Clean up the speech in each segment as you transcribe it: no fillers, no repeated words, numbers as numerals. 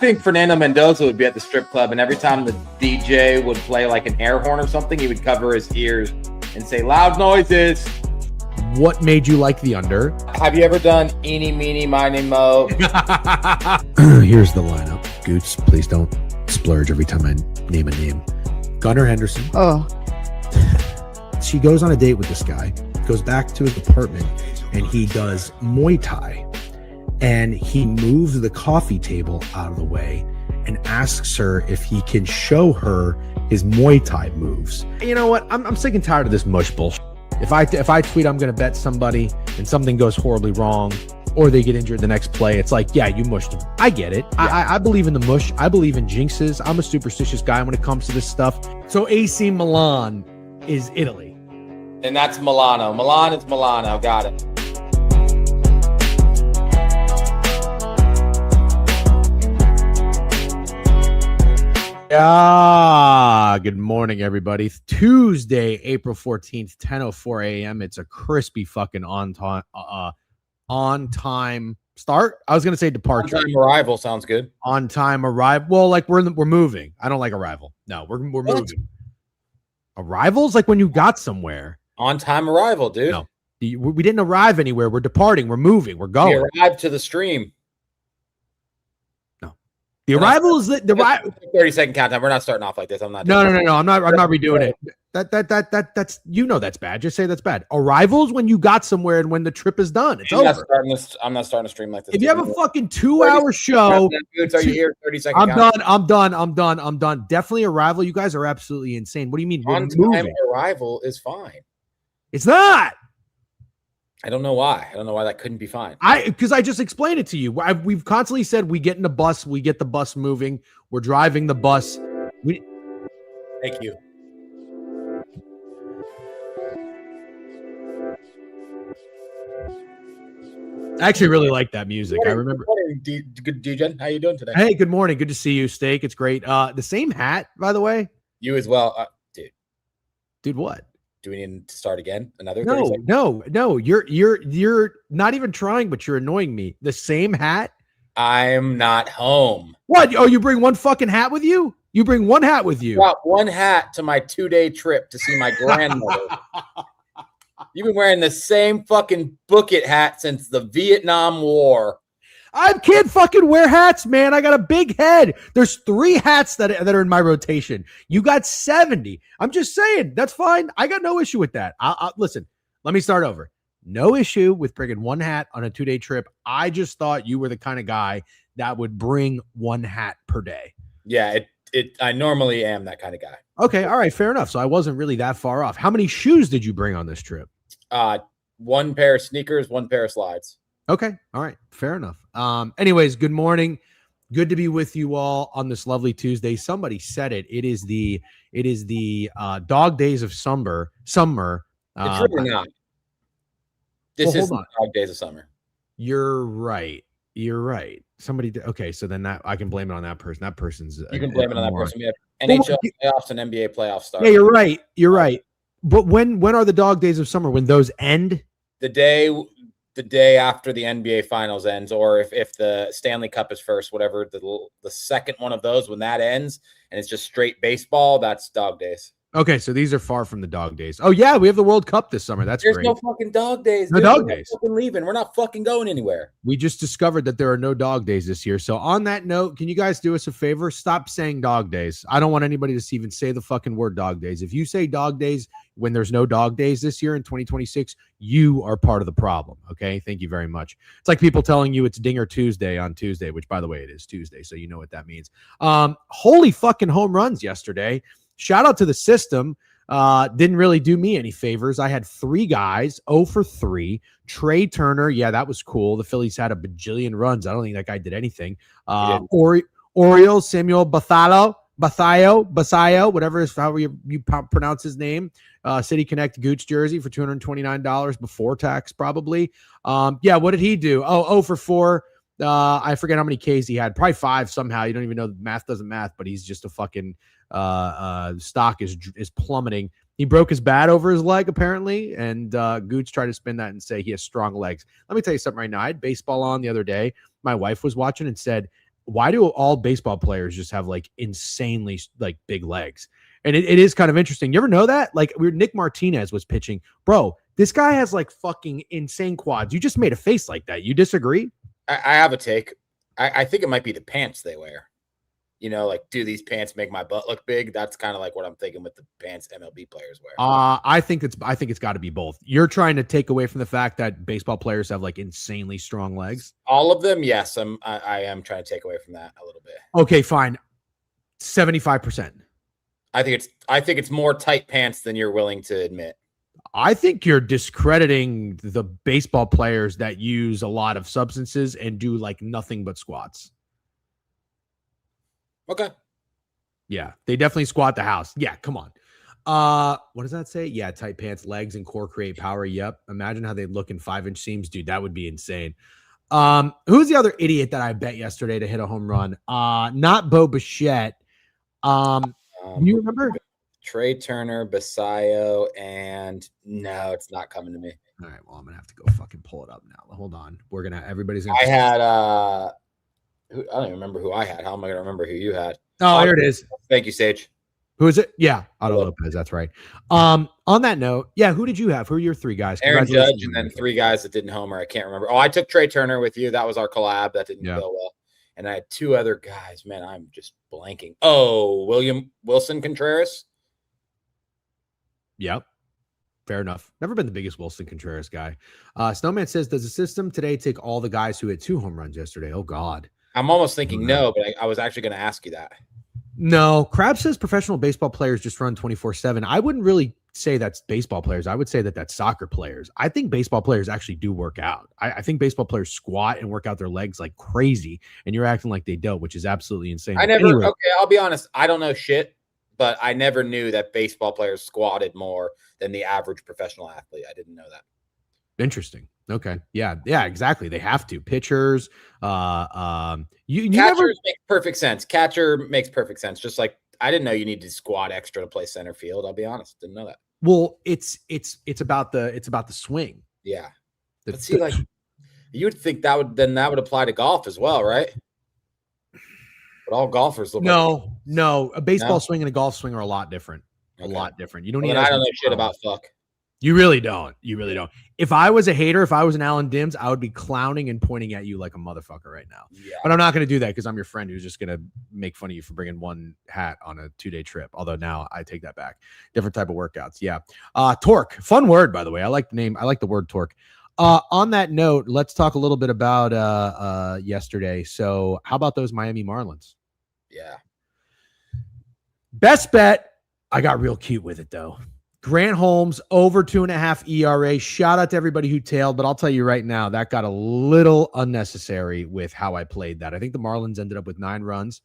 think Fernando Mendoza would be at the strip club, and every time the DJ would play like an air horn or something, he would cover his ears and say loud noises. What made you like the under? Have you ever done eeny, meeny, miny, mo? Here's the lineup. Goots, please don't splurge every time I name a name. Gunnar Henderson. Oh. She goes on a date with this guy, goes back to his apartment, and he does Muay Thai. And he moves the coffee table out of the way and asks her if he can show her his Muay Thai moves. You know what? I'm sick and tired of this mush bullshit. If I tweet I'm going to bet somebody and something goes horribly wrong or they get injured the next play, it's like, yeah, you mushed them. I get it. Yeah. I believe in the mush. I believe in jinxes. I'm a superstitious guy when it comes to this stuff. So AC Milan is Italy. And that's Milano. Milan is Milano. Got it. Good morning, everybody. Tuesday, April 14th, 10:04 a.m. It's a crispy fucking on time start. I was gonna say departure. On time arrival sounds good. On time arrival. Well, like we're moving. I don't like arrival. No, we're moving. Arrival's like when you got somewhere. On time arrival, dude. No, we didn't arrive anywhere. We're departing. We're moving. We're going. We arrived to the stream. The arrival is the 30-second countdown. We're not starting off like this. I'm not. No. I'm not redoing it. That's that's bad. Just say that's bad. Arrivals when you got somewhere and when the trip is done. It's over. I'm not starting a stream like this. If you have a fucking 2-hour show, are you here? 30-second. I'm done. Definitely arrival. You guys are absolutely insane. What do you mean? On time arrival is fine. It's not. I don't know why. I don't know why that couldn't be fine. Because I just explained it to you. We've constantly said we get in the bus, we get the bus moving, we're driving the bus. Thank you. I actually really like that music. I remember. Good, Degen. How you doing today? Hey, good morning. Good to see you, Steak. It's great. The same hat, by the way. You as well, dude. Dude, what? Do we need to start again? Another? No. You're not even trying, but you're annoying me. The same hat. I'm not home. What? Oh, you bring one fucking hat with you? You bring one hat with you? I brought one hat to my 2-day trip to see my grandmother. You've been wearing the same fucking bucket hat since the Vietnam War. I can't fucking wear hats, man. I got a big head. There's 3 hats that are in my rotation. You got 70. I'm just saying. That's fine. I got no issue with that. Listen, let me start over. No issue with bringing one hat on a 2-day trip. I just thought you were the kind of guy that would bring one hat per day. Yeah, I normally am that kind of guy. Okay, all right, fair enough. So I wasn't really that far off. How many shoes did you bring on this trip? 1 pair of sneakers, 1 pair of slides. Okay. All right. Fair enough. Anyways, good morning. Good to be with you all on this lovely Tuesday. Somebody said it. It is the dog days of summer. It's really not. This is dog days of summer. You're right. Somebody did. Okay. So then that I can blame it on that person. That person's you can blame it on that person. We have NHL playoffs and NBA playoffs start. Yeah, you're right. But when are the dog days of summer? When those end? The day after the NBA finals ends, or if the Stanley Cup is first, whatever the second one of those, when that ends and it's just straight baseball, that's dog days. Okay, so these are far from the dog days. Oh yeah, we have the World Cup this summer. That's There's great. No fucking dog days. No dog days. We're fucking leaving. We're not fucking going anywhere. We just discovered that there are no dog days this year. So on that note, can you guys do us a favor? Stop saying dog days. I don't want anybody to even say the fucking word dog days. If you say dog days when there's no dog days this year in 2026, you are part of the problem. Okay, thank you very much. It's like people telling you it's Dinger Tuesday on Tuesday, which by the way, it is Tuesday, so you know what that means. Holy fucking home runs yesterday. Shout out to the system. Didn't really do me any favors. I had 3 guys, 0 for 3. Trey Turner, yeah, that was cool. The Phillies had a bajillion runs. I don't think that guy did anything. Orioles, Samuel Basallo, whatever is how you pronounce his name. City Connect Gooch jersey for $229 before tax, probably. Yeah, what did he do? 0 for 4. I forget how many Ks he had. Probably 5 somehow. You don't even know. Math doesn't math, but he's just a fucking stock is plummeting. He broke his bat over his leg apparently, and Gooch tried to spin that and say he has strong legs. Let me tell you something right now. I had baseball on the other day. My wife was watching and said, why do all baseball players just have like insanely like big legs? And it is kind of interesting. You ever know that? Like Nick Martinez was pitching, bro. This guy has like fucking insane quads. You just made a face like that. You disagree? I have a take. I think it might be the pants they wear. Like, do these pants make my butt look big? That's kind of like what I'm thinking with the pants MLB players wear. I think it's got to be both. You're trying to take away from the fact that baseball players have like insanely strong legs. All of them, yes. I am trying to take away from that a little bit. Okay, fine. 75%. I think it's more tight pants than you're willing to admit. I think you're discrediting the baseball players that use a lot of substances and do like nothing but squats. Okay. Yeah, they definitely squat the house. Yeah, come on. What does that say? Yeah, tight pants, legs, and core create power. Yep. Imagine how they look in 5-inch seams, dude. That would be insane. Who's the other idiot that I bet yesterday to hit a home run? Not Bo Bichette. You remember? Trey Turner, Basayo, and no, it's not coming to me. All right, well, I'm gonna have to go fucking pull it up now. Hold on. Everybody's gonna. I had I don't even remember who I had. How am I gonna remember who you had? Oh, here it is. Thank you, Sage. Who is it? Yeah, Otto Lopez. That's right. On that note, yeah, who did you have? Who are your three guys? Aaron Judge, and then 3 guys that didn't homer. I can't remember. Oh, I took Trey Turner with you. That was our collab. That didn't go well. And I had 2 other guys. Man, I'm just blanking. Oh, Wilson Contreras. Yep. Fair enough. Never been the biggest Wilson Contreras guy. Snowman says, does the system today take all the guys who hit 2 home runs yesterday? Oh, God. I'm almost thinking no, but I was actually going to ask you that. No. Krabs says professional baseball players just run 24/7. I wouldn't really say that's baseball players. I would say that that's soccer players. I think baseball players actually do work out. I think baseball players squat and work out their legs like crazy, and you're acting like they don't, which is absolutely insane. Okay, I'll be honest. I don't know shit, but I never knew that baseball players squatted more than the average professional athlete. I didn't know that. Interesting. Okay. Yeah, exactly. They have to. Pitchers, Catchers make perfect sense. Catcher makes perfect sense. Just like I didn't know you need to squat extra to play center field. I'll be honest. Didn't know that. Well, it's about the swing. Yeah. But see, like you would think that would apply to golf as well, right? But all golfers look no. A baseball swing and a golf swing are a lot different. Okay. A lot different. You don't need. I don't know shit about fuck. You really don't. If I was a hater, if I was an Alan Dims, I would be clowning and pointing at you like a motherfucker right now. Yeah. But I'm not going to do that because I'm your friend who's just going to make fun of you for bringing one hat on a 2-day trip. Although now I take that back. Different type of workouts. Yeah. Torque. Fun word, by the way. I like the name. I like the word torque. On that note, let's talk a little bit about yesterday. So how about those Miami Marlins? Yeah. Best bet. I got real cute with it, though. Grant Holmes over 2.5 ERA. Shout out to everybody who tailed, but I'll tell you right now, that got a little unnecessary with how I played that. I think the Marlins ended up with 9 runs.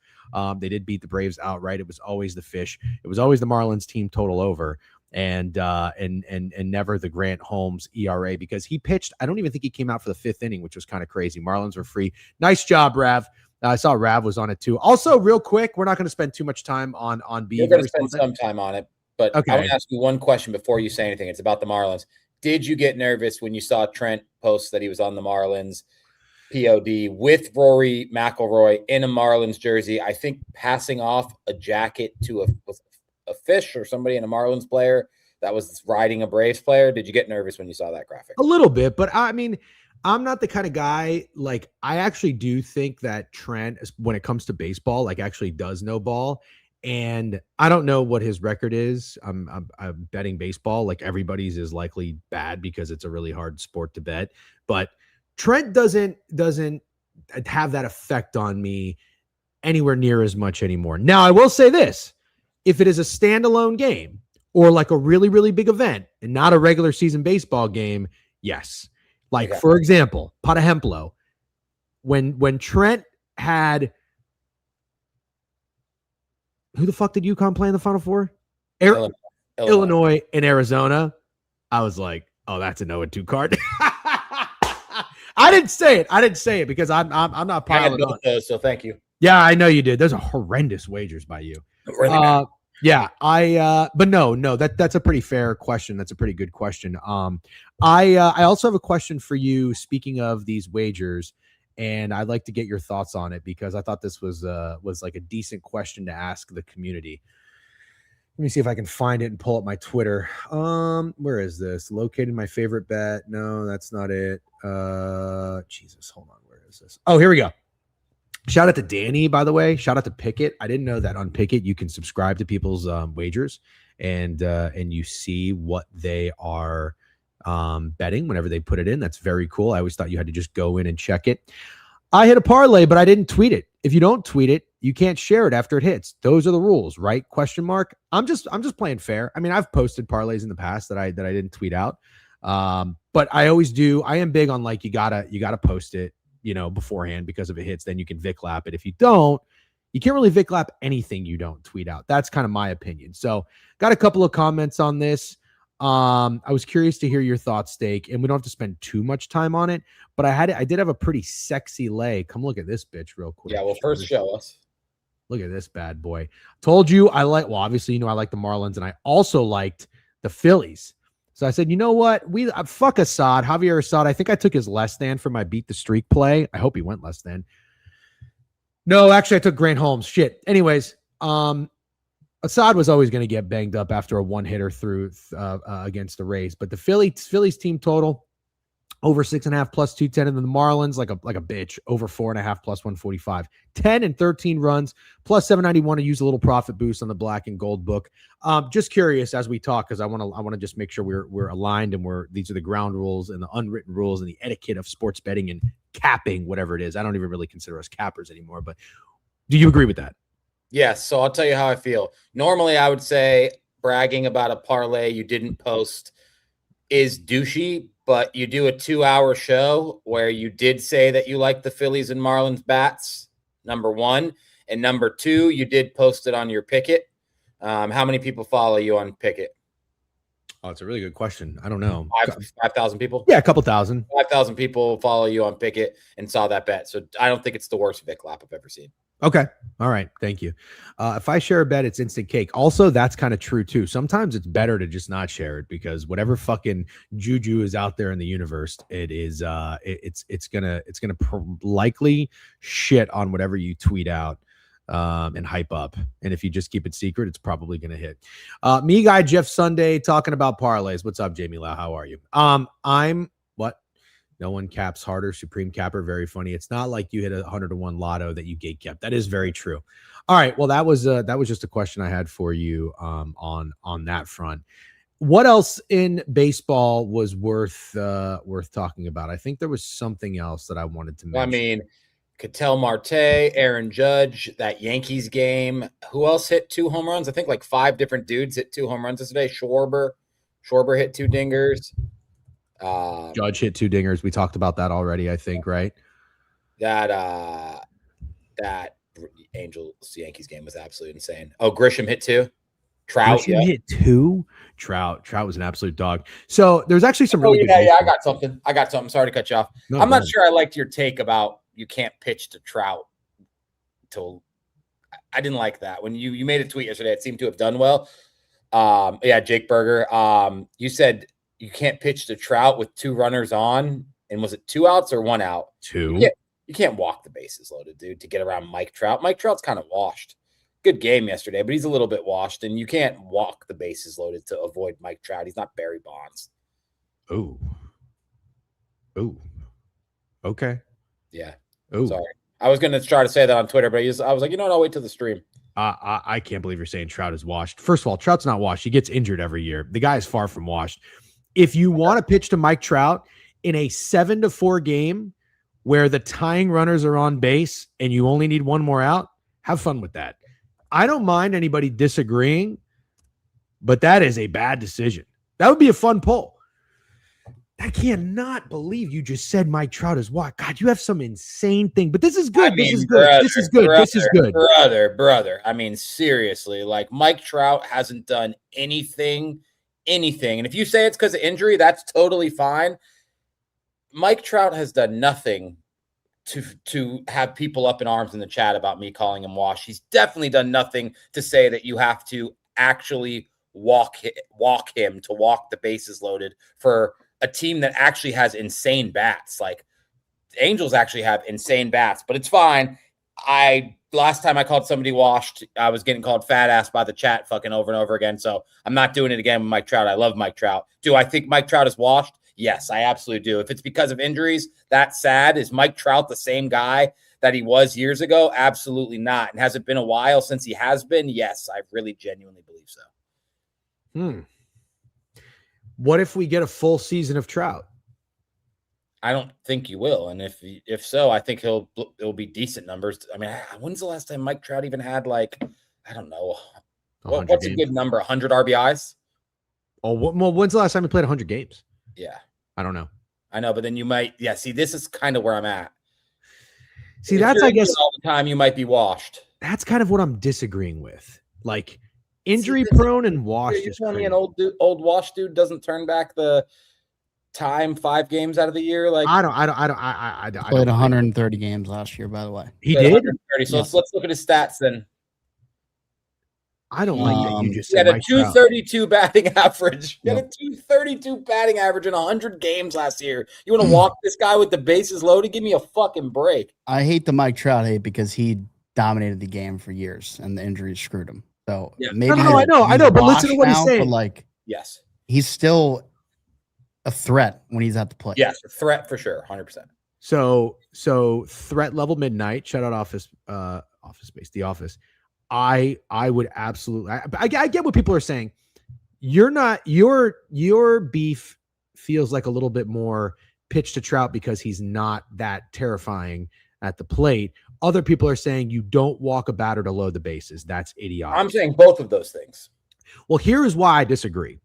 They did beat the Braves outright. It was always the fish. It was always the Marlins team total over, and never the Grant Holmes ERA because he pitched. I don't even think he came out for the 5th inning, which was kind of crazy. Marlins were free. Nice job, Rav. I saw Rav was on it too. Also, real quick, we're not going to spend too much time on Biev. We're going to spend some time on it. But okay. I want to ask you one question before you say anything. It's about the Marlins. Did you get nervous when you saw Trent post that he was on the Marlins POD with Rory McIlroy in a Marlins jersey? I think passing off a jacket to a fish or somebody in a Marlins player that was riding a Braves player. Did you get nervous when you saw that graphic? A little bit, but I mean, I'm not the kind of guy, like, I actually do think that Trent, when it comes to baseball, like, actually does know ball. And I don't know what his record is. I'm betting baseball. Like everybody's is likely bad because it's a really hard sport to bet. But Trent doesn't have that effect on me anywhere near as much anymore. Now, I will say this. If it is a standalone game or like a really, really big event and not a regular season baseball game, yes. Like, for example, Patahemplo, when Trent had... Who the fuck did UConn play in the Final Four? Illinois and Arizona. I was like, oh, that's a 0-2 card. I didn't say it because I'm not piling on. Those, so thank you. Yeah, I know you did. Those are horrendous wagers by you. Really yeah, but no, that's a pretty fair question. That's a pretty good question. I also have a question for you. Speaking of these wagers, and I'd like to get your thoughts on it because I thought this was like a decent question to ask the community. Let me see if I can find it and pull up my Twitter. Where is this? Located my favorite bet. No, that's not it. Jesus, hold on. Where is this? Oh, here we go. Shout out to Danny, by the way. Shout out to Pickett. I didn't know that on Pickett you can subscribe to people's wagers and you see what they are betting whenever they put it in. That's very cool. I always thought you had to just go in and check it. I hit a parlay, but I didn't tweet it. If you don't tweet it, you can't share it after it hits. Those are the rules, right? Question mark. I'm just playing fair. I mean, I've posted parlays in the past that I didn't tweet out. But I always do. I am big on like you gotta post it, beforehand, because if it hits, then you can Vic lap it. If you don't, you can't really Vic lap anything you don't tweet out. That's kind of my opinion. So got a couple of comments on this. I was curious to hear your thoughts, Steak, and we don't have to spend too much time on it, but I did have a pretty sexy lay. Come look at this bitch real quick. Yeah, well, first show us. Look at this bad boy. Told you obviously, I like the Marlins, and I also liked the Phillies. So I said, you know what? Fuck Assad, Javier Assad. I think I took his less than for my beat the streak play. I hope he went less than. No, actually, I took Grant Holmes. Shit. Anyways, Assad was always going to get banged up after a one-hitter through against the Rays. But the Phillies team total, over 6.5 plus 210, and then the Marlins like a bitch, over 4.5 plus 145. 10 and 13 runs plus 791 to use a little profit boost on the black and gold book. Just curious as we talk, because I want to just make sure we're aligned and these are the ground rules and the unwritten rules and the etiquette of sports betting and capping, whatever it is. I don't even really consider us cappers anymore, but do you agree with that? Yes. So I'll tell you how I feel. Normally, I would say bragging about a parlay you didn't post is douchey, but you do a 2-hour show where you did say that you like the Phillies and Marlins bats, number one. And number two, you did post it on your Pickett. How many people follow you on Pickett? Oh, it's a really good question. I don't know. 5,000 people? Yeah, a couple thousand. 5,000 people follow you on Pickett and saw that bet. So I don't think it's the worst Vic lap I've ever seen. Okay. All right. Thank you. If I share a bet, it's instant cake. Also, that's kind of true too. Sometimes it's better to just not share it because whatever fucking juju is out there in the universe, it's gonna likely shit on whatever you tweet out and hype up. And if you just keep it secret, it's probably gonna hit. Me guy Jeff Sunday talking about parlays. What's up, Jamie Lau? How are you? I'm what? No one caps harder. Supreme capper. Very funny. It's not like you hit 100-to-1 lotto that you gate kept. That is very true. All right. Well, that was just a question I had for you on that front. What else in baseball was worth talking about? I think there was something else that I wanted to mention. I mean, Ketel Marte, Aaron Judge, that Yankees game. Who else hit 2 home runs? I think like 5 different dudes hit 2 home runs today. Schwarber hit 2 dingers. Judge hit 2 dingers. We talked about that already, I think, right? That Angels Yankees game was absolutely insane. Oh, Grisham hit 2. Trout hit 2. Trout was an absolute dog. So there's actually some really good. Yeah, I got something. Sorry to cut you off. No, I'm not sure I liked your take about you can't pitch to Trout. I didn't like that. When you made a tweet yesterday, it seemed to have done well. Jake Berger. You said you can't pitch to Trout with 2 runners on, and was it 2 outs or 1 out? 2. You can't walk the bases loaded, dude, to get around Mike Trout. Mike Trout's kind of washed. Good game yesterday, but he's a little bit washed, and you can't walk the bases loaded to avoid Mike Trout. He's not Barry Bonds. Oh. Okay. Yeah. Oh. Sorry. I was going to try to say that on Twitter, but I was like, you know what? I'll wait till the stream. I can't believe you're saying Trout is washed. First of all, Trout's not washed. He gets injured every year. The guy is far from washed. If you want to pitch to Mike Trout in a 7-4 game where the tying runners are on base and you only need 1 more out, have fun with that. I don't mind anybody disagreeing, but that is a bad decision. That would be a fun poll. I cannot believe you just said Mike Trout is what? God, you have some insane thing, but this is good. This is good. Brother. I mean, seriously, like Mike Trout hasn't done anything. And if you say it's because of injury, that's totally fine. Mike Trout has done nothing to have people up in arms in the chat about me calling him washed. He's definitely done nothing to say that you have to actually walk him to walk the bases loaded for a team that actually has insane bats. Like Angels actually have insane bats, but it's fine. Last time I called somebody washed, I was getting called fat ass by the chat fucking over and over again. So I'm not doing it again with Mike Trout. I love Mike Trout. Do I think Mike Trout is washed? Yes, I absolutely do. If it's because of injuries, that's sad. Is Mike Trout the same guy that he was years ago? Absolutely not. And has it been a while since he has been? Yes, I really genuinely believe so. What if we get a full season of Trout? I don't think you will, and if so, I think it'll be decent numbers. I mean, when's the last time Mike Trout even had like, I don't know, what's a good number? 100 RBIs? Oh, well, when's the last time he played 100 games? Yeah, I don't know. I know, but then you might. Yeah, see, this is kind of where I'm at. See, I guess all the time you might be washed. That's kind of what I'm disagreeing with. Like injury prone and washed. You're telling me an old washed dude doesn't turn back the time 5 games out of the year? Like I played 130 games last year, by the way. He did 130. So let's look at his stats then. I don't like that you just said a 232 batting average. He had a 232 batting average in 100 games last year. You want to walk this guy with the bases loaded? Give me a fucking break. I hate the Mike Trout hate because he dominated the game for years and the injuries screwed him. So maybe I know, but listen to what he's saying. Like, yes, he's still a threat when he's at the plate. Yes, a threat for sure, 100%. So threat level midnight. Shout out Office Space, The Office. I would absolutely. I get what people are saying. You're not your beef feels like a little bit more pitch to Trout because he's not that terrifying at the plate. Other people are saying you don't walk a batter to load the bases. That's idiotic. I'm saying both of those things. Well, here is why I disagree.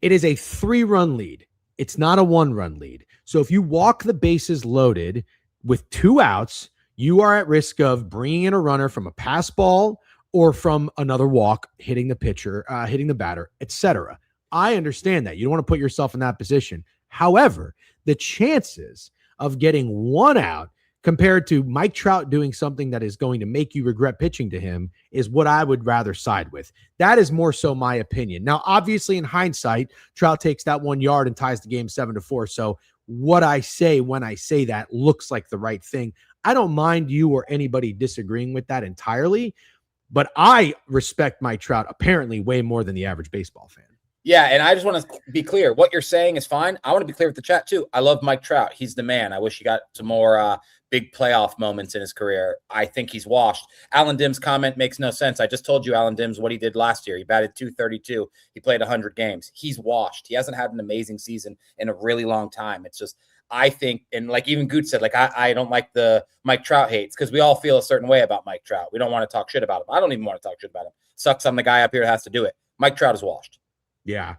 It is a 3-run lead. It's not a 1-run lead. So if you walk the bases loaded with 2 outs, you are at risk of bringing in a runner from a pass ball or from another walk, hitting the pitcher, hitting the batter, etc. I understand that. You don't want to put yourself in that position. However, the chances of getting 1 out compared to Mike Trout doing something that is going to make you regret pitching to him is what I would rather side with. That is more so my opinion. Now, obviously, in hindsight, Trout takes that 1 yard and ties the game 7-4. So what I say when I say that looks like the right thing. I don't mind you or anybody disagreeing with that entirely, but I respect Mike Trout apparently way more than the average baseball fan. Yeah, and I just want to be clear. What you're saying is fine. I want to be clear with the chat, too. I love Mike Trout. He's the man. I wish he got some more big playoff moments in his career. I think he's washed. Alan Dim's comment makes no sense. I just told you, Alan Dim's, what he did last year. He batted 232. He played 100 games. He's washed. He hasn't had an amazing season in a really long time. It's just, I think, and like even Goot said, like, I don't like the Mike Trout hates because we all feel a certain way about Mike Trout. We don't want to talk shit about him. I don't even want to talk shit about him. Sucks I'm the guy up here that has to do it. Mike Trout is washed. Yeah.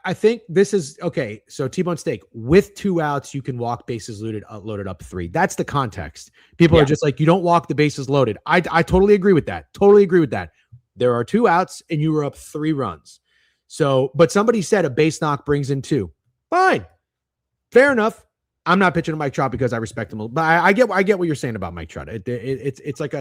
I think this is okay. So T-Bone Steak, with 2 outs, you can walk bases loaded up 3. That's the context. People are just like, you don't walk the bases loaded. I totally agree with that. Totally agree with that. There are 2 outs and you were up 3 runs. So, but somebody said a base knock brings in 2. Fine. Fair enough. I'm not pitching to Mike Trout because I respect him, but I get what you're saying about Mike Trout. It's like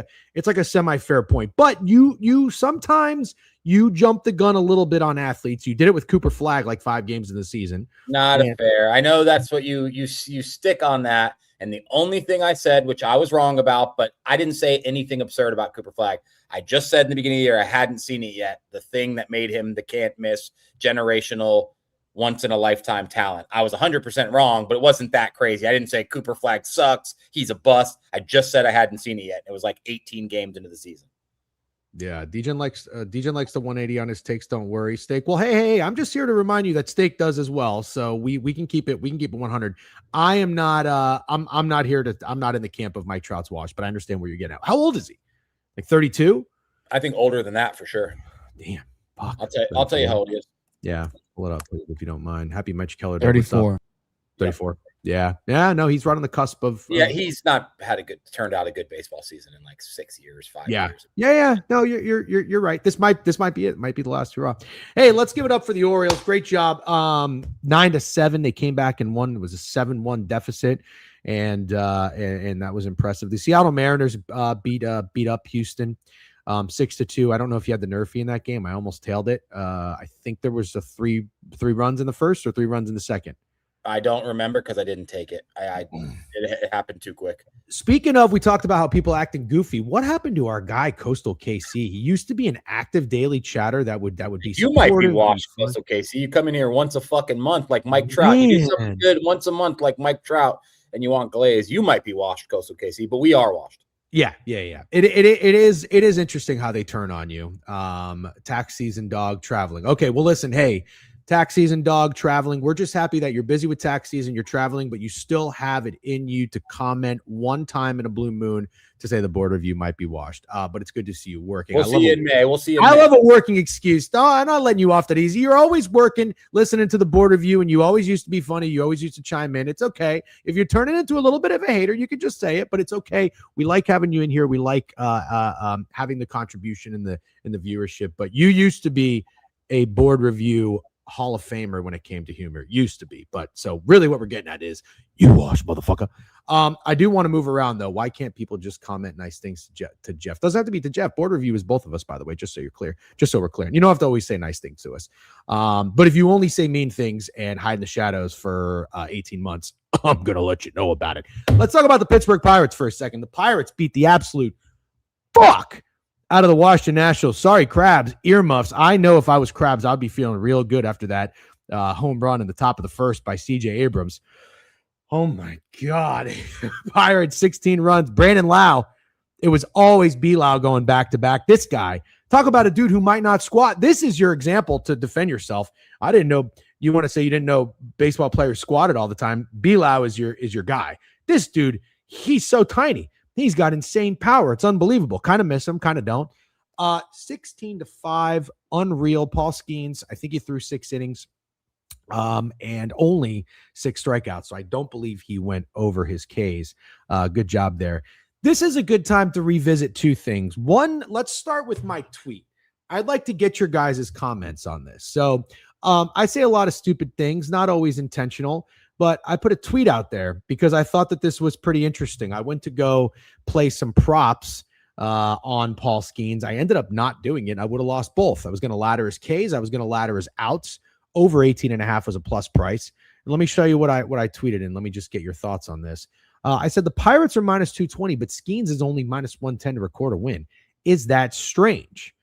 a semi-fair point. But you sometimes you jump the gun a little bit on athletes. You did it with Cooper Flagg like 5 games in the season. Not fair. I know that's what you stick on that. And the only thing I said, which I was wrong about, but I didn't say anything absurd about Cooper Flagg. I just said in the beginning of the year I hadn't seen it yet. The thing that made him the can't miss generational once-in-a-lifetime talent. I was 100% wrong, but it wasn't that crazy. I didn't say Cooper Flagg sucks. He's a bust. I just said I hadn't seen it yet. It was like 18 games into the season. Yeah, Degen likes the 180 on his takes. Don't worry, Steak. Well, hey, I'm just here to remind you that Steak does as well. So we can keep it 100. I am not. I'm not here to. I'm not in the camp of Mike Trout's wash, but I understand where you're getting at. How old is he? Like 32? I think older than that for sure. Damn. Fuck. I'll tell you how old he is. Yeah, pull it up please, if you don't mind. Happy Mitch Keller. 34. 34. Yeah. No, he's right on the cusp of. Yeah, he's not turned out a good baseball season in like 6 years, 5 years. Yeah. No, you're right. This might be it. It might be the last hurrah. Hey, let's give it up for the Orioles. Great job. 9-7. They came back and won. It was a 7-1 deficit, and that was impressive. The Seattle Mariners beat up Houston. 6-2. I don't know if you had the Nerfy in that game. I almost tailed it. I think there was 3 runs in the first or 3 runs in the second. I don't remember because I didn't take it. It happened too quick. Speaking of, we talked about how people acting goofy. What happened to our guy Coastal KC? He used to be an active daily chatter that would be. You might be washed, Coastal KC. You come in here once a fucking month like Mike Trout. Man. You do something good once a month like Mike Trout, and you want glaze. You might be washed, Coastal KC, but we are washed. Yeah. It is interesting how they turn on you. Tax season dog traveling. Okay, well, listen, hey. Tax season, dog, traveling. We're just happy that you're busy with tax season, you're traveling, but you still have it in you to comment one time in a blue moon to say the board review might be washed. But it's good to see you working. We'll see you in May. I love a working excuse. No, I'm not letting you off that easy. You're always working, listening to the board review, and you always used to be funny. You always used to chime in. It's okay. If you're turning into a little bit of a hater, you can just say it, but it's okay. We like having you in here. We like having the contribution in the viewership. But you used to be a board review Hall of Famer when it came to humor. Used to be, but so really what we're getting at is you wash, motherfucker. I do want to move around though. Why can't people just comment nice things to Jeff? Doesn't have to be to Jeff. Board review is both of us, by the way, just so you're clear, just so we're clear. You don't have to always say nice things to us. But if you only say mean things and hide in the shadows for 18 months, I'm going to let you know about it. Let's talk about the Pittsburgh Pirates for a second. The Pirates beat the absolute fuck out of the Washington Nationals. Sorry, Krabs, earmuffs. I know if I was Krabs, I'd be feeling real good after that home run in the top of the first by C.J. Abrams. Oh, my God. Pirates, 16 runs. Brandon Lau. It was always B-Lau going back-to-back. This guy, talk about a dude who might not squat. This is your example to defend yourself. I didn't know. You want to say you didn't know baseball players squatted all the time. B-Lau is your guy. This dude, he's so tiny. He's got insane power. It's unbelievable. Kind of miss him, kind of don't. 16-5, unreal. Paul Skeens, I think he threw 6 innings and only 6 strikeouts. So I don't believe he went over his Ks. Good job there. This is a good time to revisit 2 things. One, let's start with my tweet. I'd like to get your guys' comments on this. So I say a lot of stupid things, not always intentional. But I put a tweet out there because I thought that this was pretty interesting. I went to go play some props on Paul Skeens. I ended up not doing it. I would have lost both. I was going to ladder his Ks. I was going to ladder his outs. Over 18.5 was a plus price. And let me show you what I tweeted, and let me just get your thoughts on this. I said the Pirates are minus 220, but Skeens is only minus 110 to record a win. Is that strange?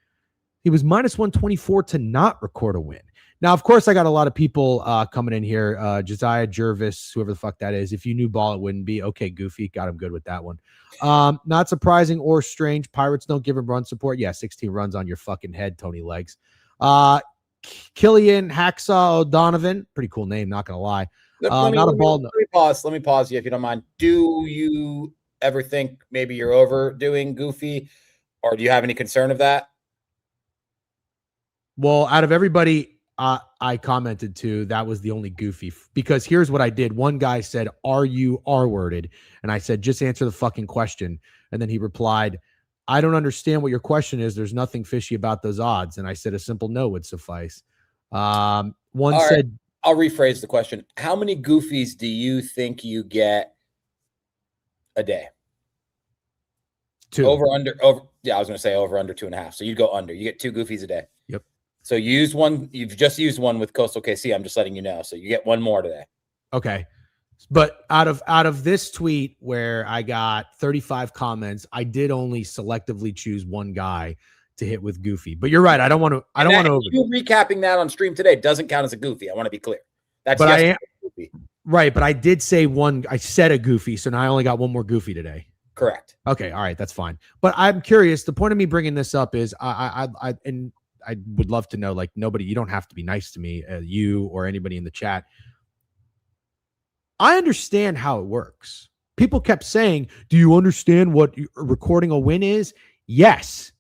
He was minus 124 to not record a win. Now, of course, I got a lot of people coming in here. Josiah Jervis, whoever the fuck that is. If you knew ball, it wouldn't be. Okay, Goofy. Got him good with that one. Not surprising or strange. Pirates don't give him run support. Yeah, 16 runs on your fucking head, Tony Legs. Killian Hacksaw O'Donovan. Pretty cool name, not going to lie. Let me pause you if you don't mind. Do you ever think maybe you're overdoing Goofy, or do you have any concern of that? Well, out of everybody I commented to, that was the only Goofy, because here's what I did. One guy said, "Are you R-worded?" And I said, "Just answer the fucking question." And then he replied, "I don't understand what your question is. There's nothing fishy about those odds." And I said, "A simple no would suffice." One said, I'll rephrase the question. How many Goofies do you think you get a day? 2. Over. Yeah, I was going to say over under 2.5. So you'd go under. You get 2 Goofies a day. Yep. So you used one. You've just used one with Coastal KC. I'm just letting you know. So you get one more today. Okay. But out of this tweet where I got 35 comments, I did only selectively choose one guy to hit with Goofy. But you're right. I don't want to. You recapping that on stream today doesn't count as a Goofy. I want to be clear. That's Goofy. Right. But I did say one. I said a Goofy, so now I only got one more Goofy today. Correct. Okay. All right. That's fine. But I'm curious. The point of me bringing this up is I would love to know, like, nobody, you don't have to be nice to me, you or anybody in the chat. I understand how it works. People kept saying, "Do you understand what recording a win is?" Yes.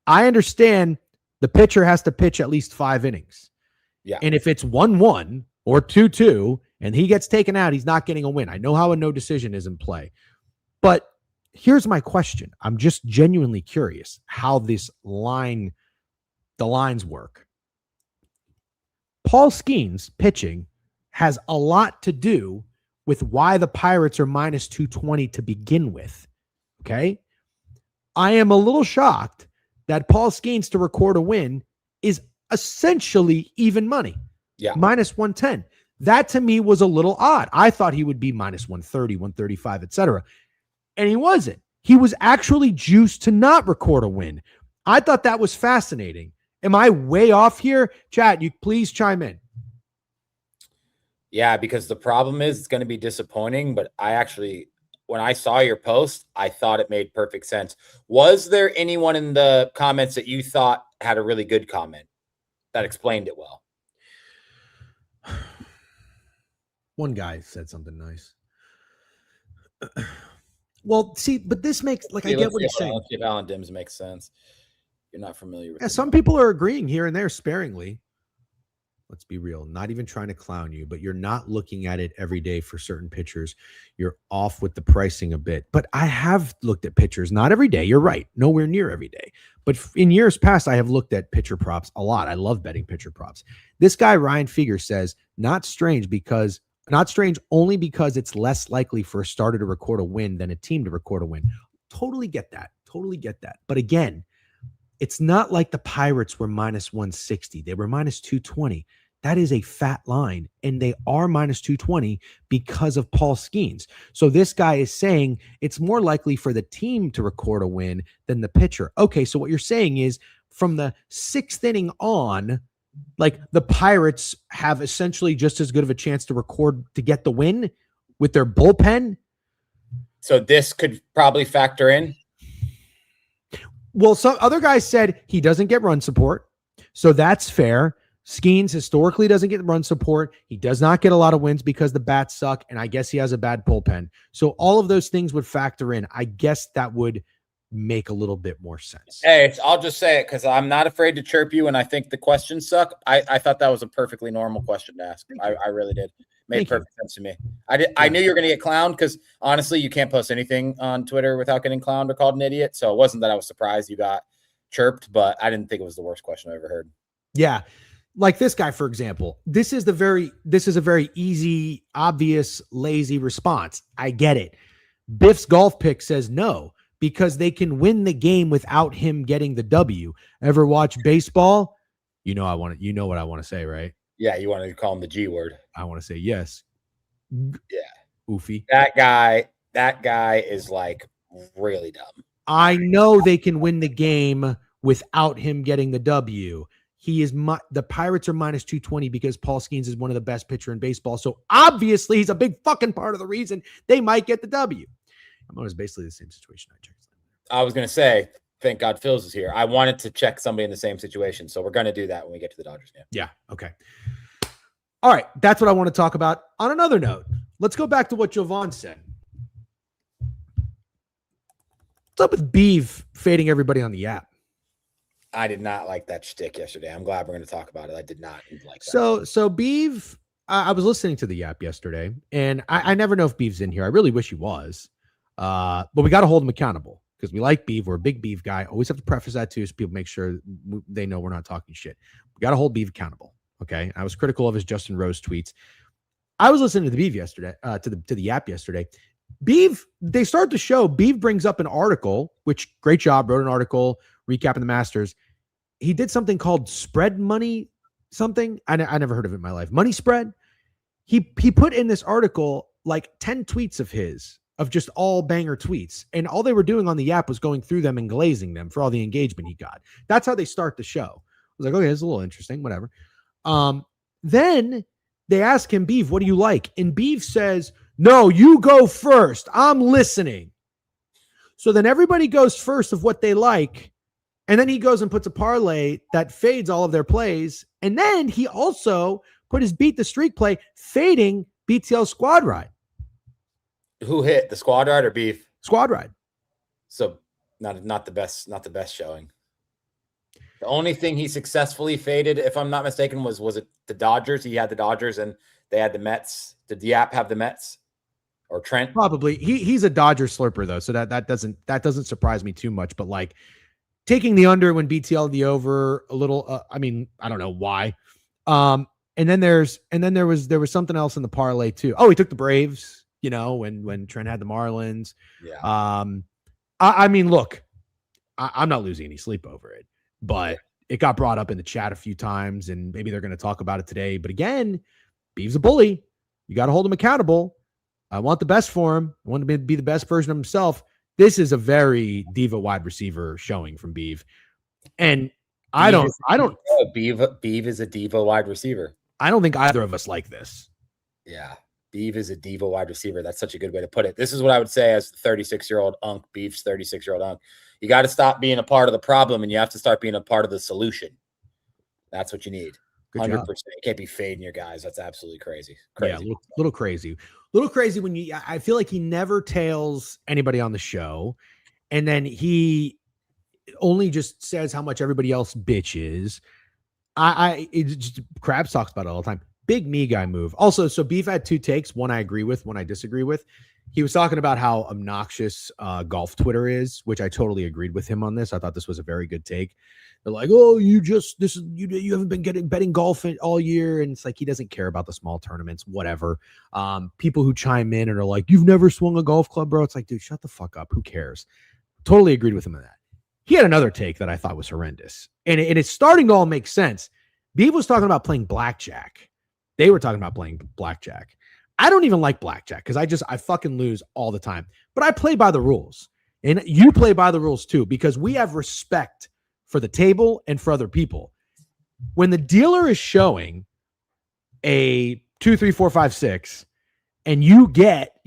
I understand the pitcher has to pitch at least 5 innings. Yeah. And if it's 1-1 or 2-2 and he gets taken out, he's not getting a win. I know how a no decision is in play. But here's my question. I'm just genuinely curious how the lines work. Paul Skeens pitching has a lot to do with why the Pirates are minus 220 to begin with. Okay. I am a little shocked that Paul Skeens to record a win is essentially even money. Yeah. Minus 110. That to me was a little odd. I thought he would be minus 130, 135, etc. And he wasn't. He was actually juiced to not record a win. I thought that was fascinating. Am I way off here? Chat, you please chime in. Yeah, because the problem is it's going to be disappointing, but when I saw your post, I thought it made perfect sense. Was there anyone in the comments that you thought had a really good comment that explained it well? One guy said something nice. Well, see, but this makes, like, I get what he's saying. Let's see if Alan Dims makes sense. You're not familiar with some people are agreeing here and there sparingly. Let's be real. Not even trying to clown you, but you're not looking at it every day for certain pitchers. You're off with the pricing a bit. But I have looked at pitchers, not every day. You're right. Nowhere near every day. But in years past, I have looked at pitcher props a lot. I love betting pitcher props. This guy, Ryan Figure, says, not strange only because it's less likely for a starter to record a win than a team to record a win. Totally get that. But again, it's not like the Pirates were minus 160. They were minus 220. That is a fat line, and they are minus 220 because of Paul Skeens. So this guy is saying it's more likely for the team to record a win than the pitcher. Okay, so what you're saying is from the 6th inning on, like, the Pirates have essentially just as good of a chance to get the win with their bullpen. So this could probably factor in. Well, some other guys said he doesn't get run support, so that's fair. Skeens historically doesn't get run support. He does not get a lot of wins because the bats suck, and I guess he has a bad bullpen. So all of those things would factor in. I guess that would make a little bit more sense. Hey, I'll just say it because I'm not afraid to chirp you, and I think the questions suck. I thought that was a perfectly normal question to ask. I really did. Made perfect sense to me. I knew you were going to get clowned because, honestly, you can't post anything on Twitter without getting clowned or called an idiot. So it wasn't that I was surprised you got chirped, but I didn't think it was the worst question I ever heard. Yeah. Like this guy, for example, this is a very easy, obvious, lazy response. I get it. Biff's golf pick says no, because they can win the game without him getting the W. Ever watch baseball? You know what I want to say, right? Yeah, you want to call him the G word. I want to say yes. Yeah. Oofy. That guy is like really dumb. I know they can win the game without him getting the W. The Pirates are minus 220 because Paul Skeens is one of the best pitcher in baseball. So obviously he's a big fucking part of the reason they might get the W. I'm always basically the same situation. I was going to say, thank God Phil's is here. I wanted to check somebody in the same situation. So we're going to do that when we get to the Dodgers game. Yeah. Okay. All right. That's what I want to talk about. On another note, let's go back to what Jovan said. What's up with Biev fading everybody on the app? I did not like that shtick yesterday. I'm glad we're going to talk about it. I did not like that. So Biev, I was listening to the app yesterday, and I never know if Biev's in here. I really wish he was. But we got to hold him accountable because we like Biev. We're a big Biev guy. Always have to preface that too, so people make sure they know we're not talking shit. We got to hold Biev accountable. Okay. I was critical of his Justin Rose tweets. I was listening to the Biev yesterday, to the app yesterday. Biev, they start the show. Biev brings up an article, which great job, wrote an article recapping the Masters. He did something called spread money something. I never heard of it in my life. Money spread. He put in this article like 10 tweets of his, of just all banger tweets. And all they were doing on the app was going through them and glazing them for all the engagement he got. That's how they start the show. I was like, okay, it's a little interesting, whatever. Then they ask him, Biev, what do you like? And Biev says, no, you go first. I'm listening. So then everybody goes first of what they like. And then he goes and puts a parlay that fades all of their plays. And then he also put his beat the streak play fading BTL squad ride. Who hit the squad ride or Biev? Squad ride. So not the best showing. The only thing he successfully faded, if I'm not mistaken, was it the Dodgers? He had the Dodgers and they had the Mets. Did the app have the Mets or Trent? Probably. He's a Dodger slurper though, so that doesn't surprise me too much. But like taking the under when BTL the over a little. I mean, I don't know why. And then there was something else in the parlay too. Oh, he took the Braves. You know, when Trent had the Marlins. Yeah. I mean, look, I'm not losing any sleep over it. But it got brought up in the chat a few times, and maybe they're going to talk about it today. But again, Beev's a bully. You got to hold him accountable. I want the best for him. I want him to be the best version of himself. This is a very diva wide receiver showing from Biev. And Biev is a diva wide receiver. I don't think either of us like this. Yeah. Biev is a diva wide receiver. That's such a good way to put it. This is what I would say as the 36-year-old unk, Biev's 36-year-old unk. You got to stop being a part of the problem and you have to start being a part of the solution. That's what you need. 100%. You can't be fading your guys. That's absolutely crazy. Yeah, little crazy. Little crazy when I feel like he never tails anybody on the show. And then he only just says how much everybody else bitches. Krabs talks about it all the time. Big me guy move. Also, so Biev had two takes. One I agree with, one I disagree with. He was talking about how obnoxious golf Twitter is, which I totally agreed with him on this. I thought this was a very good take. They're like, oh, you haven't been betting golf all year. And it's like, he doesn't care about the small tournaments, whatever. People who chime in and are like, you've never swung a golf club, bro. It's like, dude, shut the fuck up. Who cares? Totally agreed with him on that. He had another take that I thought was horrendous. And it's starting to all make sense. Biev was talking about playing blackjack. They were talking about playing blackjack. I don't even like blackjack because I fucking lose all the time. But I play by the rules. And you play by the rules too, because we have respect for the table and for other people. When the dealer is showing a 2, 3, 4, 5, 6, and you get,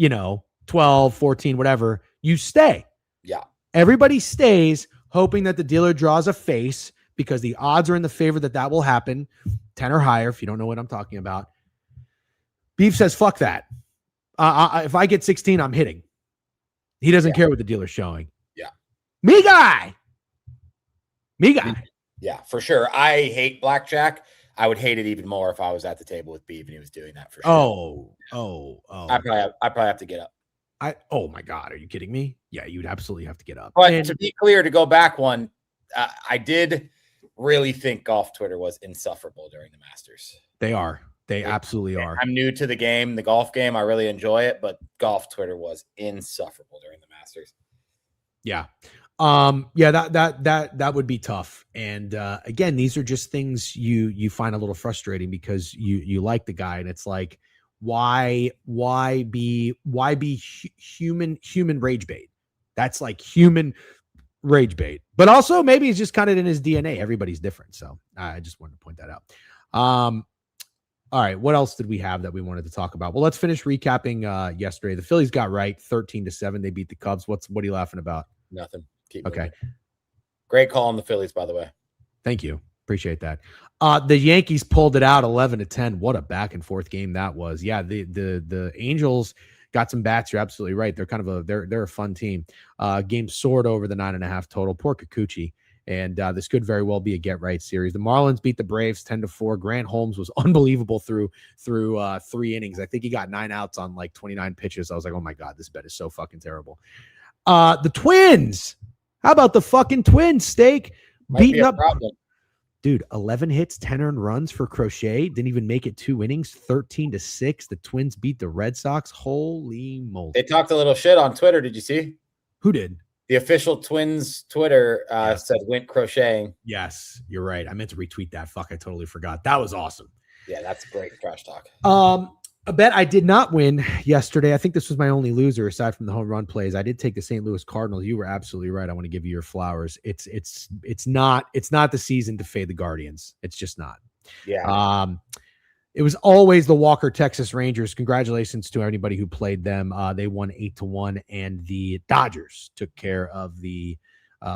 12, 14, whatever, you stay. Yeah. Everybody stays hoping that the dealer draws a face because the odds are in the favor that will happen. 10 or higher, if you don't know what I'm talking about. Biev says, fuck that. If I get 16, I'm hitting. He doesn't care what the dealer's showing. Yeah. Me guy. Yeah, for sure. I hate blackjack. I would hate it even more if I was at the table with Biev and he was doing that for sure. Oh. I probably have to get up. Oh my God, are you kidding me? Yeah, you'd absolutely have to get up. But to be clear, to go back one, I did really think golf Twitter was insufferable during the Masters. They are. They absolutely are. I'm new to the game, the golf game. I really enjoy it, but golf Twitter was insufferable during the Masters. Yeah. That would be tough. And again, these are just things you find a little frustrating because you like the guy, and it's like, why be human rage bait? That's like human rage bait. But also maybe it's just kind of in his DNA. Everybody's different. So I just wanted to point that out. All right. What else did we have that we wanted to talk about? Well, let's finish recapping yesterday. The Phillies got right 13-7. They beat the Cubs. What are you laughing about? Nothing. Okay. Great call on the Phillies, by the way. Thank you. Appreciate that. The Yankees pulled it out 11-10. What a back and forth game that was. Yeah. The Angels got some bats. You're absolutely right. They're kind of they're a fun team. Game soared over the 9.5 total. Poor Kikuchi. And this could very well be a get-right series. The Marlins beat the Braves 10-4. Grant Holmes was unbelievable through 3 innings. I think he got 9 outs on like 29 pitches. I was like, oh my God, this bet is so fucking terrible. The Twins. How about the fucking Twins, Steak? Beating up. Dude, 11 hits, 10 earned runs for Crochet. Didn't even make it 2 innings, 13-6. The Twins beat the Red Sox. Holy moly. They talked a little shit on Twitter. Did you see? Who did? The official Twins Twitter said went crocheting. Yes, you're right. I meant to retweet that. Fuck, I totally forgot. That was awesome. Yeah, that's great trash talk. A bet I did not win yesterday. I think this was my only loser aside from the home run plays. I did take the St. Louis Cardinals. You were absolutely right. I want to give you your flowers. It's not the season to fade the Guardians. It's just not. Yeah. It was always the Walker Texas Rangers. Congratulations to anybody who played them. They won 8-1, and the Dodgers took care of the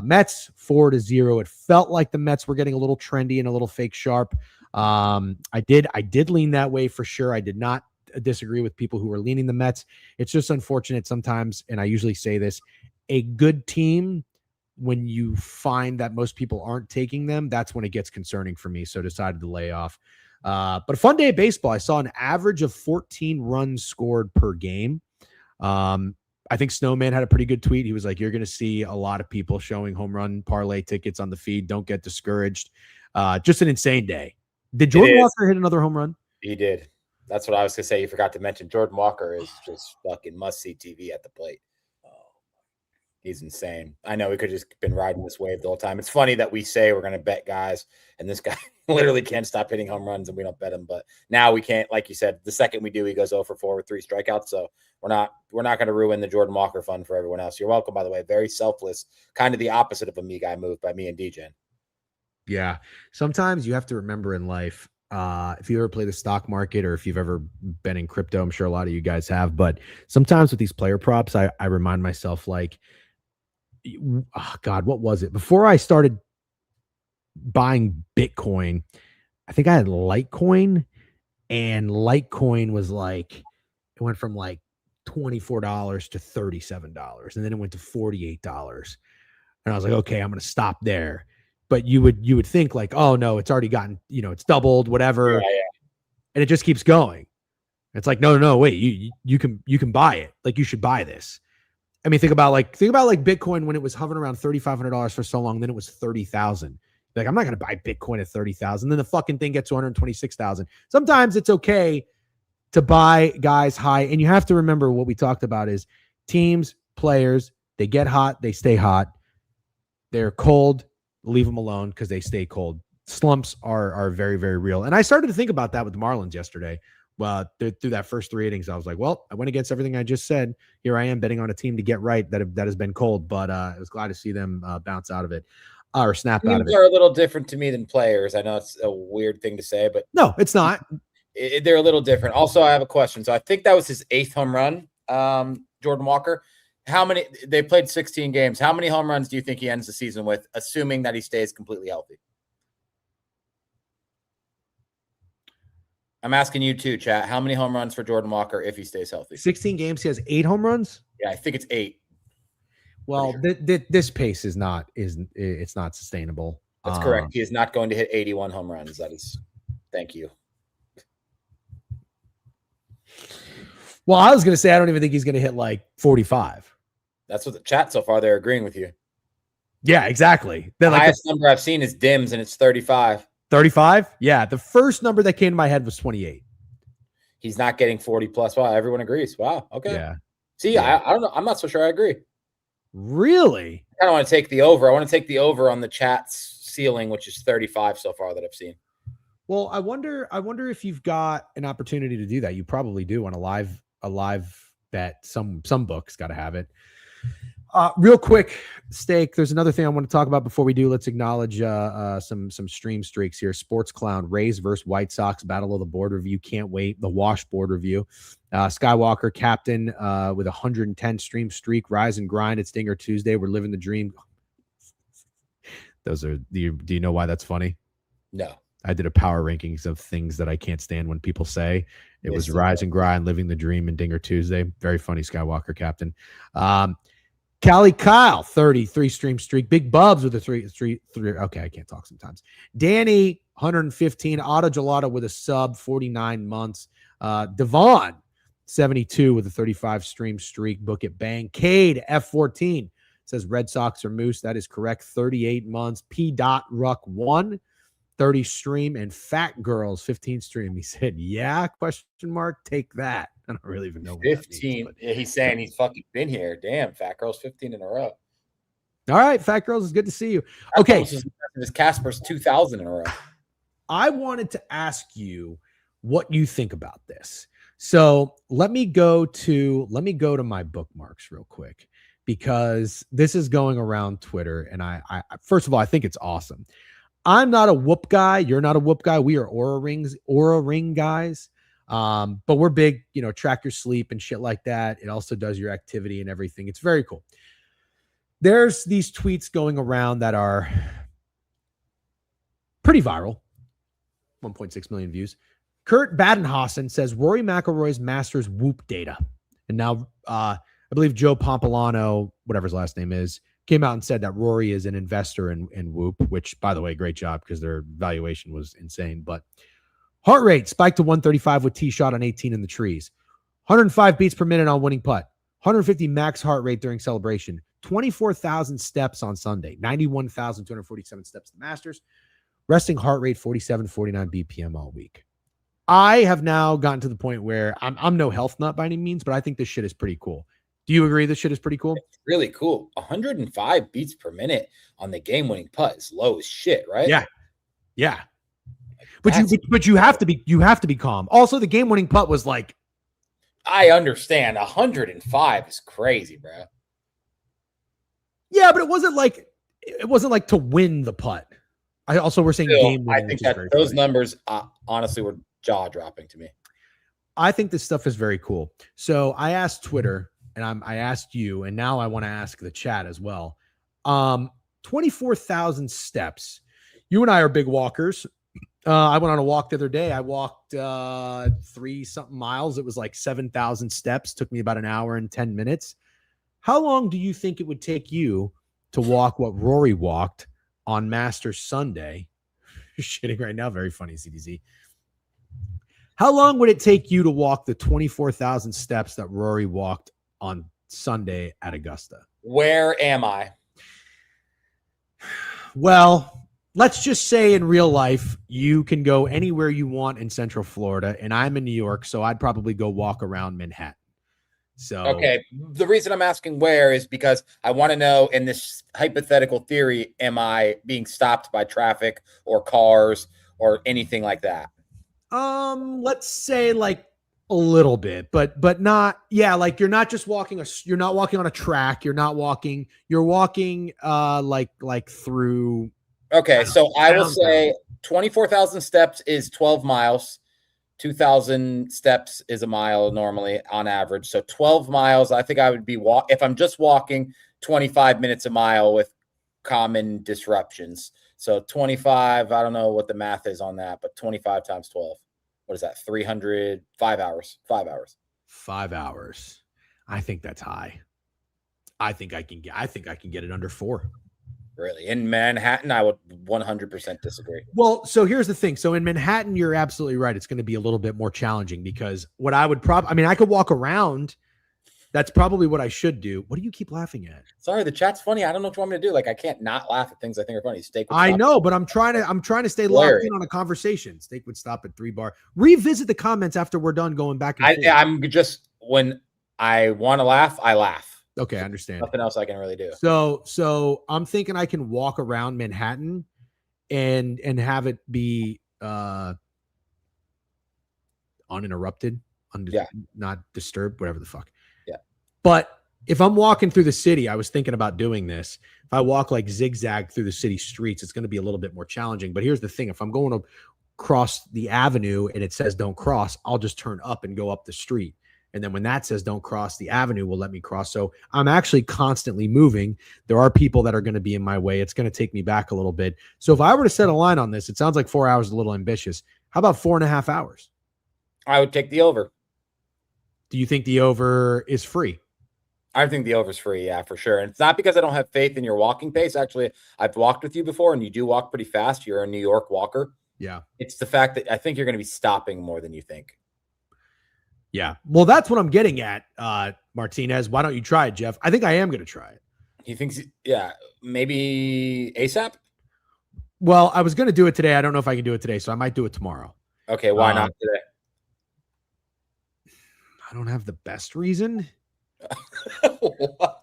Mets 4-0. It felt like the Mets were getting a little trendy and a little fake sharp. I did lean that way for sure. I did not disagree with people who were leaning the Mets. It's just unfortunate sometimes, and I usually say this, a good team, when you find that most people aren't taking them, that's when it gets concerning for me. So decided to lay off. But a fun day of baseball. I saw an average of 14 runs scored per game. I think Snowman had a pretty good tweet. He was like, you're going to see a lot of people showing home run parlay tickets on the feed. Don't get discouraged. Just an insane day. Did Jordan Walker hit another home run? He did. That's what I was going to say. You forgot to mention Jordan Walker is just fucking must-see TV at the plate. He's insane. I know we could have just been riding this wave the whole time. It's funny that we say we're going to bet guys, and this guy literally can't stop hitting home runs, and we don't bet him. But now we can't. Like you said, the second we do, he goes 0 for 4 with 3 strikeouts. So we're not going to ruin the Jordan Walker fun for everyone else. You're welcome, by the way. Very selfless, kind of the opposite of a me guy move by me and Degen. Yeah. Sometimes you have to remember in life, if you ever play the stock market or if you've ever been in crypto, I'm sure a lot of you guys have, but sometimes with these player props, I remind myself like, oh God, what was it? Before I started buying Bitcoin, I think I had Litecoin, and Litecoin was like, it went from like $24 to $37, and then it went to $48. And I was like, okay, I'm going to stop there. But you would think like, oh no, it's already gotten, it's doubled, whatever. Yeah. And it just keeps going. It's like, no, wait, you can buy it. Like, you should buy this. I mean, think about like Bitcoin when it was hovering around $3,500 for so long, then it was 30,000. Like, I'm not going to buy Bitcoin at 30,000. Then the fucking thing gets to 126,000. Sometimes it's okay to buy guys high. And you have to remember what we talked about is teams, players, they get hot, they stay hot. They're cold, leave them alone because they stay cold. Slumps are very, very real. And I started to think about that with the Marlins yesterday. Well, through that first 3 innings, I was like, well, I went against everything I just said. Here I am betting on a team to get right that has been cold, but I was glad to see them bounce out of it or snap out of it. Teams are a little different to me than players. I know it's a weird thing to say, but no, it's not. They're a little different. Also, I have a question. So I think that was his 8th home run, Jordan Walker. They played 16 games. How many home runs do you think he ends the season with, assuming that he stays completely healthy? I'm asking you too, chat. How many home runs for Jordan Walker if he stays healthy? 16 games. He has 8 home runs. Yeah, I think it's 8. Well, sure. This pace is not sustainable. That's correct. He is not going to hit 81 home runs. That is, thank you. Well, I was going to say, I don't even think he's going to hit like 45. That's what the chat so far, they're agreeing with you. Yeah, exactly. The highest number I've seen is Dims, and it's 35. 35? Yeah. The first number that came to my head was 28. He's not getting 40 plus. Wow. Everyone agrees. Wow. Okay. Yeah. See, yeah. I don't know. I'm not so sure I agree. Really? I don't want to take the over. I want to take the over on the chat's ceiling, which is 35 so far that I've seen. Well, I wonder if you've got an opportunity to do that. You probably do on a live bet. Some books got to have it. Real quick, Steak, there's another thing I want to talk about before we do. Let's acknowledge some stream streaks here. Sports Clown, Rays versus White Sox, Battle of the Board review. Can't wait. The Washboard review. Skywalker, captain with 110 stream streak. Rise and grind. It's Dinger Tuesday. We're living the dream. Those are, do you know why that's funny? No. I did a power rankings of things that I can't stand when people say. It was Rise and Grind, Living the Dream, and Dinger Tuesday. Very funny, Skywalker captain. Cali Kyle, 33 stream streak. Big Bubs with a three. Okay, I can't talk sometimes. Danny, 115. Auto Gelato with a sub, 49 months. Devon, 72 with a 35 stream streak. Book it, bang. Cade, F14, says Red Sox or Moose. That is correct. 38 months. P. Ruck 1. 30 stream, and Fat Girls 15 stream. He said, yeah, question mark, take that. I don't really even know what 15 that means, yeah, he's saying he's fucking been here. Damn, Fat Girls 15 in a row. All right, Fat Girls, it's good to see you. Okay, this Casper's 2,000 in a row. I wanted to ask you what you think about this. So let me go to my bookmarks real quick, because this is going around Twitter, and I first of all, I think it's awesome. I'm not a whoop guy. You're not a whoop guy. We are Aura Ring guys. But we're big, track your sleep and shit like that. It also does your activity and everything. It's very cool. There's these tweets going around that are pretty viral. 1.6 million views. Kurt Badenhausen says Rory McIlroy's Masters whoop data. And now I believe Joe Pompolano, whatever his last name is, came out and said that Rory is an investor in Whoop, which, by the way, great job because their valuation was insane. But heart rate spiked to 135 with tee shot on 18 in the trees. 105 beats per minute on winning putt. 150 max heart rate during celebration. 24,000 steps on Sunday. 91,247 steps to the Masters. Resting heart rate 47, 49 BPM all week. I have now gotten to the point where I'm no health nut by any means, but I think this shit is pretty cool. Do you agree this shit is pretty cool? It's really cool. 105 beats per minute on the game-winning putt is low as shit, right? Yeah. Yeah. But you have to be calm. Also, the game-winning putt was like, I understand. 105 is crazy, bro. yeah, but it wasn't like to win the putt. I also were saying game winning. I think that those numbers honestly were jaw-dropping to me. I think this stuff is very cool. So I asked Twitter and I asked you, and now I want to ask the chat as well. 24,000 steps. You and I are big walkers. I went on a walk the other day. I walked 3-something miles. It was like 7,000 steps. Took me about an hour and 10 minutes. How long do you think it would take you to walk what Rory walked on Masters Sunday? You're shitting right now. Very funny, CDZ. How long would it take you to walk the 24,000 steps that Rory walked on Sunday at Augusta? Where am I? Well, let's just say in real life, you can go anywhere you want in Central Florida, and I'm in New York, so I'd probably go walk around Manhattan. So okay, the reason I'm asking where is because I want to know, in this hypothetical theory, am I being stopped by traffic or cars or anything like that? Let's say like a little bit, but not, yeah, like you're not just walking you're not walking on a track, you're walking like through. Okay, so I will say 24,000 steps is 12 miles. 2,000 steps is a mile normally on average. So 12 miles, I think I would be if I'm just walking 25 minutes a mile with common disruptions. So 25, I don't know what the math is on that, but 25 times 12. What is that? 300, 5 hours. 5 hours. 5 hours. I think that's high. I think I can get it under 4. Really? In Manhattan, I would 100% disagree. Well, so here's the thing. So in Manhattan, you're absolutely right. It's going to be a little bit more challenging because what I would I could walk around. That's probably what I should do. What do you keep laughing at? Sorry, the chat's funny. I don't know what you want me to do. Like, I can't not laugh at things I think are funny. Steak. I know, but I'm trying to stay locked in on a conversation. Steak would stop at 3 bar. Revisit the comments after we're done going back and forth. I'm just, when I want to laugh, I laugh. Okay, I understand. Nothing else I can really do. So I'm thinking I can walk around Manhattan and have it be uninterrupted, not disturbed, whatever the fuck. Yeah. But if I'm walking through the city, I was thinking about doing this. If I walk like zigzag through the city streets, it's going to be a little bit more challenging. But here's the thing. If I'm going to cross the avenue and it says don't cross, I'll just turn up and go up the street. And then when that says don't cross, the avenue will let me cross. So I'm actually constantly moving. There are people that are going to be in my way. It's going to take me back a little bit. So if I were to set a line on this, it sounds like 4 hours is a little ambitious. How about 4.5 hours? I would take the over. Do you think the over is free? I think the over is free, yeah, for sure. And it's not because I don't have faith in your walking pace. Actually, I've walked with you before, and you do walk pretty fast. You're a New York walker. Yeah. It's the fact that I think you're going to be stopping more than you think. Yeah. Well, that's what I'm getting at, Martinez. Why don't you try it, Jeff? I think I am going to try it. He thinks, yeah, maybe ASAP? Well, I was going to do it today. I don't know if I can do it today, so I might do it tomorrow. Okay, why not today? I don't have the best reason. What?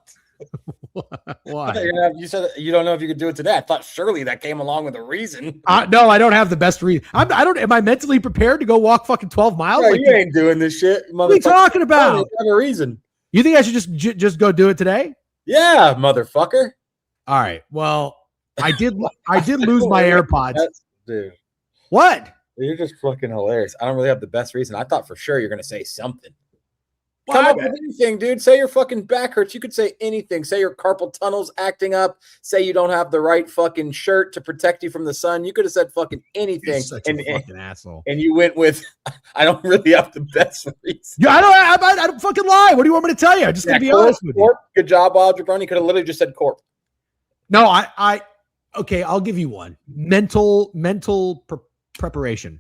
Why? You said you don't know if you could do it today. I thought surely that came along with a reason. No, I don't have the best reason. Am I mentally prepared to go walk fucking 12 miles? Bro, like, you ain't doing this shit. What are you talking about? You have a reason. You think I should just go do it today? Yeah, motherfucker. All right. Well, I did lose my AirPods. Dude. What? You're just fucking hilarious. I don't really have the best reason. I thought for sure you're gonna say something. Come up with anything, dude. Say your fucking back hurts. You could say anything. Say your carpal tunnel's acting up. Say you don't have the right fucking shirt to protect you from the sun. You could have said fucking anything. You're such a fucking asshole. And you went with, I don't really have the best reason. Yeah, I don't fucking lie. What do you want me to tell you? I'm just gonna be honest with you. Good job, Bob Jabroni. You could have literally just said corp. No, okay, I'll give you one. Mental preparation.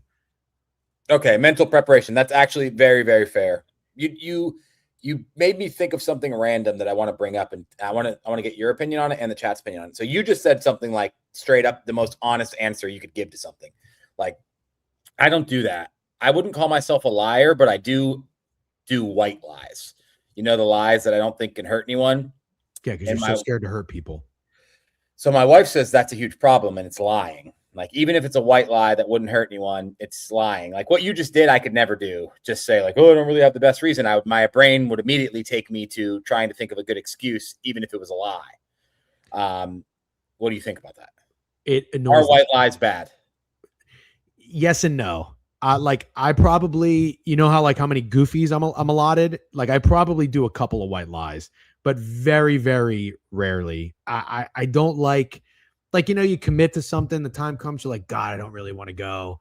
Okay, mental preparation. That's actually very, very fair. You made me think of something random that I want to bring up, and I want to get your opinion on it and the chat's opinion on it. So you just said something like straight up the most honest answer you could give to something. Like, I don't do that. I wouldn't call myself a liar, but I do white lies. You know, the lies that I don't think can hurt anyone. Yeah, because you're so scared to hurt people. So my wife says that's a huge problem, and it's lying. Like, even if it's a white lie that wouldn't hurt anyone, it's lying. Like what you just did, I could never do. Just say like, oh, I don't really have the best reason. My brain would immediately take me to trying to think of a good excuse, even if it was a lie. What do you think about that? It annoys. Are white lies bad? Yes and no. Like I probably, you know how many goofies I'm allotted. Like I probably do a couple of white lies, but very, very rarely. I don't like you commit to something, the time comes, you're like, God, I don't really want to go.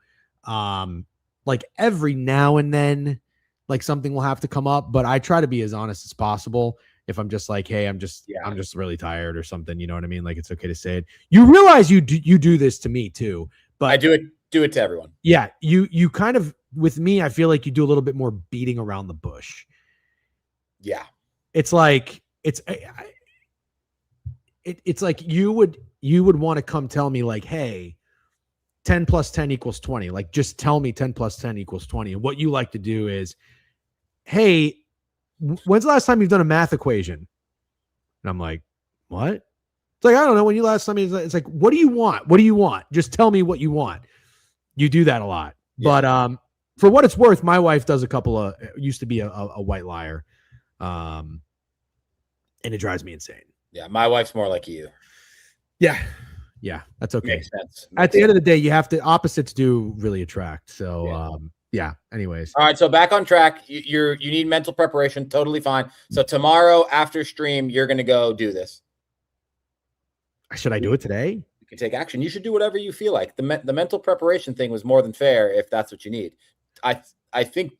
Like every now and then, like something will have to come up, but I try to be as honest as possible. If I'm just like, hey, I'm just really tired or something, you know what I mean? Like it's okay to say it. You realize you do this to me too, but I do it to everyone. Yeah, you kind of, with me, I feel like you do a little bit more beating around the bush. Yeah, it's like it's like you would want to come tell me like, hey, 10 plus 10 equals 20. Like just tell me 10 plus 10 equals 20. And what you like to do is, hey, when's the last time you've done a math equation? And I'm like, what? It's like, I don't know. When you last time, it's like, what do you want? What do you want? Just tell me what you want. You do that a lot. Yeah. But for what it's worth, my wife does used to be a white liar. And it drives me insane. Yeah, my wife's more like you. Yeah, that's okay. Makes sense. At the end of the day, you have to, opposites do really attract. So yeah. Anyways. All right, so back on track. You need mental preparation. Totally fine. So tomorrow after stream, you're going to go do this. Should I do it today? You can take action. You should do whatever you feel like. The mental preparation thing was more than fair if that's what you need. I think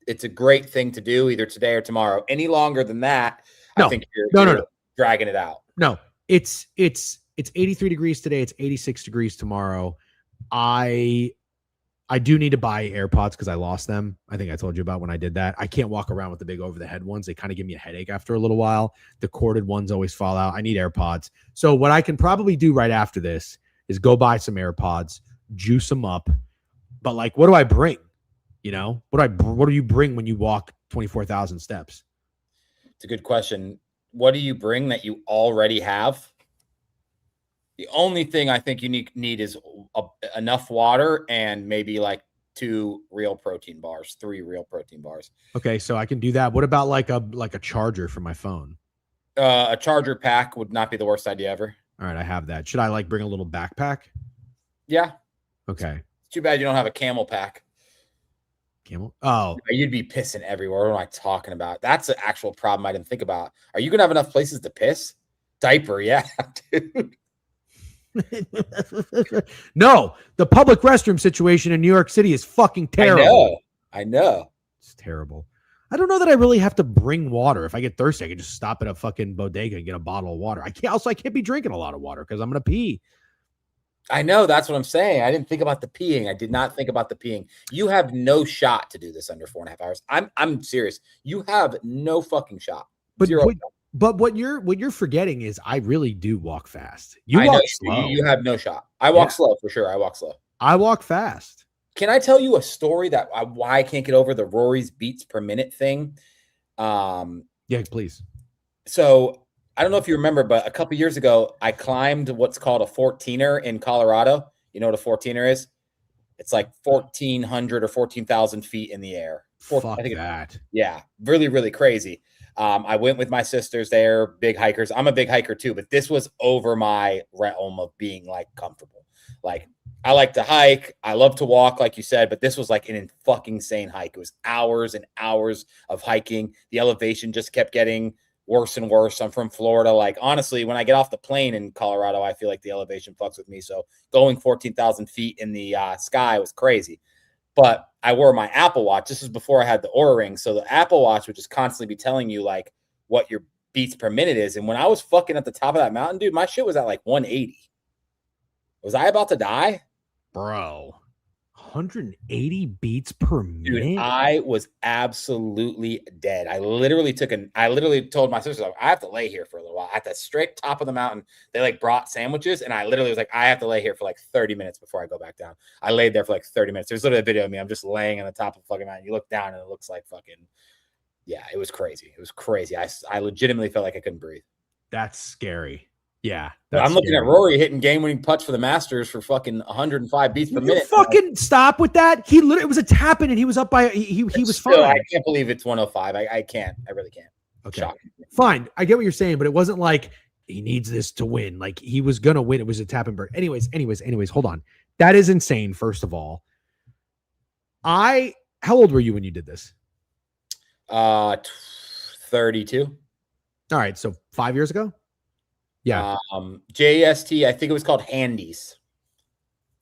it's a great thing to do either today or tomorrow. Any longer than that, I think you're dragging it out. No, it's 83 degrees today. It's 86 degrees tomorrow. I do need to buy AirPods because I lost them. I think I told you about when I did that. I can't walk around with the big over the head ones. They kind of give me a headache after a little while. The corded ones always fall out. I need AirPods. So what I can probably do right after this is go buy some AirPods, juice them up. But like, what do I bring? You know, what do you bring when you walk 24,000 steps? It's a good question. What do you bring that you already have? The only thing I think you need is enough water and maybe like 3 real protein bars. Okay, so I can do that. What about like a charger for my phone? A charger pack would not be the worst idea ever. All right, I have that. Should I like bring a little backpack? Yeah. Okay. It's too bad you don't have a camel pack. Camel? Oh. You'd be pissing everywhere. What am I talking about? That's an actual problem I didn't think about. Are you going to have enough places to piss? Diaper, yeah, dude. No, the public restroom situation in New York City is fucking terrible. I know. It's terrible. I don't know that I really have to bring water. If I get thirsty, I can just stop at a fucking bodega and get a bottle of water. I can't be drinking a lot of water because I'm going to pee. I know. That's what I'm saying. I didn't think about the peeing. I did not think about the peeing. You have no shot to do this under 4.5 hours. I'm serious. You have no fucking shot. But what you're forgetting is I really do walk fast. I walk slow. You have no shot. I walk slow for sure. I walk slow. I walk fast. Can I tell you a story that why I can't get over the Rory's beats per minute thing? Yeah, please. So I don't know if you remember, but a couple years ago, I climbed what's called a 14er in Colorado. You know what a 14er is? It's like 1,400 or 14,000 feet in the air. Fuck that. Yeah, really, really crazy. I went with my sisters there, big hikers. I'm a big hiker too, but this was over my realm of being like comfortable. Like I like to hike. I love to walk, like you said, but this was like an fucking insane hike. It was hours and hours of hiking. The elevation just kept getting worse and worse. I'm from Florida. Like, honestly, when I get off the plane in Colorado, I feel like the elevation fucks with me. So going 14,000 feet in the sky was crazy. But I wore my Apple Watch. This was before I had the Oura Ring. So the Apple Watch would just constantly be telling you like what your beats per minute is. And when I was fucking at the top of that mountain, dude, my shit was at like 180. Was I about to die? Bro, 180 beats per minute? Dude, I was absolutely dead. I literally told my sister, I have to lay here for a little while. At the straight top of the mountain, they like brought sandwiches, and I literally was like, I have to lay here for like 30 minutes before I go back down. I laid there for like 30 minutes. There's literally a video of me. I'm just laying on the top of the fucking mountain. You look down, and it looks like fucking Yeah, it was crazy. It was crazy. I legitimately felt like I couldn't breathe. That's scary. Yeah. I'm looking at Rory hitting game-winning putts for the Masters for fucking 105 beats per minute. Fucking stop with that. He literally, it was a tap in and he was up by, he was fine. I can't believe it's 105. I can't. I really can't. Okay. Shocking. Fine. I get what you're saying, but it wasn't like he needs this to win. Like he was going to win. It was a tap and bird. Anyways, hold on. That is insane. First of all, how old were you when you did this? 32. All right. So 5 years ago? Yeah. JST, I think it was called Handies.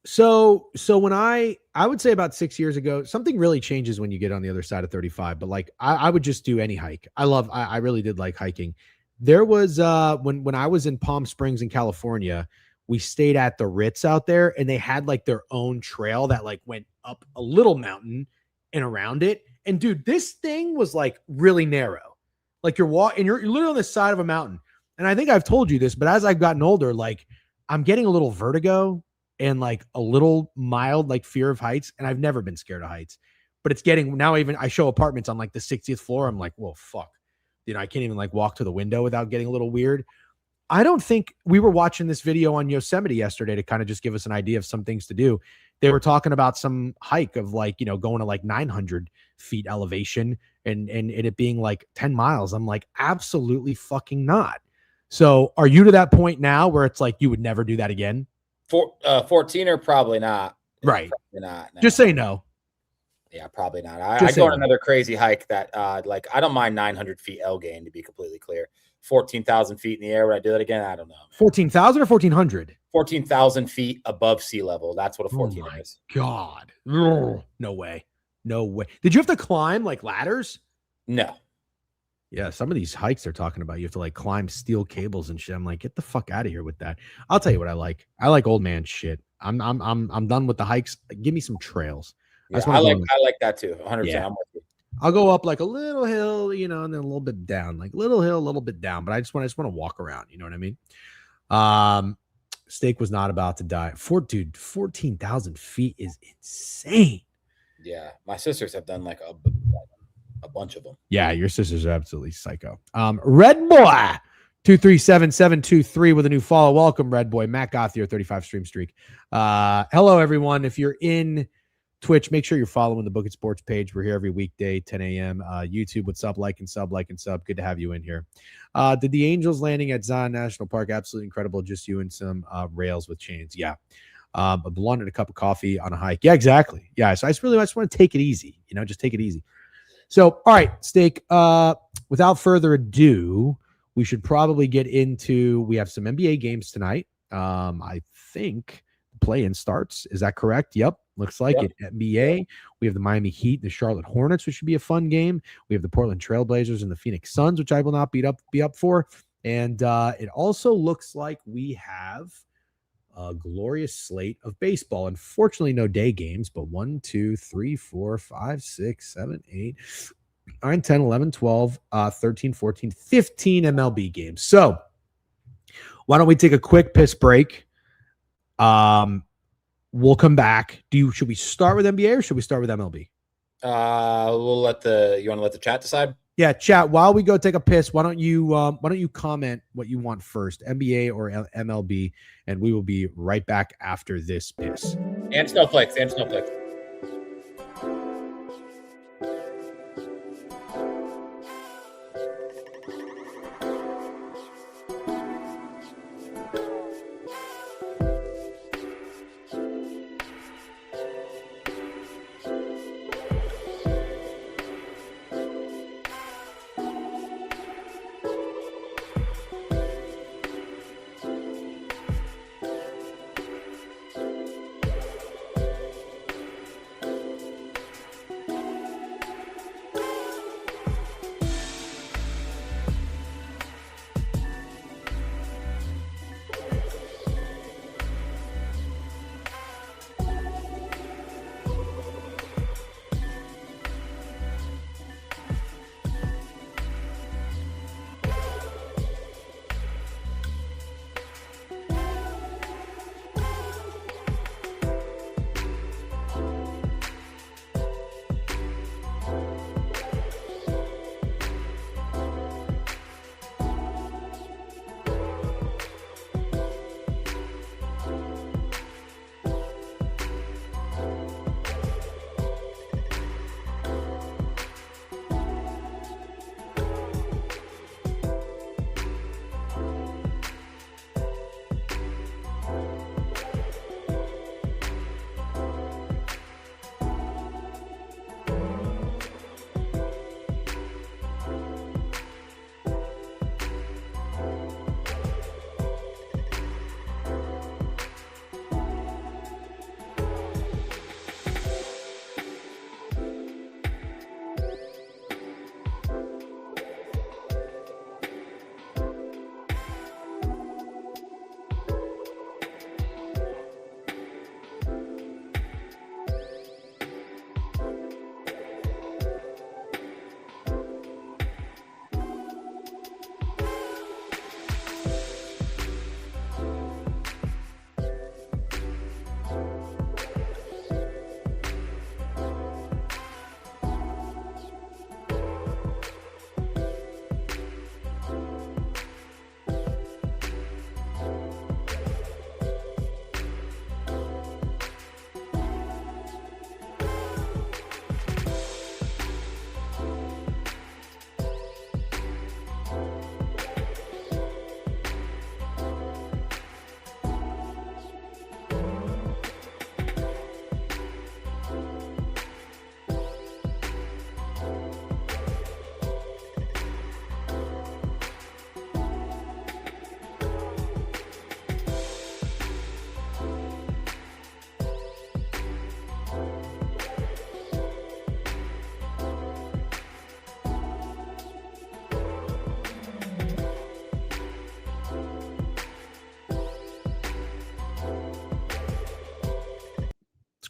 So when I would say about 6 years ago, something really changes when you get on the other side of 35, but like I would just do any hike. I really did like hiking. There was when I was in Palm Springs in California, we stayed at the Ritz out there and they had like their own trail that like went up a little mountain and around it. And dude, this thing was like really narrow. Like you're literally on the side of a mountain. And I think I've told you this, but as I've gotten older, like I'm getting a little vertigo and like a little mild like fear of heights. And I've never been scared of heights, but it's getting now. Even I show apartments on like the 60th floor. I'm like, well, fuck, I can't even like walk to the window without getting a little weird. I don't think we were watching this video on Yosemite yesterday to kind of just give us an idea of some things to do. They were talking about some hike of like, going to like 900 feet elevation and it being like 10 miles. I'm like, absolutely fucking not. So are you to that point now where it's like you would never do that again? 14 or probably not. Right. Probably not. No. Just say no. Yeah, probably not. I go on another crazy hike that like I don't mind 900 feet Elgain, to be completely clear. 14,000 feet in the air. Would I do that again? I don't know. 14,000 or 1,400? 14,000 feet above sea level. That's what a 14 is. God. No way. No way. Did you have to climb like ladders? No. Yeah, some of these hikes they're talking about, you have to like climb steel cables and shit. I'm like, get the fuck out of here with that. I'll tell you what I like. I like old man shit. I'm done with the hikes. Give me some trails. Yeah, I like that too. 100%. Yeah. I'm with you. I'll go up like a little hill, and then a little bit down, like little hill, a little bit down. But I just want to walk around. You know what I mean? Steak was not about to die. 14,000 feet is insane. Yeah, my sisters have done like a bunch of them. Yeah, your sisters are absolutely psycho. Red Boy 237723 with a new follow. Welcome, Red Boy. Matt Gothier, 35 stream streak. Hello, everyone. If you're in Twitch, make sure you're following the Book It Sports page. We're here every weekday, 10 a.m. YouTube, what's up? Like and sub. Good to have you in here. Did the Angels landing at Zion National Park? Absolutely incredible. Just you and some rails with chains. Yeah. A blunt and a cup of coffee on a hike. Yeah, exactly. Yeah. So I just want to take it easy. Just take it easy. So, all right, Steak, without further ado, we should probably get into, we have some NBA games tonight. I think the play-in starts. Is that correct? Yep. Looks like it. NBA. We have the Miami Heat and the Charlotte Hornets, which should be a fun game. We have the Portland Trailblazers and the Phoenix Suns, which I will not be up for. And it also looks like we have a glorious slate of baseball. Unfortunately, no day games, but 1, 2, 3, 4, 5, 6, 7, 8, 9, 10, 11, 12, 13, 14, 15 MLB games. So why don't we take a quick piss break? We'll come back. Should we start with NBA or should we start with MLB? You want to let the chat decide? Yeah, chat. While we go take a piss, why don't you comment what you want first, NBA or MLB, and we will be right back after this piss. And snowflakes.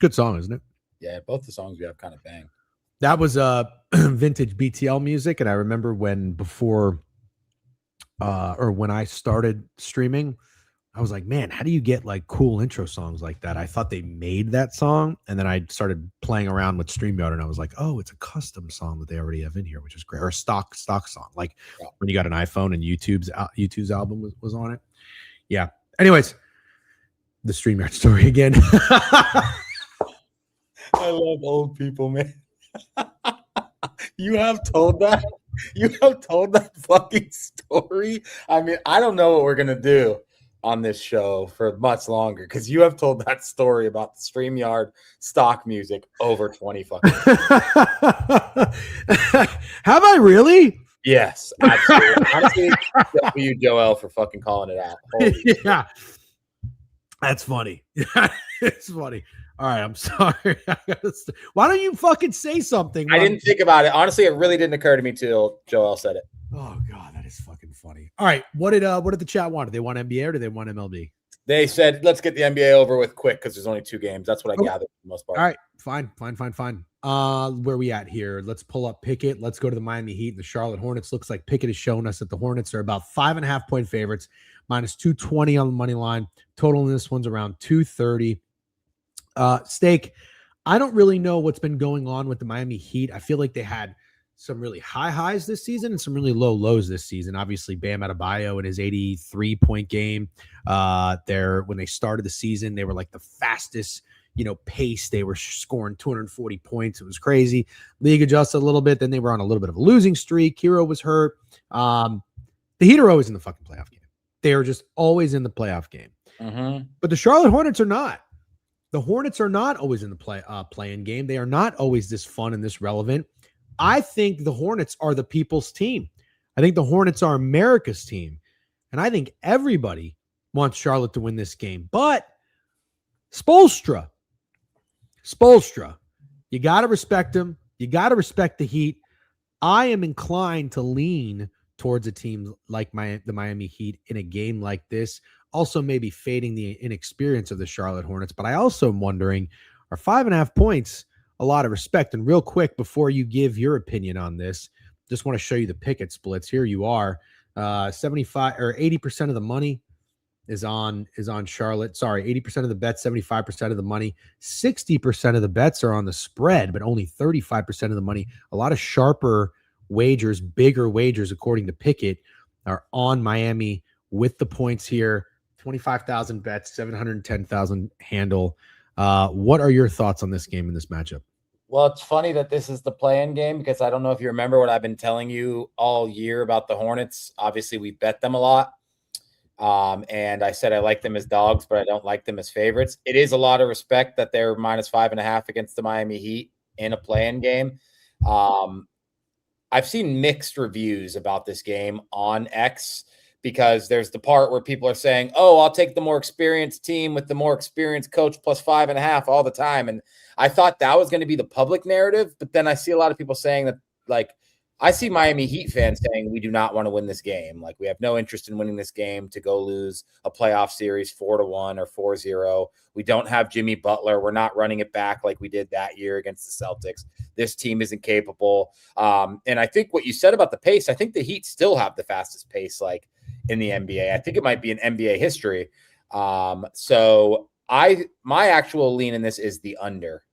a good song, isn't it? Yeah, both the songs we have kind of bang. That was vintage BTL music, and I remember when I started streaming, I was like, man, how do you get like cool intro songs like that? I thought they made that song, and then I started playing around with StreamYard, and I was like, oh, it's a custom song that they already have in here, which is great, or a stock song, like when you got an iPhone and YouTube's album was on it. Yeah. Anyways, the StreamYard story again. I love old people, man. You have told that. You have told that fucking story. I mean, I don't know what we're gonna do on this show for much longer because you have told that story about the StreamYard stock music over 20 fucking Have I really? Yes, absolutely. Honestly, you, Joel, for fucking calling it out. Holy yeah. That's funny. It's funny. All right, I'm sorry. Why don't you fucking say something? I didn't think about it. Honestly, it really didn't occur to me till Joel said it. Oh god, that is fucking funny. All right, what did the chat want? Do they want NBA or do they want MLB? They said, let's get the NBA over with quick because there's only 2 games. That's what I gathered for the most part. All right, fine. Where are we at here? Let's pull up Pickett. Let's go to the Miami Heat and the Charlotte Hornets. Looks like Pickett has shown us that the Hornets are about 5.5 point favorites, minus 220 on the money line. Total in this one's around 230. Steak, I don't really know what's been going on with the Miami Heat. I feel like they had some really high highs this season and some really low lows this season. Obviously, Bam Adebayo in his 83-point game. When they started the season, they were like the fastest, pace. They were scoring 240 points. It was crazy. League adjusted a little bit. Then they were on a little bit of a losing streak. Hero was hurt. The Heat are always in the fucking playoff game. They are just always in the playoff game. Mm-hmm. But the Charlotte Hornets are not. The Hornets are not always in the play-in game. They are not always this fun and this relevant. I think the Hornets are the people's team. I think the Hornets are America's team. And I think everybody wants Charlotte to win this game. But Spoelstra, you got to respect him. You got to respect the Heat. I am inclined to lean towards a team like the Miami Heat in a game like this. Also maybe fading the inexperience of the Charlotte Hornets. But I also am wondering, are 5.5 points a lot of respect? And real quick, before you give your opinion on this, just want to show you the Pickett splits. Here you are. 75 or 80% of the money is on Charlotte. Sorry, 80% of the bets, 75% of the money. 60% of the bets are on the spread, but only 35% of the money. A lot of sharper wagers, bigger wagers, according to Pickett, are on Miami with the points here. 25,000 bets, 710,000 handle. What are your thoughts on this game and this matchup? Well, it's funny that this is the play-in game because I don't know if you remember what I've been telling you all year about the Hornets. Obviously, we bet them a lot. And I said I like them as dogs, but I don't like them as favorites. It is a lot of respect that they're minus 5.5 against the Miami Heat in a play-in game. I've seen mixed reviews about this game on X because there's the part where people are saying, oh, I'll take the more experienced team with the more experienced coach plus 5.5 all the time. And I thought that was going to be the public narrative. But then I see a lot of people saying that, like, I see Miami Heat fans saying we do not want to win this game. Like, we have no interest in winning this game to go lose a playoff series 4-1 or 4-0. We don't have Jimmy Butler. We're not running it back like we did that year against the Celtics. This team isn't capable. And I think what you said about the pace, I think the Heat still have the fastest pace, like, in the NBA. I think it might be in NBA history. So my actual lean in this is the under.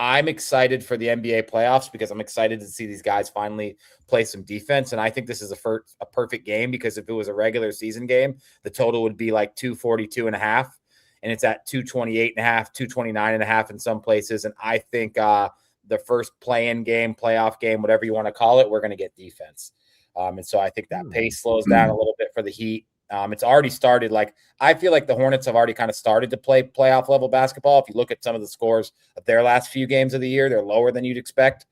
I'm excited for the NBA playoffs because I'm excited to see these guys finally play some defense. And I think this is a perfect game because if it was a regular season game, the total would be like 242.5, and it's at 228.5, 229.5 in some places. And I think the first play-in game, playoff game, whatever you want to call it, we're going to get defense. And so I think that pace slows down a little bit for the Heat. It's already started. Like, I feel like the Hornets have already kind of started to play playoff level basketball. If you look at some of the scores of their last few games of the year, they're lower than you'd expect.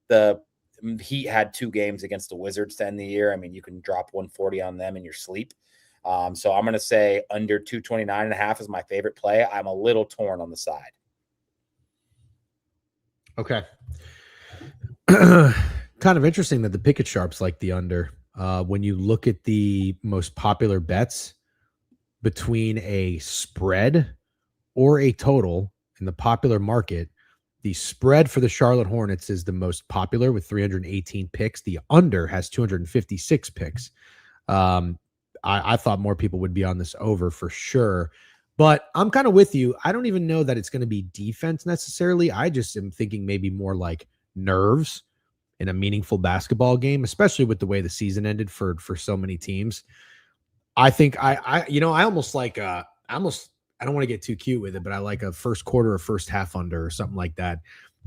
The Heat had 2 games against the Wizards to end the year. I mean, you can drop 140 on them in your sleep. So I'm going to say under 229.5 is my favorite play. I'm a little torn on the side. Okay. Kind of interesting that the Pickett sharps like the under. When you look at the most popular bets between a spread or a total, in the popular market, the spread for the Charlotte Hornets is the most popular with 318 picks. The under has 256 picks. I thought more people would be on this over for sure, but I'm kind of with you. I don't even know that it's going to be defense necessarily. I just am thinking maybe more like nerves in a meaningful basketball game, especially with the way the season ended for so many teams. I think I almost like I don't want to get too cute with it, but I like a first quarter or first half under or something like that.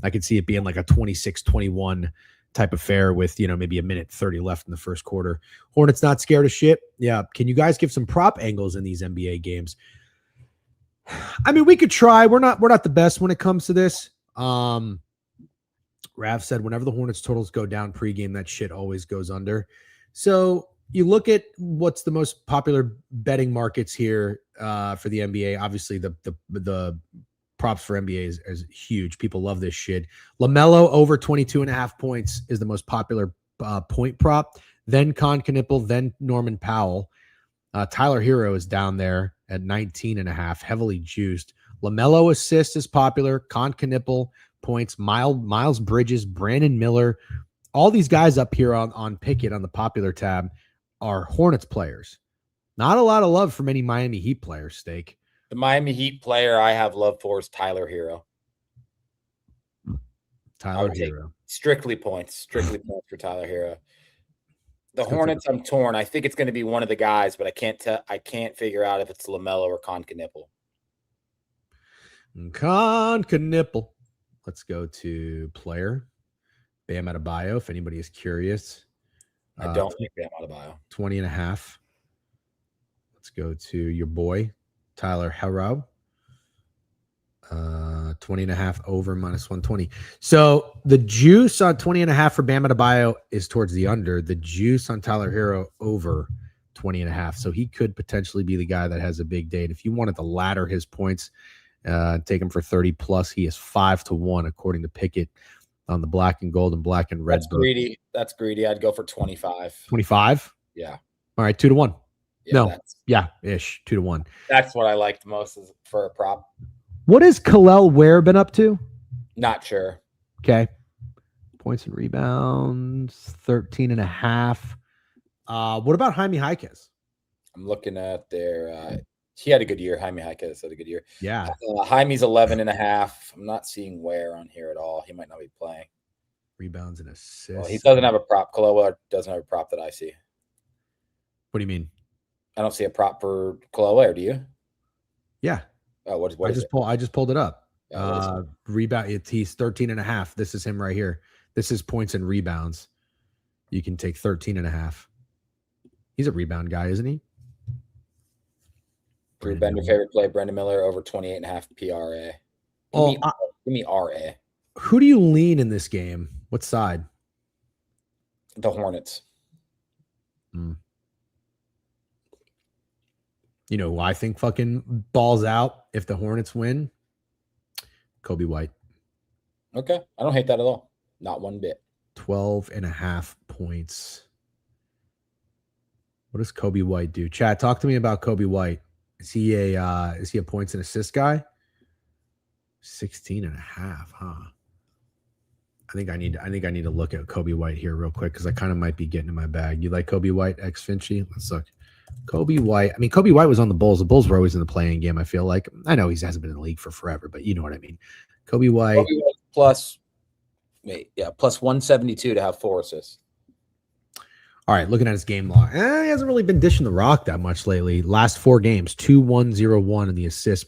I could see it being like a 26-21 type affair with, maybe a minute 30 left in the first quarter. Hornets not scared of shit. Yeah. Can you guys give some prop angles in these NBA games? I mean, we could try. We're not the best when it comes to this. Rav said whenever the Hornets totals go down pregame, that shit always goes under. So you look at what's the most popular betting markets here for the NBA. Obviously, the props for NBA is huge. People love this shit. LaMelo over 22.5 points is the most popular point prop. Then Con Knipple, then Norman Powell. Tyler Hero is down there at 19.5, heavily juiced. LaMelo assist is popular. Con Knipple points. Miles Bridges, Brandon Miller. All these guys up here on Pickett on the popular tab are Hornets players. Not a lot of love from any Miami Heat players, Steak. The Miami Heat player I have love for is Tyler Hero. Tyler Hero. Strictly points for Tyler Hero. The Hornets, I'm torn. I think it's going to be one of the guys, but I can't figure out if it's LaMelo or Con Knipple. Con Knipple. Let's go to player. Bam Adebayo, if anybody is curious. I don't think Bam Adebayo. 20.5. Let's go to your boy, Tyler Hero. 20.5 over -120. So the juice on 20.5 for Bam Adebayo is towards the under. The juice on Tyler Hero over 20.5. So he could potentially be the guy that has a big day. And if you wanted to ladder his points, take him for 30 plus, he is 5-1 according to Pickett on the black and gold and black and red. That's greedy. That's greedy. I'd go for 25. 25? Yeah. All right, 2-1. Yeah, no. Yeah, ish. 2-1. That's what I liked most for a prop. What has Kalel Ware been up to? Not sure. Okay. Points and rebounds, 13.5. What about Jaime Jaquez? I'm looking at their he had a good year. Jaime Jaquez had a good year. Yeah. Jaime's 11.5. I'm not seeing Ware on here at all. He might not be playing. Rebounds and assists. Well, he doesn't have a prop. Kalel doesn't have a prop that I see. What do you mean? I don't see a prop for Kalel Ware. Do you? Yeah. What I just pulled it up. Rebound. He's 13.5. This is him right here. This is points and rebounds. You can take 13.5. He's a rebound guy, isn't he? Drew Bender, favorite play, Brandon Miller over 28.5 PRA. Give me RA. Who do you lean in this game? What side? The Hornets. You know who I think fucking balls out if the Hornets win? Kobe White. Okay. I don't hate that at all. Not one bit. 12.5 points. What does Kobe White do? Chad, talk to me about Kobe White. Is he a points and assist guy? 16.5, huh? I think I need to look at Kobe White here real quick because I kind of might be getting in my bag. You like Kobe White ex Finchy? Let's look. Kobe White. I mean, Kobe White was on the Bulls. The Bulls were always in the playing game, I feel like. I know he hasn't been in the league for forever, but you know what I mean. Kobe White plus 172 to have 4 assists. All right, looking at his game log. He hasn't really been dishing the rock that much lately. Last 4 games, 2-1-0-1 in the assist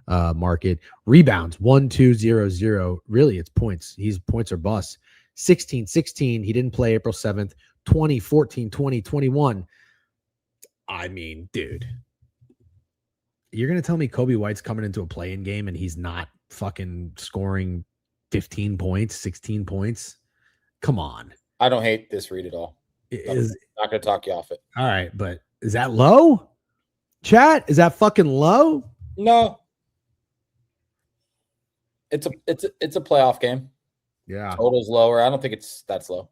market. Rebounds, 1-2-0-0. Really, it's points. He's points or bust. 16-16. He didn't play April 7th. 20, 14, 20, 21. I mean, dude, you're going to tell me Kobe White's coming into a play-in game and he's not fucking scoring 15 points, 16 points? Come on. I don't hate this read at all. I'm not going to talk you off it. All right, but is that low? Chat, is that fucking low? No. It's a playoff game. Yeah. Total's lower. I don't think that's low.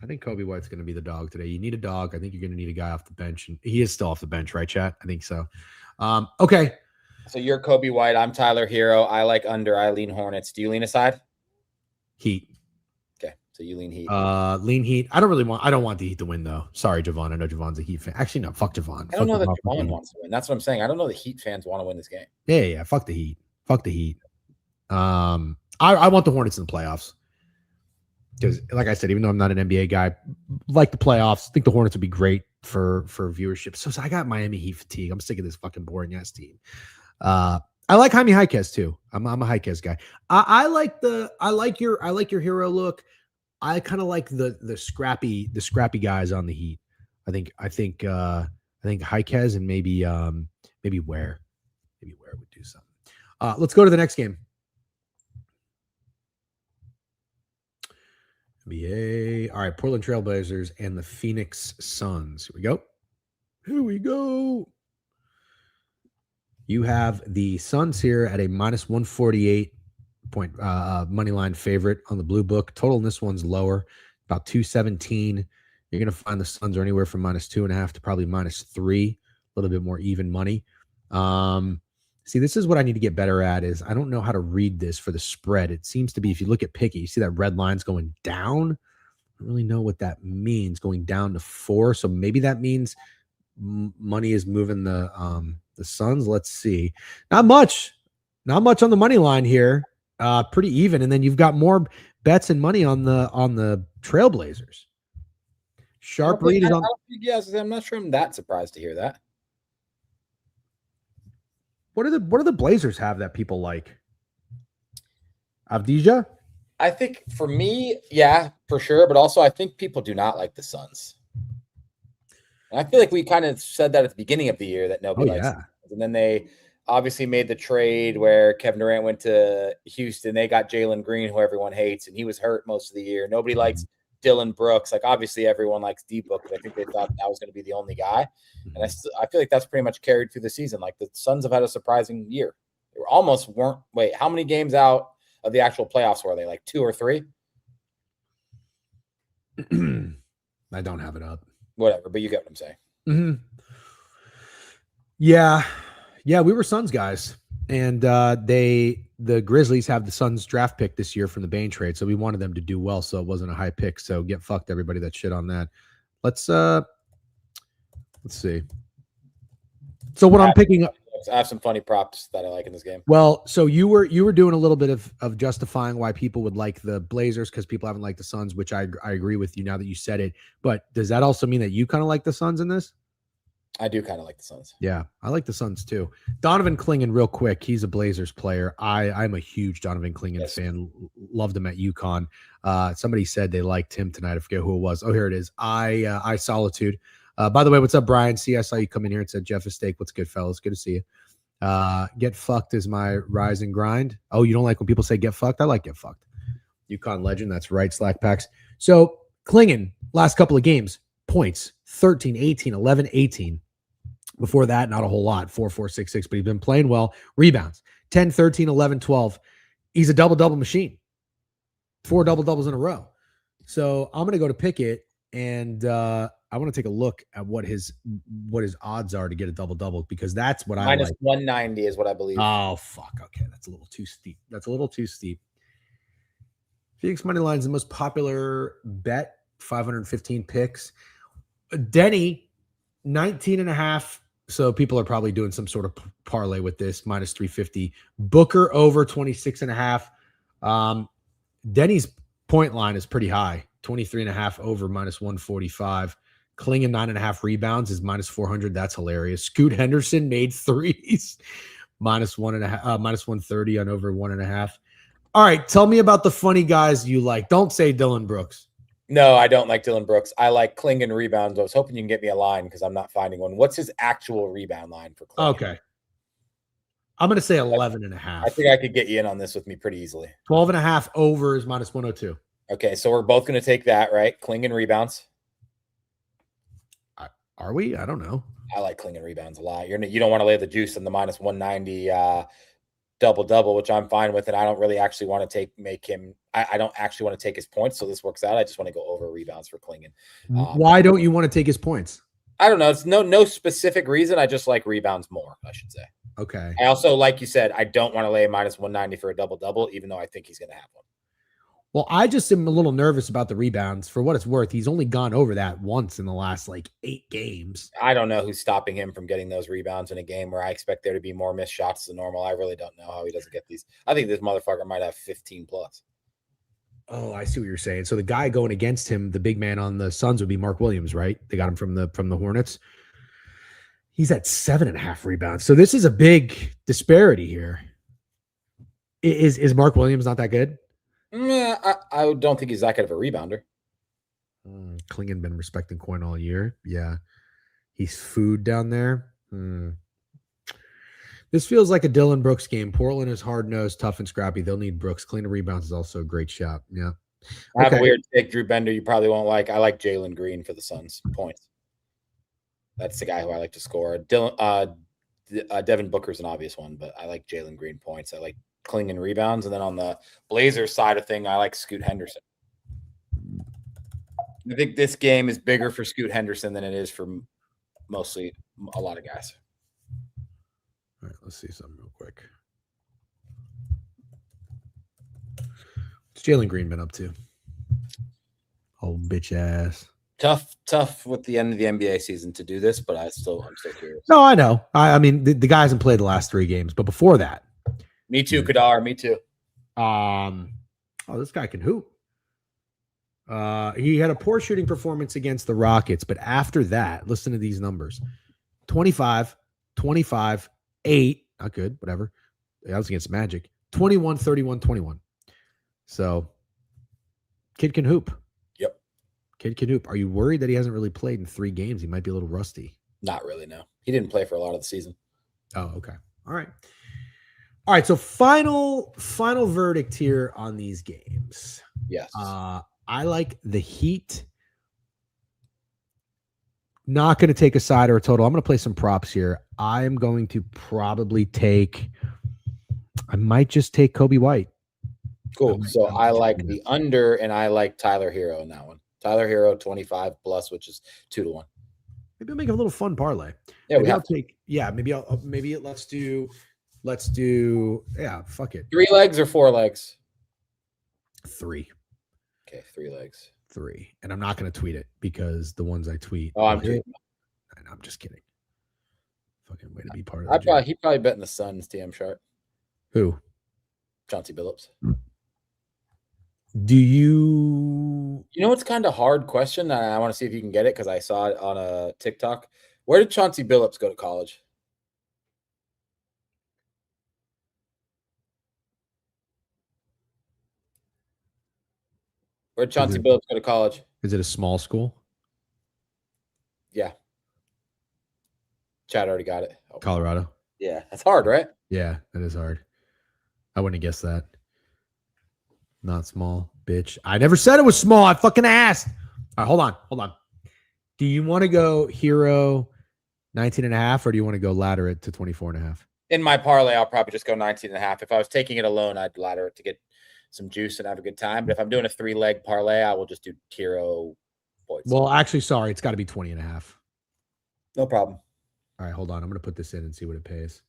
I think Kobe White's going to be the dog today. You need a dog. I think you're going to need a guy off the bench. And he is still off the bench, right, chat? I think so. Okay. So you're Kobe White. I'm Tyler Hero. I like under. I lean Hornets. Do you lean aside? Heat. Okay, so you lean Heat. Lean Heat. I don't want the Heat to win though. Sorry, Jovan. I know Javon's a Heat fan. Actually, no. Fuck Jovan. I don't know that Jovan wants to win. That's what I'm saying. I don't know the Heat fans want to win this game. Yeah. Fuck the Heat. Fuck the Heat. I want the Hornets in the playoffs because, like I said, even though I'm not an NBA guy, like the playoffs, I think the Hornets would be great for viewership. So I got Miami Heat fatigue. I'm sick of this fucking boring ass team. I like Jaime Jaquez too. I'm a Jaquez guy. I like your hero look. I kind of like the scrappy guys on the Heat. I think Jaquez and maybe Ware would do something. Let's go to the next game. NBA. All right, Portland Trailblazers and the Phoenix Suns. Here we go. You have the Suns here at a minus 148 point money line favorite on the blue book. Total in this one's lower, about 217. You're going to find the Suns are anywhere from -2.5 to probably -3, a little bit more even money. See, this is what I need to get better at is I don't know how to read this for the spread. It seems to be, if you look at Picky, you see that red line's going down. I don't really know what that means, going down to 4. So maybe that means money is moving the Suns. Let's see. Not much on the money line here. Pretty even. And then you've got more bets and money on the Trailblazers. Sharp read is on. Yes, I'm not sure I'm that surprised to hear that. What do the Blazers have that people like? Avdija? I think for me, yeah, for sure. But also I think people do not like the Suns. And I feel like we kind of said that at the beginning of the year that nobody likes them. And then they obviously made the trade where Kevin Durant went to Houston. They got Jalen Green, who everyone hates, and he was hurt most of the year. Nobody likes Dylan Brooks. Like, obviously everyone likes D-Book, because I think they thought that was going to be the only guy. And I feel like that's pretty much carried through the season. Like, the Suns have had a surprising year. They wait, how many games out of the actual playoffs were they? Like 2 or 3? I don't have it up. Whatever, but you get what I'm saying. Mm-hmm. Yeah, we were Suns guys, and the Grizzlies have the Suns draft pick this year from the Bane trade, so we wanted them to do well, so it wasn't a high pick. So get fucked, everybody that shit on that. Let's see. So what I'm picking up, I have some funny props that I like in this game. Well, so you were doing a little bit of justifying why people would like the Blazers because people haven't liked the Suns, which I agree with you now that you said it. But does that also mean that you kind of like the Suns in this? I do kind of like the Suns. Yeah, I like the Suns too. Donovan Clingan, real quick, he's a Blazers player. I'm a huge Donovan Clingan fan. Loved him at UConn. Somebody said they liked him tonight. I forget who it was. Oh, here it is. I Solitude. By the way, what's up, Brian? See, I saw you come in here and said Jeff is steak. What's good, fellas? Good to see you. Get fucked is my rise and grind. Oh, you don't like when people say get fucked? I like get fucked. UConn legend. That's right. Slack packs. So Clingan, last couple of games, points 13, 18, 11, 18. Before that, not a whole lot, 4, 4, 6, 6, but he's been playing well. Rebounds 10, 13, 11, 12. He's a double machine. 4 double-doubles in a row. So I'm going to go to Pickett, and I want to take a look at what his odds are to get a double-double, because that's what I like. -190 is what I believe. Oh, fuck. Okay, that's a little too steep. Phoenix money line is the most popular bet, 515 picks. Denny, 19.5. So people are probably doing some sort of parlay with this, -350. Booker over 26.5. Denny's point line is pretty high, 23.5 over -145. Clingan 9.5 rebounds is -400. That's hilarious. Scoot Henderson made threes, -1.5, -130 on over 1.5. All right, tell me about the funny guys you like. Don't say Dylan Brooks. No, I don't like Dylan Brooks. I like Clingan rebounds. I was hoping you can get me a line because I'm not finding one. What's his actual rebound line for Clingan? Okay. I'm going to say 11.5. I think I could get you in on this with me pretty easily. 12.5 over is -102. Okay, so we're both going to take that, right? Clingan rebounds. Are we? I don't know. I like Clingan rebounds a lot. You don't want to lay the juice on the -190 double-double, which I'm fine with, and I don't really actually want to make him. I don't actually want to take his points, so this works out. I just want to go over rebounds for Clingan. Why don't you want to take his points? I don't know. It's no specific reason. I just like rebounds more, I should say. Okay. I also, like you said, I don't want to lay a minus 190 for a double-double, even though I think he's going to have one. Well, I just am a little nervous about the rebounds. For what it's worth, he's only gone over that once in the last 8 games. I don't know who's stopping him from getting those rebounds in a game where I expect there to be more missed shots than normal. I really don't know how he doesn't get these. I think this motherfucker might have 15 plus. Oh, I see what you're saying. So the guy going against him, the big man on the Suns, would be Mark Williams, right? They got him from the Hornets. He's at 7.5 rebounds. So this is a big disparity here. Is Mark Williams not that good? I don't think he's that good of a rebounder. Klingon been respecting Coin all year. Yeah. He's food down there. This feels like a Dylan Brooks game. Portland is hard-nosed, tough, and scrappy. They'll need Brooks. Cleaner rebounds is also a great shot. Yeah. I have a weird take, Drew Bender. You probably won't like. I like Jalen Green for the Suns points. That's the guy who I like to score. Devin Booker's an obvious one, but I like Jalen Green points. I like Klingon rebounds. And then on the Blazers side of thing, I like Scoot Henderson. I think this game is bigger for Scoot Henderson than it is for mostly a lot of guys. All right, let's see something real quick. What's Jalen Green been up to? Oh, bitch ass. Tough with the end of the NBA season to do this, but I'm still curious. No, I know. I mean, the guy hasn't played the last 3 games, but before that. Me too, Kadar. Me too. This guy can hoop. He had a poor shooting performance against the Rockets, but after that, listen to these numbers. 25, 25, 8, not good, whatever. That was against Magic. 21, 31, 21. So, kid can hoop. Yep. Kid can hoop. Are you worried that he hasn't really played in 3 games? He might be a little rusty. Not really, no. He didn't play for a lot of the season. Oh, okay. All right. So final verdict here on these games. Yes. I like the Heat. Not going to take a side or a total. I'm going to play some props here. I am going to probably I might just take Kobe White. Cool. So I like the under, and I like Tyler Hero in that one. Tyler Hero 25 plus, which is 2-1. Maybe I'll make a little fun parlay. Yeah, let's do. Yeah, fuck it. 3 legs or 4 legs? 3. Okay, 3 legs. 3. And I'm not going to tweet it because the ones I tweet. Oh, I'm tweeting. I'm just kidding. Fucking way to be part of it. He probably bet in the Suns, TM Sharp. Who? Chauncey Billups. Do you know what's kind of hard question? I want to see if you can get it because I saw it on a TikTok. Where did Chauncey Billups go to college? Where did Chauncey Billups go to college? Is it a small school? Yeah. Chad already got it. Oh. Colorado. Yeah, that's hard, right? Yeah, that is hard. I wouldn't have guessed that. Not small, bitch. I never said it was small. I fucking asked. All right, hold on. Do you want to go Hero 19.5 or do you want to go ladder it to 24.5? In my parlay, I'll probably just go 19.5. If I was taking it alone, I'd ladder it to get some juice and have a good time. But if I'm doing a 3-leg parlay, I will just do Hero points. Well, actually, sorry. It's got to be 20.5. No problem. All right, hold on. I'm going to put this in and see what it pays.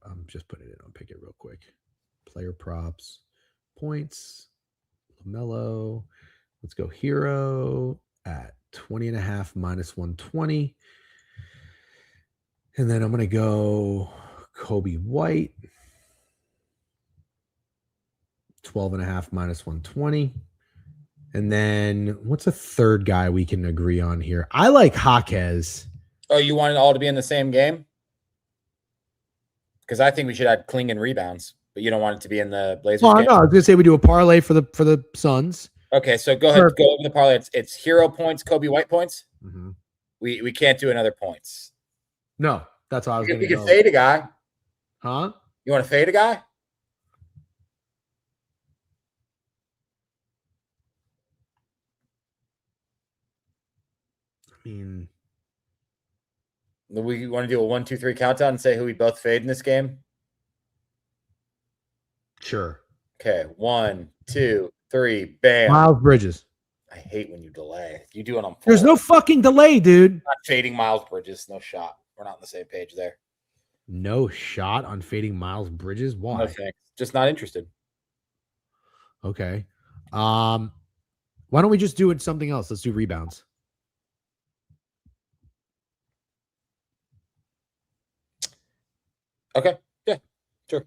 I'm just putting it in. I'll pick it real quick. Player props, points, LaMelo. Let's go Hero at 20.5 minus 120. And then I'm going to go Kobe White, 12.5 minus 120. And then what's a third guy we can agree on here? I like Jaquez. Oh, you want it all to be in the same game? Because I think we should add Klingon rebounds, but you don't want it to be in the Blazers game. No, I was gonna say we do a parlay for the Suns. Okay, so go ahead, go over the parlay. It's Hero points, Kobe White points. Mm-hmm. We can't do another points. No, that's how I was going to go. You can fade a guy. Huh? You want to fade a guy? I mean, we want to do a 1, 2, 3 countdown and say who we both fade in this game? Sure. Okay, 1, 2, 3, bam. Miles Bridges. I hate when you delay. You do it on. There's no fucking delay, dude. I'm not fading Miles Bridges. No shot. We're not on the same page there. No shot on fading Miles Bridges. Why? No thanks. Just not interested. Okay. Why don't we just do it something else? Let's do rebounds. Okay. Yeah. Sure.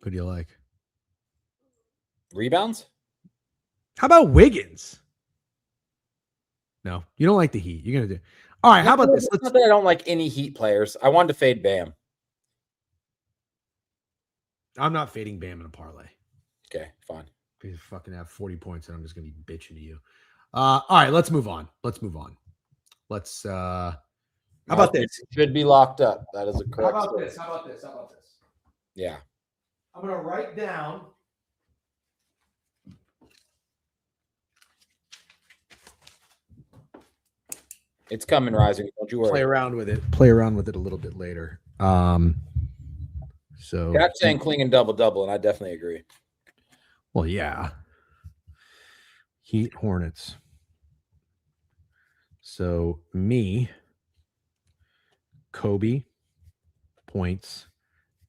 Who do you like? Rebounds? How about Wiggins? No, you don't like the Heat. You're gonna do. All right. How about this? Not that I don't like any Heat players. I wanted to fade Bam. I'm not fading Bam in a parlay. Okay, fine. You fucking have 40 points, and I'm just gonna be bitching to you. All right, let's move on. Let's. How about this? It should be locked up. That is a correct. How about this? Yeah. I'm gonna write down. It's coming, Rising. Don't you worry. Play around with it a little bit later. So that's saying Klingon double, and I definitely agree. Well, yeah. Heat Hornets. So me, Kobe, points,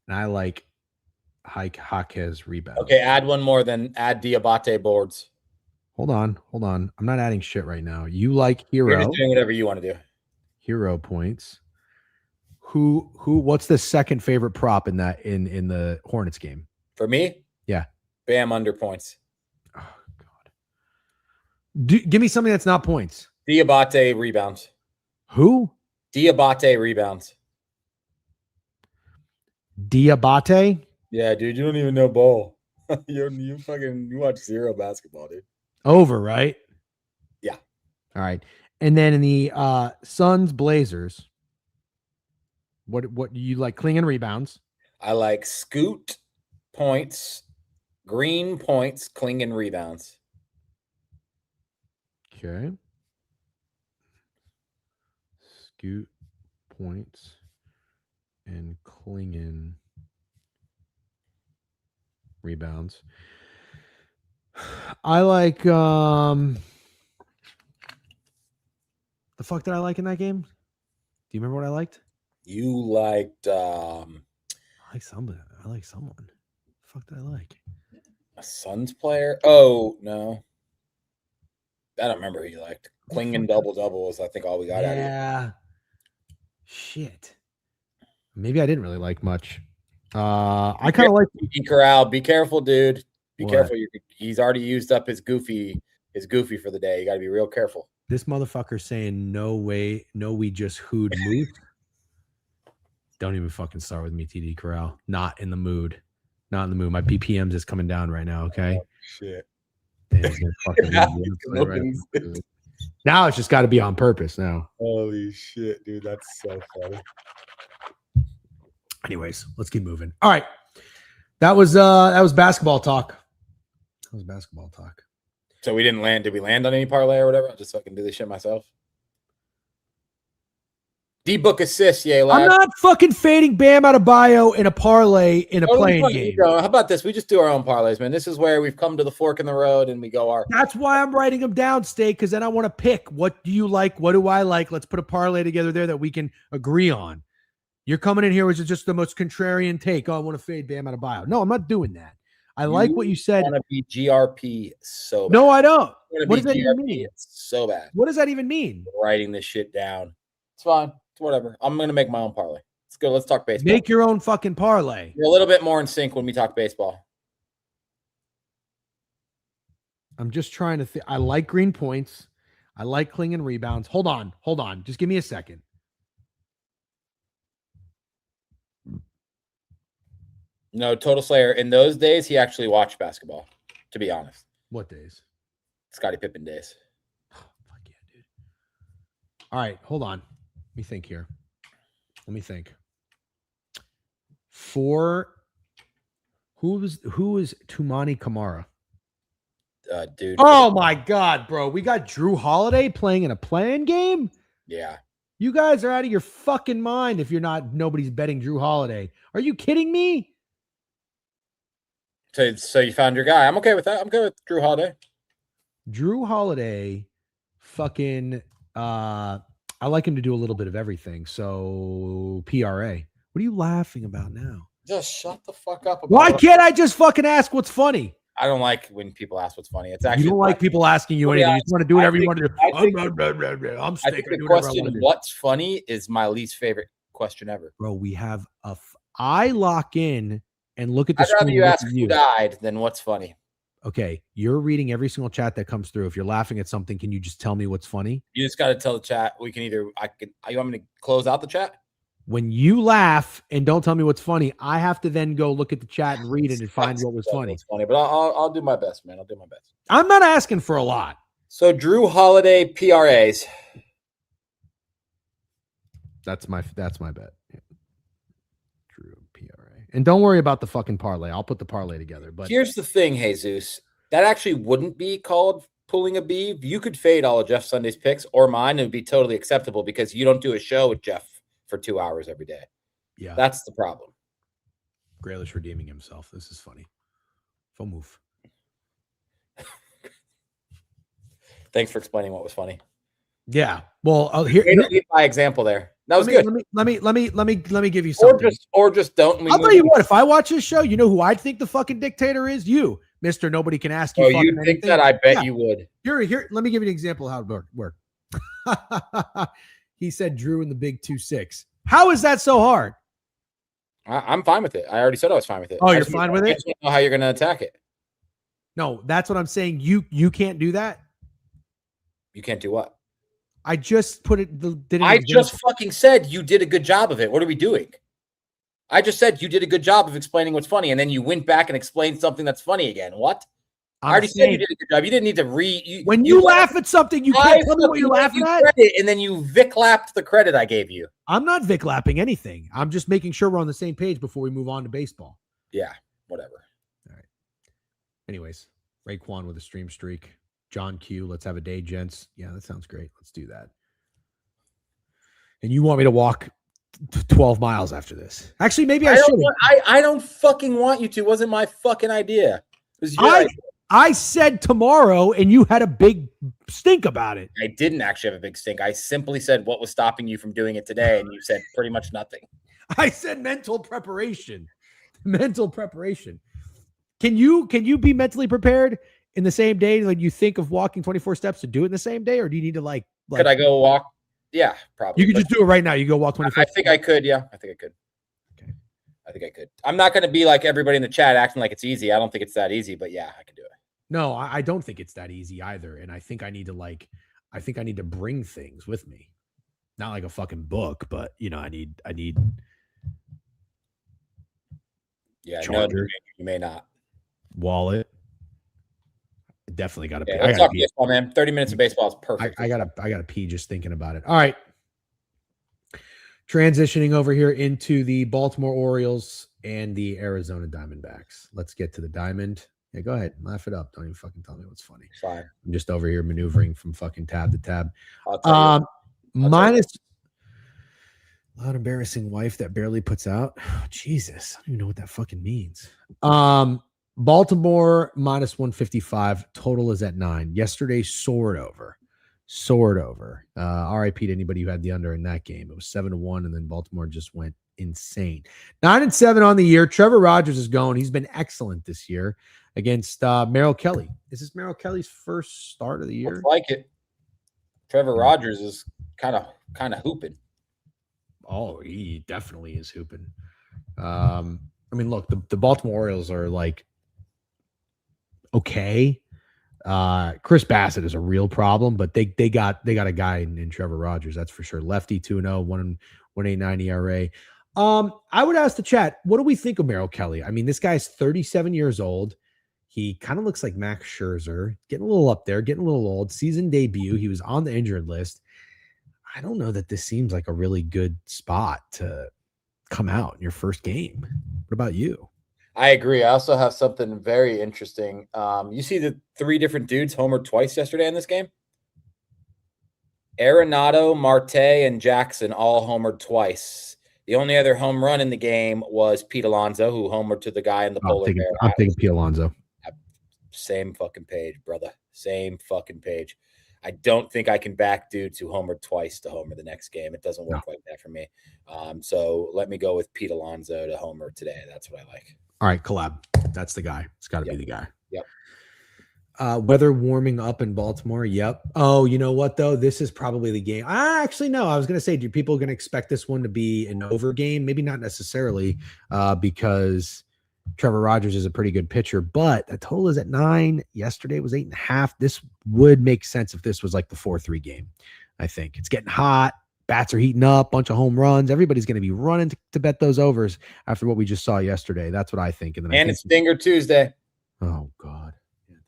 and I like Jaquez rebounds. Okay, add one more, then add Diabate boards. Hold on. I'm not adding shit right now. You like Hero. You're just doing whatever you want to do. Hero points. What's the second favorite prop in the Hornets game? For me? Yeah. Bam under points. Oh, God. Give me something that's not points. Diabate rebounds. Who? Diabate rebounds. Diabate? Yeah, dude, you don't even know ball. you watch zero basketball, dude. Over, right? Yeah. All right. And then in the Suns Blazers, what do you like? Klingon rebounds. I like Scoot points, Green points, Klingon rebounds. Okay. Scoot points and Klingon rebounds. I like the fuck did I like in that game? Do you remember what I liked? You liked I like somebody. I like someone. The fuck did I like? A Suns player? Oh, no. I don't remember who you liked. Klingon double was I think all we got out of it. Yeah. Shit. Maybe I didn't really like much. I kind of like Corral. Be careful, dude. Be What? careful. He's already used up his goofy for the day. You got to be real careful. This motherfucker saying no way, no, we just hooed Moose. Don't even fucking start with me, TD Corral. Not in the mood. My BPMs is coming down right now. Okay. Oh, shit. Now it's just got to be on purpose now. Holy shit, dude. That's so funny. Anyways, let's keep moving. All right. That was basketball talk. So we didn't land. Did we land on any parlay or whatever? Just so I can do this shit myself. D-book assist, yeah, lad. I'm not fucking fading Bam out of bio in a parlay in a playing game. How about this? We just do our own parlays, man. This is where we've come to the fork in the road and we go our. That's why I'm writing them down, Steak, because then I want to pick. What do you like? What do I like? Let's put a parlay together there that we can agree on. You're coming in here with just the most contrarian take. Oh, I want to fade Bam out of bio. No, I'm not doing that. I like what you said. I want to be GRP so bad. No, I don't. What does that even mean? So bad. What does that even mean? Writing this shit down. It's fine. It's whatever. I'm going to make my own parlay. Let's go. Let's talk baseball. Make your own fucking parlay. We're a little bit more in sync when we talk baseball. I'm just trying to think. I like green points. I like Klingon rebounds. Hold on. Just give me a second. No, Total Slayer. In those days, he actually watched basketball, to be honest. What days? Scottie Pippen days. Oh, fuck yeah, dude. All right, hold on. Let me think here. For who is Tumani Kamara? Dude. Oh my God, bro. We got Drew Holiday playing in a playing game? Yeah. You guys are out of your fucking mind if nobody's betting Drew Holiday. Are you kidding me? So you found your guy. I'm okay with that. I'm good with Drew Holiday. Drew Holiday fucking I like him to do a little bit of everything. So PRA. What are you laughing about now? Just shut the fuck up. Why can't I just fucking ask what's funny? I don't like when people ask what's funny. It's actually you don't like people asking you anything. You just want to do whatever you want to do. I think the question, what's funny, is my least favorite question ever. Bro, we have I lock in and look at the screen. I'd rather you ask who died than what's funny. Okay, you're reading every single chat that comes through. If you're laughing at something, can you just tell me what's funny? You just got to tell the chat. We can either, you want me to close out the chat? When you laugh and don't tell me what's funny, I have to then go look at the chat and read it and find what was funny. But I'll do my best, man. I'll do my best. I'm not asking for a lot. So Drew Holiday PRAs. That's my bet. Yeah. Drew PRA. And don't worry about the fucking parlay. I'll put the parlay together. But here's the thing, Jesus. That actually wouldn't be called pulling a Biev. You could fade all of Jeff Sunday's picks or mine. It would be totally acceptable because you don't do a show with Jeff for 2 hours every day. Yeah. That's the problem. Graylish redeeming himself. This is funny. Full move. Thanks for explaining what was funny. Yeah. Well, here by example there. That was good. Let me give you something. Or just don't. I'll tell you what. If I watch this show, you know who I think the fucking dictator is? You, Mister. Nobody can ask you. Oh, you think anything. That? I bet you would. Here. Let me give you an example of how it worked. He said Drew in the big 2-6. How is that so hard? I'm fine with it. I already said I was fine with it. Oh, you're fine with it? I just don't know how you're going to attack it. No, that's what I'm saying. You can't do that. You can't do what? I just put it. I just fucking said you did a good job of it. What are we doing? I just said you did a good job of explaining what's funny, and then you went back and explained something that's funny again. What? I already said you did a good job. You didn't need to when you laugh at something, you can't tell me what you're laughing at. Credit, and then you Vic-lapped the credit I gave you. I'm not Vic-lapping anything. I'm just making sure we're on the same page before we move on to baseball. Yeah, whatever. All right. Anyways, Raekwon with a stream streak. John Q, let's have a day, gents. Yeah, that sounds great. Let's do that. And you want me to walk 12 miles after this? Actually, maybe I should. I don't fucking want you to. It wasn't my fucking idea. It was your idea. I said tomorrow, and you had a big stink about it. I didn't actually have a big stink. I simply said what was stopping you from doing it today, and you said pretty much nothing. I said mental preparation. Mental preparation. Can you be mentally prepared in the same day? Like you think of walking 24 steps to do it in the same day, or do you need to like could I go walk? Yeah, probably. You could just do it right now. You go walk 24. I think I could. Yeah, I think I could. Okay. I think I could. I'm not going to be like everybody in the chat acting like it's easy. I don't think it's that easy, but yeah, I can do it. No, I don't think it's that easy either. And I think I need to bring things with me. Not like a fucking book, but you know, I need yeah, charger. No, you may not. Wallet. Definitely got to pee. Let's talk baseball, man. 30 minutes of baseball is perfect. I gotta pee just thinking about it. All right. Transitioning over here into the Baltimore Orioles and the Arizona Diamondbacks. Let's get to the Diamond. Yeah, go ahead. Laugh it up. Don't even fucking tell me what's funny. Fine. I'm just over here maneuvering from fucking tab to tab. Minus a lot embarrassing wife that barely puts out. Oh, Jesus. I don't even know what that fucking means. Baltimore minus 155. Total is at 9. Yesterday soared over. RIP to anybody who had the under in that game. It was 7-1, and then Baltimore just went insane. 9-7 on the year. Trevor Rogers is going. He's been excellent this year against Merrill Kelly. Is this Merrill Kelly's first start of the year? Looks like it. Trevor Rogers is kind of hooping. Oh, he definitely is hooping. I mean, look, the Baltimore Orioles are like okay. Chris Bassett is a real problem, but they got a guy in Trevor Rogers, that's for sure. Lefty 2-0, 1.89 ERA. I would ask the chat, what do we think of Merrill Kelly? I mean, this guy's 37 years old. He kind of looks like Max Scherzer, getting a little up there, getting a little old. Season debut, he was on the injured list. I don't know that this seems like a really good spot to come out in your first game. What about you? I agree. I also have something very interesting. You see the 3 different dudes homered twice yesterday in this game? Arenado, Marte, and Jackson all homered twice. The only other home run in the game was Pete Alonso, who homered to the guy in the polar bear. I'm thinking Pete Alonso. Same fucking page, brother. Same fucking page. I don't think I can back dudes who homered twice to homer the next game. It doesn't work like that for me. So let me go with Pete Alonso to homer today. That's what I like. All right, collab. That's the guy. It's got to be the guy. Yep. Weather warming up in Baltimore. Yep. Oh, you know what though? This is probably the game. Actually, no. I was going to say, do people going to expect this one to be an over game? Maybe not necessarily, because Trevor Rogers is a pretty good pitcher, but the total is at 9. Yesterday was 8.5. This would make sense if this was like the 4-3 game. I think it's getting hot. Bats are heating up. Bunch of home runs. Everybody's going to be running to bet those overs after what we just saw yesterday. That's what I think. And then it's Stinger Tuesday. Oh God.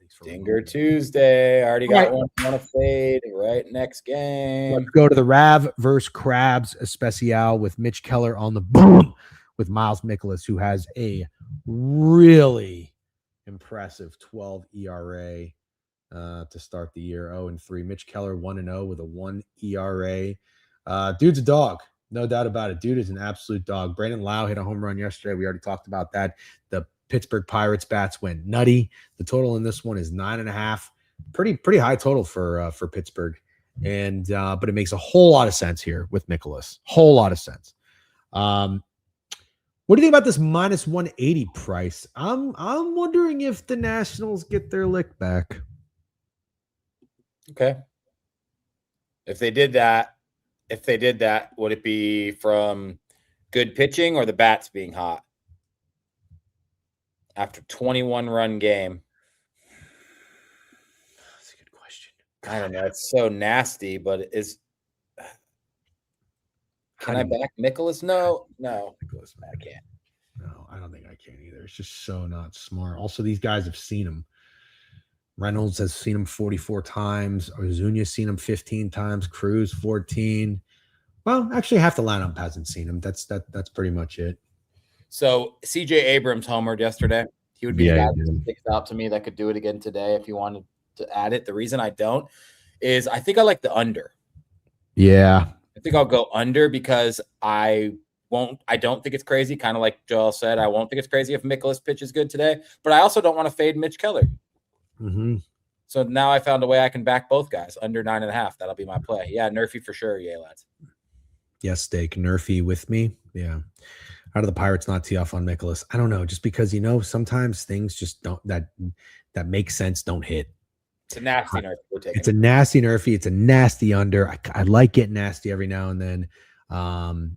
Stinger Tuesday. I already got one to fade right next game. Let's go to the Rav versus Krabs Especial with Mitch Keller on the boom with Miles Mikolas, who has a really impressive 12 ERA to start the year. 0-3. Mitch Keller 1-0 with a 1 ERA. Dude's a dog. No doubt about it. Dude is an absolute dog. Brandon Lau hit a home run yesterday. We already talked about that. The Pittsburgh Pirates bats went nutty. The total in this one is 9.5. Pretty high total for Pittsburgh. And but it makes a whole lot of sense here with Mikolas. Whole lot of sense. What do you think about this minus 180 price? I'm wondering if the Nationals get their lick back. Okay. If they did that, would it be from good pitching or the bats being hot? After 21-run game. That's a good question. I don't know. It's so nasty, but can I back Mikolas? No. Mikolas, I can't. No, I don't think I can either. It's just so not smart. Also, these guys have seen him. Reynolds has seen him 44 times. Ozuna's seen him 15 times. Cruz 14. Well, actually, half the lineup hasn't seen him. That's pretty much it. So CJ Abrams homered yesterday. He would be the guy that sticks out to me that could do it again today if you wanted to add it. The reason I don't is I think I like the under. Yeah. I think I'll go under because I don't think it's crazy. Kind of like Joel said, I won't think it's crazy if Mikolas pitches good today, but I also don't want to fade Mitch Keller. Mm-hmm. So now I found a way I can back both guys under 9.5. That'll be my play. Yeah, Nerfy for sure. Yeah, lads. Yes, Steak. Nerfy with me. Yeah. How do the Pirates not tee off on Mikolas? I don't know. Just because, sometimes things just don't that make sense don't hit. It's a nasty Nerfy. It's a nasty Nerfy. It's a nasty under. I like getting nasty every now and then.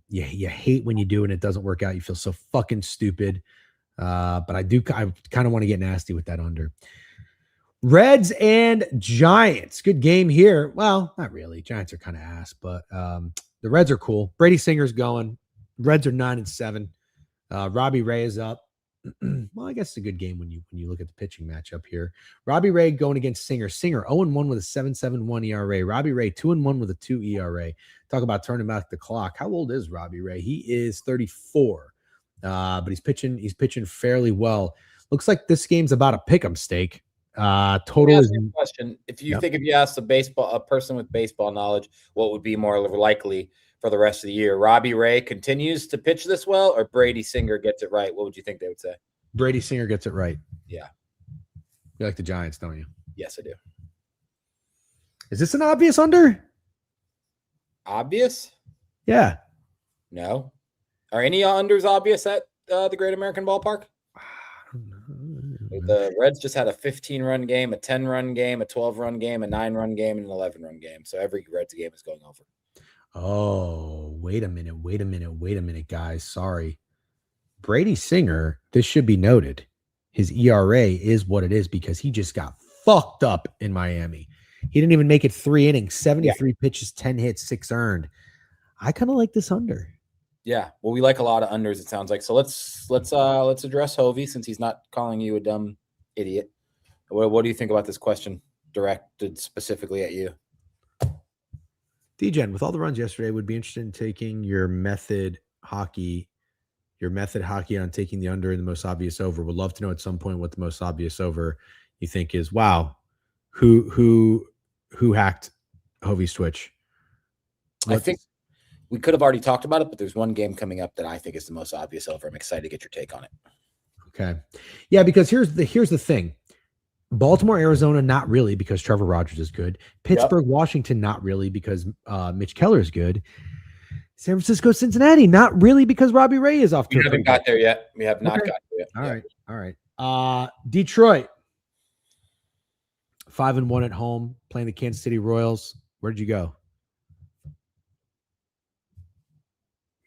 You hate when you do and it doesn't work out. You feel so fucking stupid. But I kind of want to get nasty with that under. Reds and Giants. Good game here. Well, not really. Giants are kind of ass, but the Reds are cool. Brady Singer's going. Reds are 9-7. Robbie Ray is up. Well, I guess it's a good game when you look at the pitching matchup here. Robbie Ray going against Singer. Singer 0-1 with a 7.71 ERA. Robbie Ray 2-1 with a 2 ERA. Talk about turning back the clock. How old is Robbie Ray? He is 34. But he's pitching fairly well. Looks like this game's about a pick'em Steak. Total is question. If you think if you asked a person with baseball knowledge, what would be more likely for the rest of the year? Robbie Ray continues to pitch this well, or Brady Singer gets it right? What would you think they would say? Brady Singer gets it right. Yeah. You like the Giants, don't you? Yes, I do. Is this an obvious under? Obvious? Yeah. No. Are any unders obvious at the Great American Ballpark? The Reds just had a 15-run game, a 10-run game, a 12-run game, a 9-run game, and an 11-run game. So every Reds game is going over. Oh, wait a minute, guys. Sorry. Brady Singer, this should be noted. His ERA is what it is because he just got fucked up in Miami. He didn't even make it 3 innings, 73 pitches, 10 hits, 6 earned. I kind of like this under. Yeah, well, we like a lot of unders, it sounds like. So let's address Hovey since he's not calling you a dumb idiot. What do you think about this question directed specifically at you? Degen, with all the runs yesterday, would be interested in taking your method hockey on taking the under and the most obvious over. Would love to know at some point what the most obvious over you think is. Wow, who hacked Hovey's Twitch? I think we could have already talked about it, but there's one game coming up that I think is the most obvious over. I'm excited to get your take on it. Okay. Yeah, because here's the thing. Baltimore, Arizona, not really because Trevor Rogers is good. Pittsburgh, Washington, not really because Mitch Keller is good. San Francisco, Cincinnati, not really because Robbie Ray is off to. We haven't got there yet. We have not Okay. got there yet. All right. Detroit, 5-1 at home, playing the Kansas City Royals. Where did you go?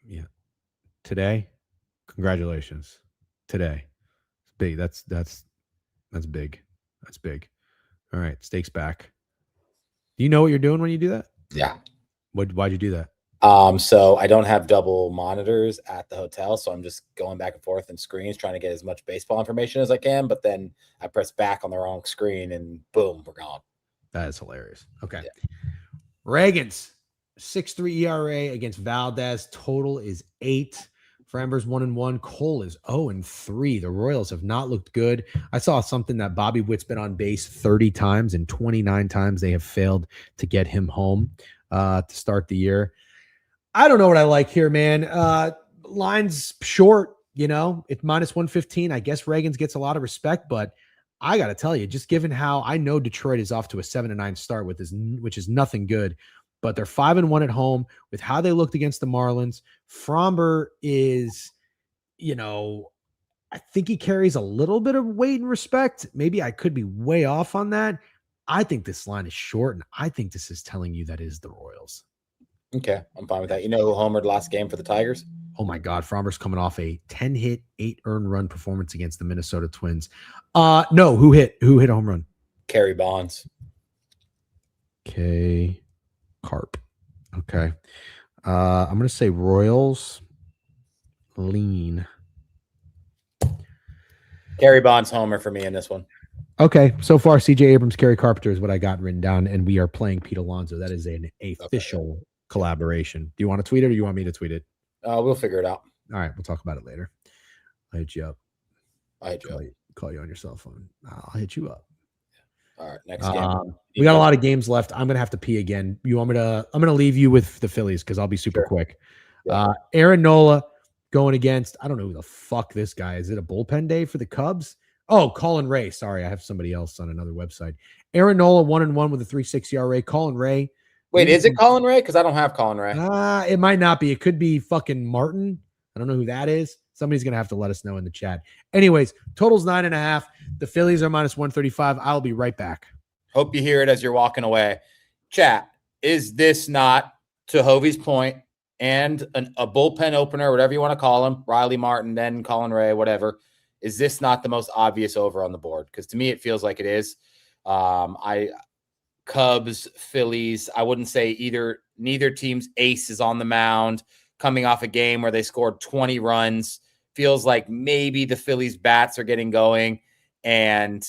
Yeah, today. Congratulations, today. It's big. That's big. That's big. All right, stakes back. Do you know what you're doing when you do that? Yeah. Why'd you do that? So I don't have double monitors at the hotel, so I'm just going back and forth in screens trying to get as much baseball information as I can, but then I press back on the wrong screen and boom, we're gone. That is hilarious. Okay. Yeah. Reagan's 6.3 ERA against Valdez. Total is 8. Framber's 1-1. Cole is 0-3. The Royals have not looked good. I saw something that Bobby Witt's been on base 30 times and 29 times they have failed to get him home to start the year. I don't know what I like here, man. Line's short, it's -115. I guess Reagan's gets a lot of respect, but I got to tell you, just given how I know Detroit is off to a 7-9 start which is nothing good, but they're 5-1 at home with how they looked against the Marlins. Framber is, I think he carries a little bit of weight and respect. Maybe I could be way off on that. I think this line is short, and I think this is telling you that is the Royals. Okay, I'm fine with that. You know who homered last game for the Tigers? Oh my God, Framber's coming off a 10-hit, 8 earned run performance against the Minnesota Twins. No, who hit a home run? Kerry Bonds. K. Carp. Okay. I'm gonna say Royals lean. Kerry Bonds homer for me in this one. Okay, so far CJ Abrams, Kerry Carpenter is what I got written down, and we are playing Pete Alonso. That is an official collaboration. Do you want to tweet it or do you want me to tweet it? We'll figure it out. All right, we'll talk about it later. I'll hit you up. Call you on your cell phone. I'll hit you up. All right, next game. We got a lot of games left. I'm gonna have to pee again. You want me to? I'm gonna leave you with the Phillies because I'll be super quick. Yeah. Aaron Nola going against. I don't know who the fuck this guy is. It a bullpen day for the Cubs? Oh, Colin Ray. Sorry, I have somebody else on another website. Aaron Nola 1-1 with a 3.6 ERA. Colin Ray. Wait, is it Colin Ray? Because I don't have Colin Ray. It might not be. It could be fucking Martin. I don't know who that is. Somebody's going to have to let us know in the chat. Anyways, total's 9.5. The Phillies are -135. I'll be right back. Hope you hear it as you're walking away. Chat, is this not, to Hovey's point, and a bullpen opener, whatever you want to call him, Riley Martin, then Colin Ray, whatever, is this not the most obvious over on the board? Because to me, it feels like it is. Cubs, Phillies, I wouldn't say neither team's ace is on the mound coming off a game where they scored 20 runs. Feels like maybe the Phillies bats are getting going. And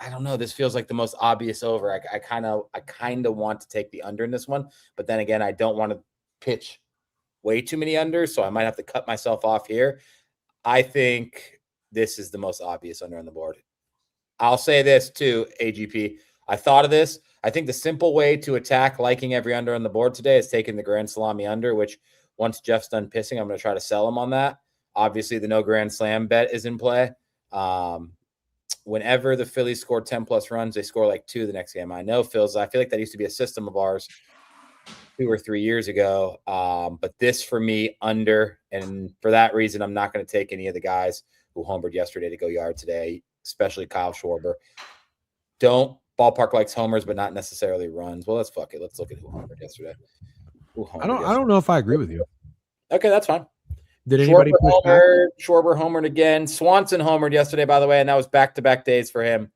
I don't know. This feels like the most obvious over. I kind of want to take the under in this one. But then again, I don't want to pitch way too many unders. So I might have to cut myself off here. I think this is the most obvious under on the board. I'll say this too, AGP. I thought of this. I think the simple way to attack liking every under on the board today is taking the Grand Salami under, which once Jeff's done pissing, I'm going to try to sell him on that. Obviously, the no Grand Slam bet is in play. Whenever the Phillies score 10-plus runs, they score like 2 the next game. I know, Phils, I feel like that used to be a system of ours 2 or 3 years ago. But this for me, under. And for that reason, I'm not going to take any of the guys who homered yesterday to go yard today, especially Kyle Schwarber. Ballpark likes homers, but not necessarily runs. Well, let's fuck it. Let's look at who homered yesterday. I don't know if I agree with you. Okay, that's fine. Did anybody Schwarber homered again. Swanson homered yesterday, by the way, and that was back-to-back days for him.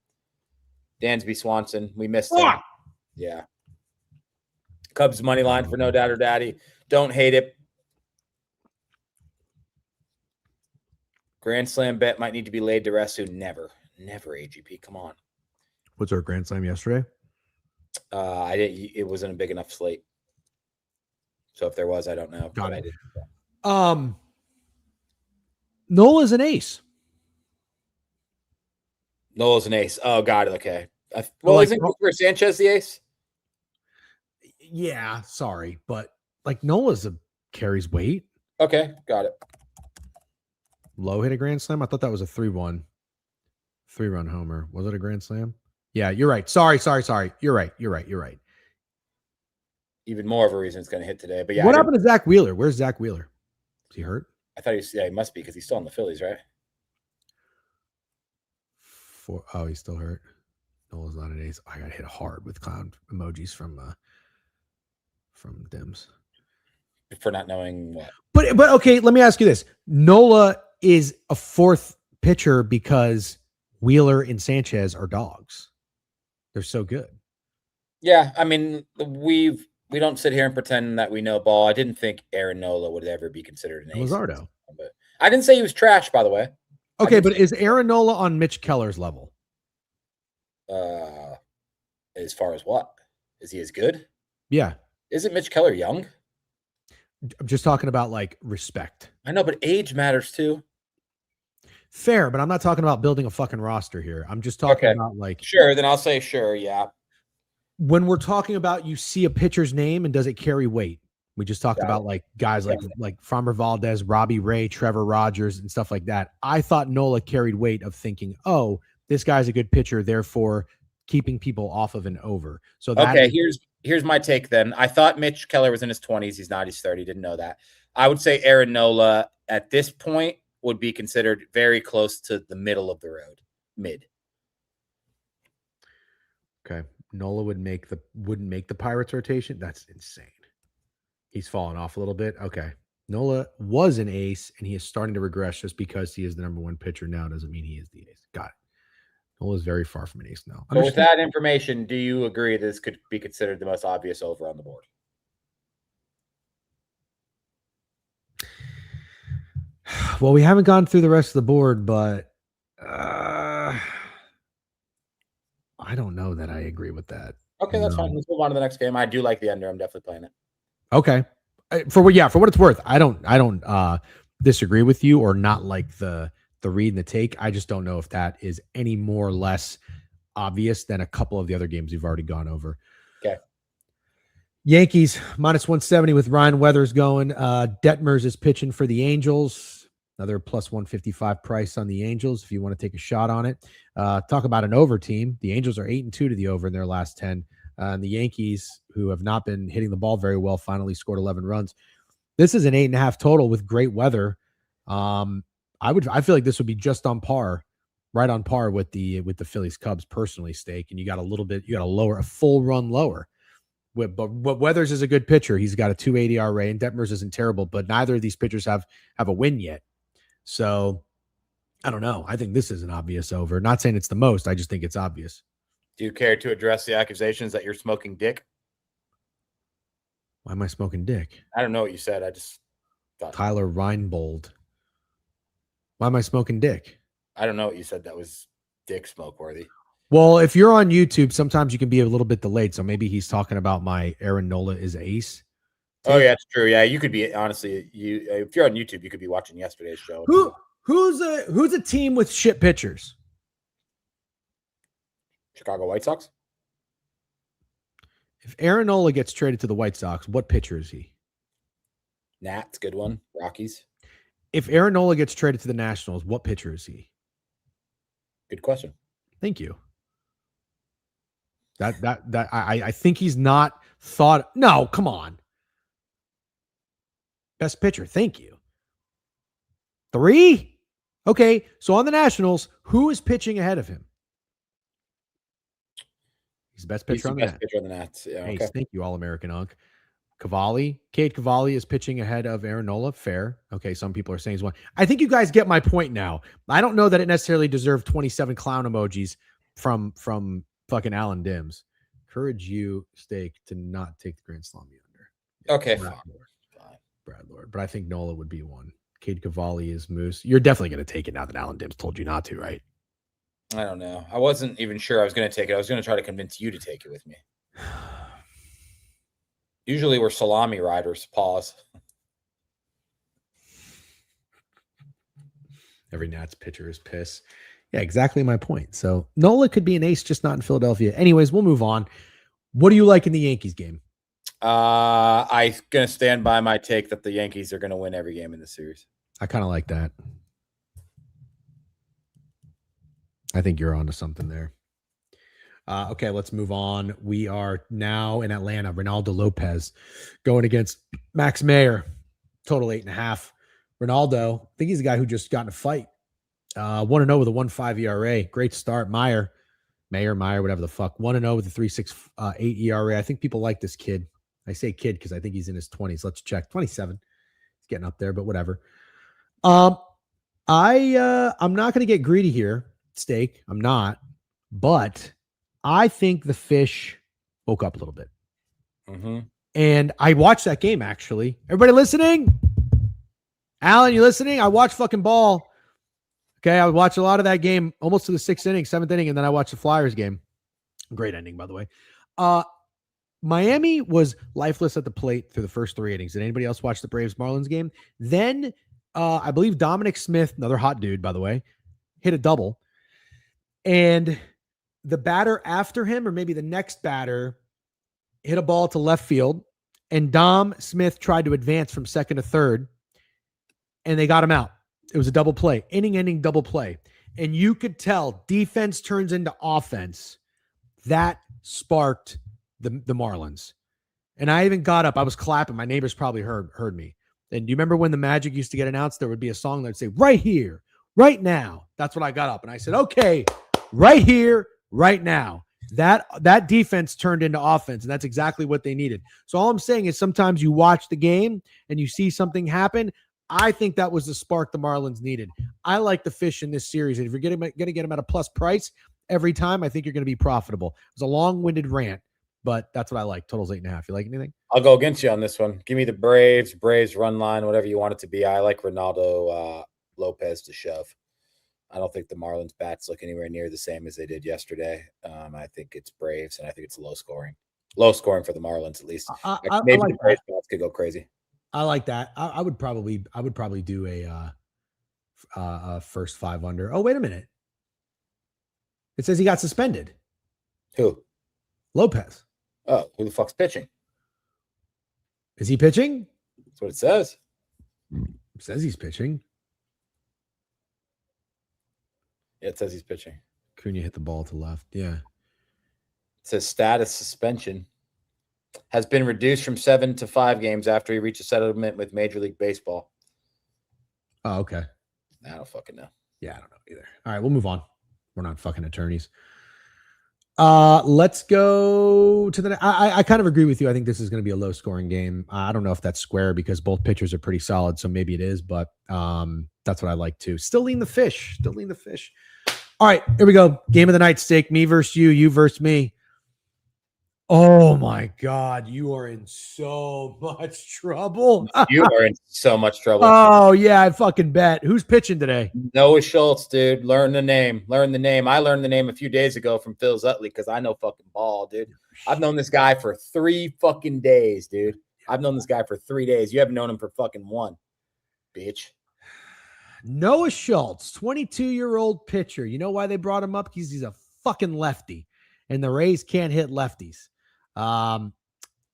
Dansby Swanson. We missed him. Yeah. Cubs money line for No Doubt or Daddy. Don't hate it. Grand Slam bet might need to be laid to rest soon. Never, AGP. Come on. What's our Grand Slam yesterday? It wasn't a big enough slate. So if there was, I don't know. Got it. Nola's an ace. Nola's an ace. Oh, got it. Okay. Isn't Cooper Sanchez the ace? Yeah, sorry, but Nola's carries weight. Okay, got it. Low hit a Grand Slam. I thought that was a 3-1. 3-run homer. Was it a grand slam? Yeah, you're right. Sorry. You're right. Even more of a reason it's going to hit today. But yeah, what happened to Zach Wheeler? Where's Zach Wheeler? Is he hurt? I thought he must be because he's still on the Phillies, right? He's still hurt. Nola's not an ace. I got hit hard with clown emojis from Dims for not knowing what. But okay, let me ask you this: Nola is a fourth pitcher because Wheeler and Sanchez are dogs. They're so good. Yeah, I mean, we don't sit here and pretend that we know ball. I didn't think Aaron Nola would ever be considered an ace. Luzardo. But I didn't say he was trash, by the way. Okay, but is Aaron Nola on Mitch Keller's level? As far as what? Is he as good? Yeah. Isn't Mitch Keller young? I'm just talking about like respect. I know, but age matters too. Fair, but I'm not talking about building a fucking roster here. I'm just talking about like. Sure, then I'll say sure, yeah. When we're talking about you see a pitcher's name and does it carry weight? We just talked about like guys like Framber Valdez, Robbie Ray, Trevor Rogers, and stuff like that. I thought Nola carried weight of thinking, oh, this guy's a good pitcher, therefore keeping people off of an over. So that here's my take then. I thought Mitch Keller was in his 20s. He's not. He's 30. Didn't know that. I would say Aaron Nola at this point would be considered very close to the middle of the road, mid. Okay. Nola wouldn't make the Pirates rotation. That's insane. He's fallen off a little bit. Okay. Nola was an ace, and he is starting to regress just because he is the number one pitcher now doesn't mean he is the ace. Got it. Nola is very far from an ace now. So with that information, do you agree this could be considered the most obvious over on the board? Well, we haven't gone through the rest of the board, but I don't know that I agree with that. Okay, that's fine. Let's move on to the next game. I do like the under. I'm definitely playing it. Okay. For what it's worth, I don't disagree with you or not like the read and the take. I just don't know if that is any more or less obvious than a couple of the other games we've already gone over. Okay. Yankees -170 with Ryan Weathers going. Detmers is pitching for the Angels. Another +155 price on the Angels if you want to take a shot on it. Talk about an over team. The Angels are 8-2 to the over in their last 10. And the Yankees, who have not been hitting the ball very well, finally scored 11 runs. This is an 8.5 total with great weather. I feel like this would be just on par, right on par with the Phillies Cubs personally stake. And you got a full run lower. But Weathers is a good pitcher. He's got a 2.80 RA, and Detmers isn't terrible, but neither of these pitchers have a win yet. So I don't know. I think this is an obvious over. Not saying it's the most. I just think it's obvious. Do you care to address the accusations that you're smoking dick? Why am I smoking dick? I don't know what you said. I just thought. Tyler Reinbold. Why am I smoking dick? I don't know what you said that was dick smoke worthy. Well, if you're on YouTube, sometimes you can be a little bit delayed. So maybe he's talking about my Aaron Nola is ace. Oh, yeah, it's true. Yeah, you could be, honestly, if you're on YouTube, you could be watching yesterday's show. Who's a team with shit pitchers? Chicago White Sox? If Aaron Nola gets traded to the White Sox, what pitcher is he? Nats, good one. Rockies. If Aaron Nola gets traded to the Nationals, what pitcher is he? Good question. Thank you. I think he's not thought. No, come on. Best pitcher. Thank you. 3? Okay. So on the Nationals, who is pitching ahead of him? He's the best pitcher on the Nats. Yeah, okay. Thank you, All-American Unk. Cade Cavalli is pitching ahead of Aaron Nola. Fair. Okay, some people are saying he's one. I think you guys get my point now. I don't know that it necessarily deserved 27 clown emojis from fucking Alan Dims. Encourage you, Steak, to not take the Grand Slam under. Okay, Brad Lord. But I think Nola would be one. Cade Cavalli is Moose. You're definitely going to take it now that Alan Dims told you not to, right? I don't know. I wasn't even sure I was going to take it. I was going to try to convince you to take it with me. Usually we're salami riders. Pause. Every Nats pitcher is piss. Yeah, exactly my point. So Nola could be an ace, just not in Philadelphia. Anyways, we'll move on. What do you like in the Yankees game? I'm going to stand by my take that the Yankees are going to win every game in the series. I kind of like that. I think you're onto something there. Okay, let's move on. We are now in Atlanta. Ronaldo Lopez going against Max Mayer. Total 8.5. Ronaldo, I think he's a guy who just got in a fight. 1-0 with a 1.5 ERA. Great start. Mayer, whatever the fuck. 1-0 with a 3.68 ERA. I think people like this kid. I say kid because I think he's in his 20s. Let's check. 27. He's getting up there, but whatever. I'm not going to get greedy here, Steak. I'm not. But I think the fish woke up a little bit. Mm-hmm. And I watched that game, actually. Everybody listening? Alan, you listening? I watched fucking ball. Okay, I watched a lot of that game, almost to the 7th inning, and then I watched the Flyers game. Great ending, by the way. Miami was lifeless at the plate through the first 3 innings. Did anybody else watch the Braves-Marlins game? Then I believe Dominic Smith, another hot dude, by the way, hit a double. And the batter after him, or maybe the next batter, hit a ball to left field, and Dom Smith tried to advance from second to third, and they got him out. It was a double play, inning-ending double play. And you could tell defense turns into offense. That sparked the Marlins. And I even got up. I was clapping. My neighbors probably heard me. And do you remember when the Magic used to get announced? There would be a song that would say, right here, right now. That's when I got up. And I said, okay, right here, right now. That defense turned into offense, and that's exactly what they needed. So all I'm saying is sometimes you watch the game and you see something happen. I think that was the spark the Marlins needed. I like the fish in this series, and if you're going to get them at a plus price every time, I think you're going to be profitable. It was a long-winded rant, but that's what I like. Total's 8.5. You like anything? I'll go against you on this one. Give me the Braves run line, whatever you want it to be. I like Ronaldo Lopez to shove. I don't think the Marlins bats look anywhere near the same as they did yesterday. I think it's Braves, and I think it's low scoring for the Marlins at least. Maybe like the Braves bats could go crazy. I like that. I would probably do a first 5 under. Oh, wait a minute. It says he got suspended. Who? Lopez. Oh, who the fuck's pitching? Is he pitching? That's what it says. It says he's pitching. Yeah, it says he's pitching. Cunha hit the ball to left. Yeah. It says status suspension has been reduced from 7 to 5 games after he reached a settlement with Major League Baseball. Oh, okay. I don't fucking know. Yeah, I don't know either. All right, we'll move on. We're not fucking attorneys. Let's go to the. I kind of agree with you. I think this is going to be a low scoring game. I don't know if that's square because both pitchers are pretty solid, so maybe it is. But that's what I like too. Still lean the fish. All right, here we go. Game of the night, Steak. Me versus you. You versus me. Oh my God, you are in so much trouble. You are in so much trouble. Oh yeah, I fucking bet. Who's pitching today? Noah Schultz, dude. Learn the name. I learned the name a few days ago from Phil Zutley because I know fucking ball, dude. I've known this guy for 3 fucking days, dude. I've known this guy for 3 days. You haven't known him for fucking 1, bitch. Noah Schultz, 22-year-old pitcher. You know why they brought him up? Because he's a fucking lefty, and the Rays can't hit lefties.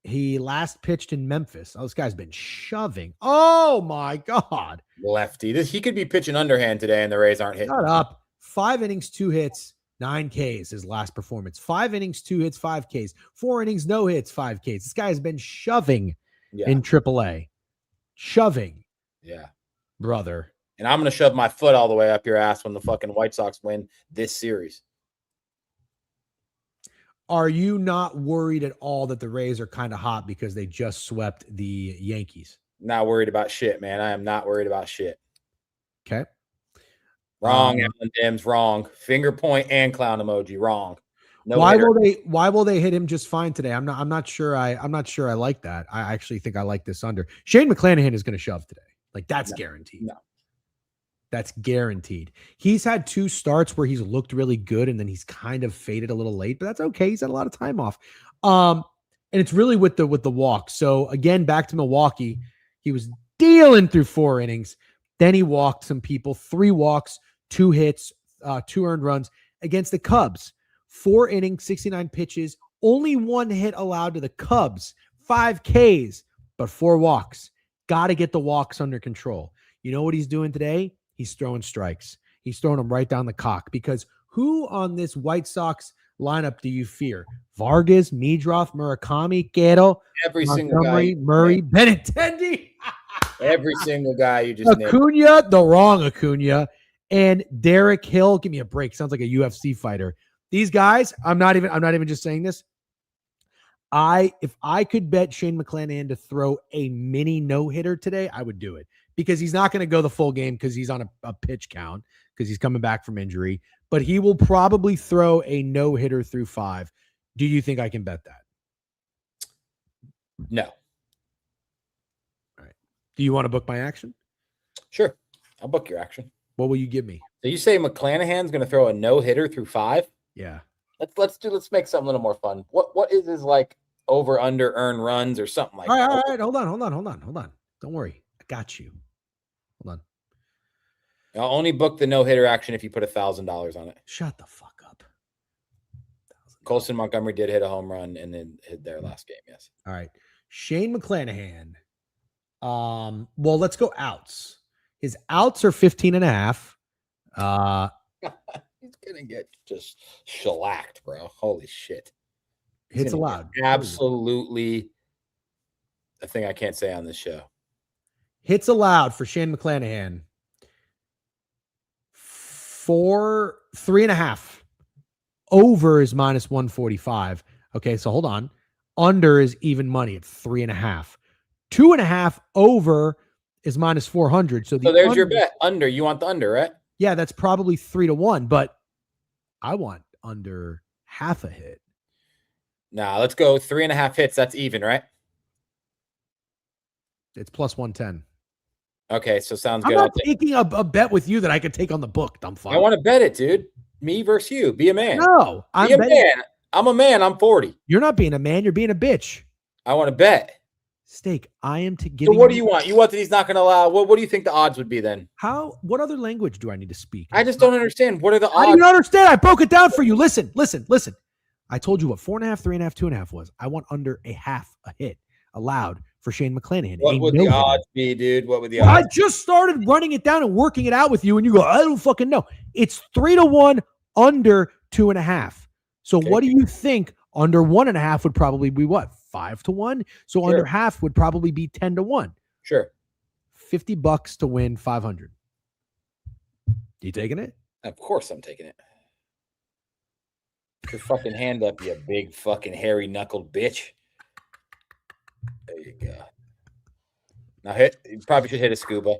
He last pitched in Memphis. Oh, this guy's been shoving. Oh my God. Lefty. He could be pitching underhand today and the Rays aren't hitting. Shut up. 5 innings, 2 hits, 9 Ks, his last performance. 5 innings, 2 hits, 5 Ks. 4 innings, no hits, 5 Ks. This guy has been shoving in AAA. Shoving. Yeah. Brother. And I'm going to shove my foot all the way up your ass when the fucking White Sox win this series. Are you not worried at all that the Rays are kind of hot because they just swept the Yankees? Not worried about shit, man. I am not worried about shit. Okay. Wrong, Alan Dims, wrong. Finger point and clown emoji, wrong. No why will they hit him just fine today? I'm not sure I like that. I actually think I like this under. Shane McClanahan is going to shove today. Like that's guaranteed. No. That's guaranteed. He's had 2 starts where he's looked really good and then he's kind of faded a little late, but that's okay. He's had a lot of time off. And it's really with the walk. So again, back to Milwaukee, he was dealing through 4 innings. Then he walked some people, 3 walks, 2 hits, 2 earned runs against the Cubs. 4 innings, 69 pitches, only 1 hit allowed to the Cubs, 5 Ks, but 4 walks. Got to get the walks under control. You know what he's doing today? He's throwing strikes. He's throwing them right down the cock because Who on this White Sox lineup do you fear? Vargas, Meadroff, Murakami, Guerrero, Every Montgomery, single guy. Murray, Benintendi. Every single guy you just named. Acuna, the wrong Acuna, and Derek Hill. Give me a break. Sounds like a UFC fighter. These guys, I'm not even just saying this. If I could bet Shane McClanahan to throw a mini no-hitter today, I would do it because he's not going to go the full game because he's on a pitch count because he's coming back from injury, but he will probably throw a no-hitter through 5. Do you think I can bet that? No. All right. Do you want to book my action? Sure. I'll book your action. What will you give me? So you say McClanahan's going to throw a no-hitter through 5? Yeah. Let's make something a little more fun. What is his like over under earned runs or something like that? All right. Hold on. Don't worry. I got you. Hold on. I'll only book the no-hitter action if you put $1,000 on it. Shut the fuck up. Colson Montgomery did hit a home run and then hit their last game. Yes. All right. Shane McClanahan. Well, let's go outs. His outs are 15.5. He's gonna get just shellacked, bro. Holy shit. Hits allowed. Absolutely a thing I can't say on this show. Hits allowed for Shane McClanahan. 3.5. Over is minus 145. Okay, so hold on. Under is even money at 3.5. 2.5 over is minus 400. So there's under, your bet. Under. You want the under, right? Yeah, that's probably 3-1, but I want under half a hit. Nah, let's go 3.5 hits. That's even, right? It's plus 110. Okay, so sounds good. I'm not taking a bet with you that I could take on the book, dumb fuck. I want to bet it, dude. Me versus you. Be a man. No, I'm a man. I'm a man. I'm 40. You're not being a man. You're being a bitch. I want to bet. Steak, I am to give. So what do you want? You want that he's not going to allow? What do you think the odds would be then? What other language do I need to speak? I just don't understand. What are the odds? I don't understand. I broke it down for you. Listen. I told you what 4.5, 3.5, 2.5 was. I want under a half a hit allowed for Shane McClanahan. What would the odds be, dude? What would the odds? I just started running it down and working it out with you, and you go, I don't fucking know. It's 3-1 under 2.5. So what do you think? Under 1.5 would probably be what? 5-1. So under half would probably be 10-1. Sure. $50 to win 500. You taking it? Of course I'm taking it. Put your fucking hand up, you big fucking hairy knuckled bitch. There you go. Now you probably should hit a scuba.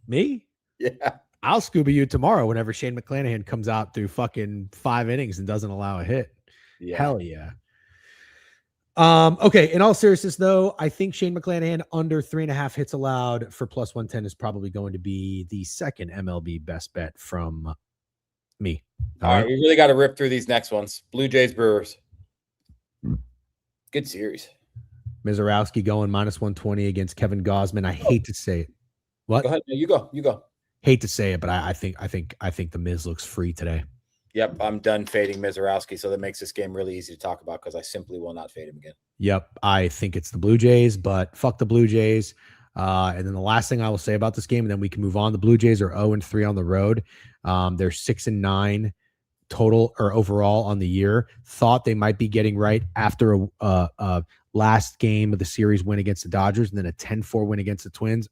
Me? Yeah. I'll scuba you tomorrow whenever Shane McClanahan comes out through fucking 5 innings and doesn't allow a hit. Yeah. Hell yeah. Okay. In all seriousness, though, I think Shane McClanahan under 3.5 hits allowed for plus 110 is probably going to be the second MLB best bet from me. All right. We really got to rip through these next ones. Blue Jays, Brewers. Good series. Mizorowski going minus 120 against Kevin Gausman. I hate to say it. What? Go ahead. No, you go. Hate to say it, but I think the Miz looks free today. Yep, I'm done fading Mizorowski, so that makes this game really easy to talk about because I simply will not fade him again. Yep, I think it's the Blue Jays, but fuck the Blue Jays. And then the last thing I will say about this game, and then we can move on. The Blue Jays are 0-3 on the road. They're 6-9 total or overall on the year. Thought they might be getting right after a last game of the series win against the Dodgers, and then a 10-4 win against the Twins.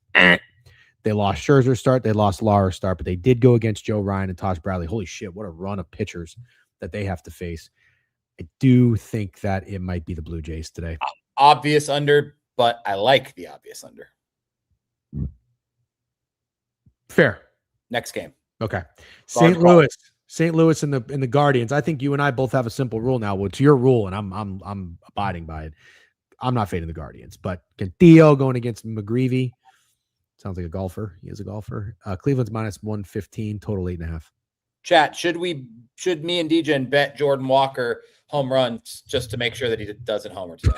They lost Scherzer start. They lost Lara start, but they did go against Joe Ryan and Tosh Bradley. Holy shit, what a run of pitchers that they have to face. I do think that it might be the Blue Jays today. Obvious under, but I like the obvious under. Fair. Next game. Okay. St. Louis and the Guardians. I think you and I both have a simple rule now. Well, it's your rule, and I'm abiding by it. I'm not fading the Guardians, but Cantillo going against McGreevy. Sounds like a golfer. He is a golfer. Cleveland's minus 115, total 8.5. Chat, should me and Degen bet Jordan Walker home runs just to make sure that he doesn't homer today?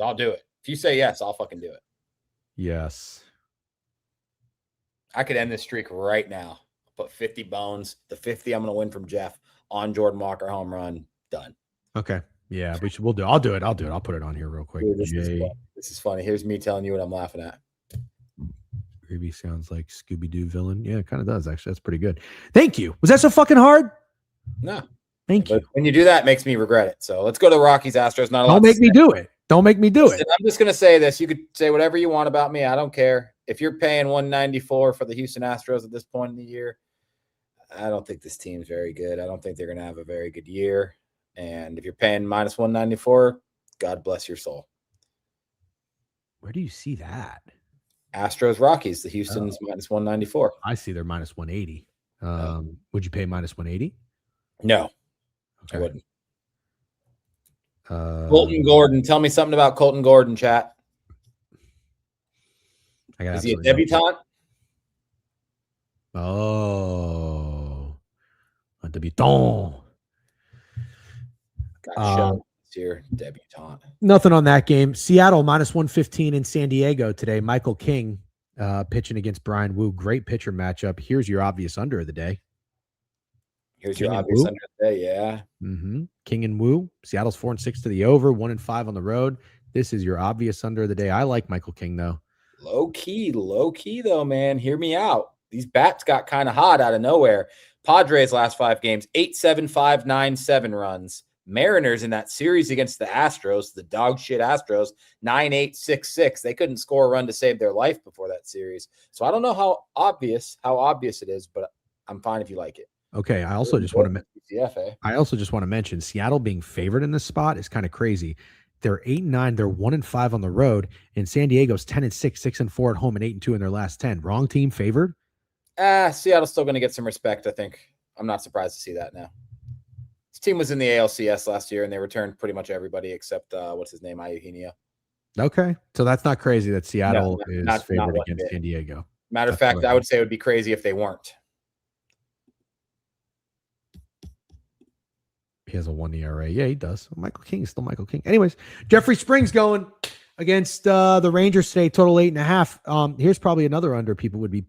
I'll do it. If you say yes, I'll fucking do it. Yes. I could end this streak right now. Put 50 bones. The 50 I'm going to win from Jeff on Jordan Walker home run. Done. Okay. Yeah, we'll do. I'll do it. I'll put it on here real quick. Dude, this is funny. Here's me telling you what I'm laughing at. Ruby sounds like Scooby-Doo villain. Yeah, it kind of does, actually. That's pretty good. Thank you. Was that so fucking hard? No. Thank you. When you do that, it makes me regret it. So let's go to Rockies Astros. Not a lot. Don't make me do it. Don't make me do it. I'm just going to say this. You could say whatever you want about me. I don't care. If you're paying $194 for the Houston Astros at this point in the year, I don't think this team's very good. I don't think they're going to have a very good year. And if you're paying minus $194, God bless your soul. Where do you see that? Astros Rockies. The Houston's minus $194. I see they're minus $180. Would you pay minus $180? No, okay. I wouldn't. Colton Gordon. Tell me something about Colton Gordon, chat. Is he a debutante? Oh, a debutante. Here, debutante. Nothing on that game. Seattle minus 115 in San Diego today. Michael King pitching against Brian Wu. Great pitcher matchup. Here's your obvious under of the day. Here's King your obvious under of the day. Yeah. King and Wu. Seattle's 4-6 to the over, 1-5 on the road. This is your obvious under of the day. I like Michael King though. Low key though, man. Hear me out. These bats got kind of hot out of nowhere. Padres last 5 games, 8-7, 5-9-7 runs. Mariners in that series against the Astros, the dog shit Astros, 9-8, 6-6. They couldn't score a run to save their life before that series. So I don't know how obvious it is, but I'm fine if you like it. Okay. I also just want to mention Seattle being favored in this spot is kind of crazy. They're 8-9. They're 1-5 on the road, and San Diego's 10-6, 6-4 at home, and 8-2 in their last 10. Wrong team favored. Seattle's still going to get some respect. I think. I'm not surprised to see that now. This team was in the ALCS last year, and they returned pretty much everybody except what's his name, Eugenio. Okay, so that's not crazy that Seattle is favored against San Diego. Matter of fact, I would say it would be crazy if they weren't. He has a 1 ERA. Yeah, he does. Michael King is still Michael King. Anyways, Jeffrey Springs going against the Rangers today, total 8.5. Here's probably another under people would be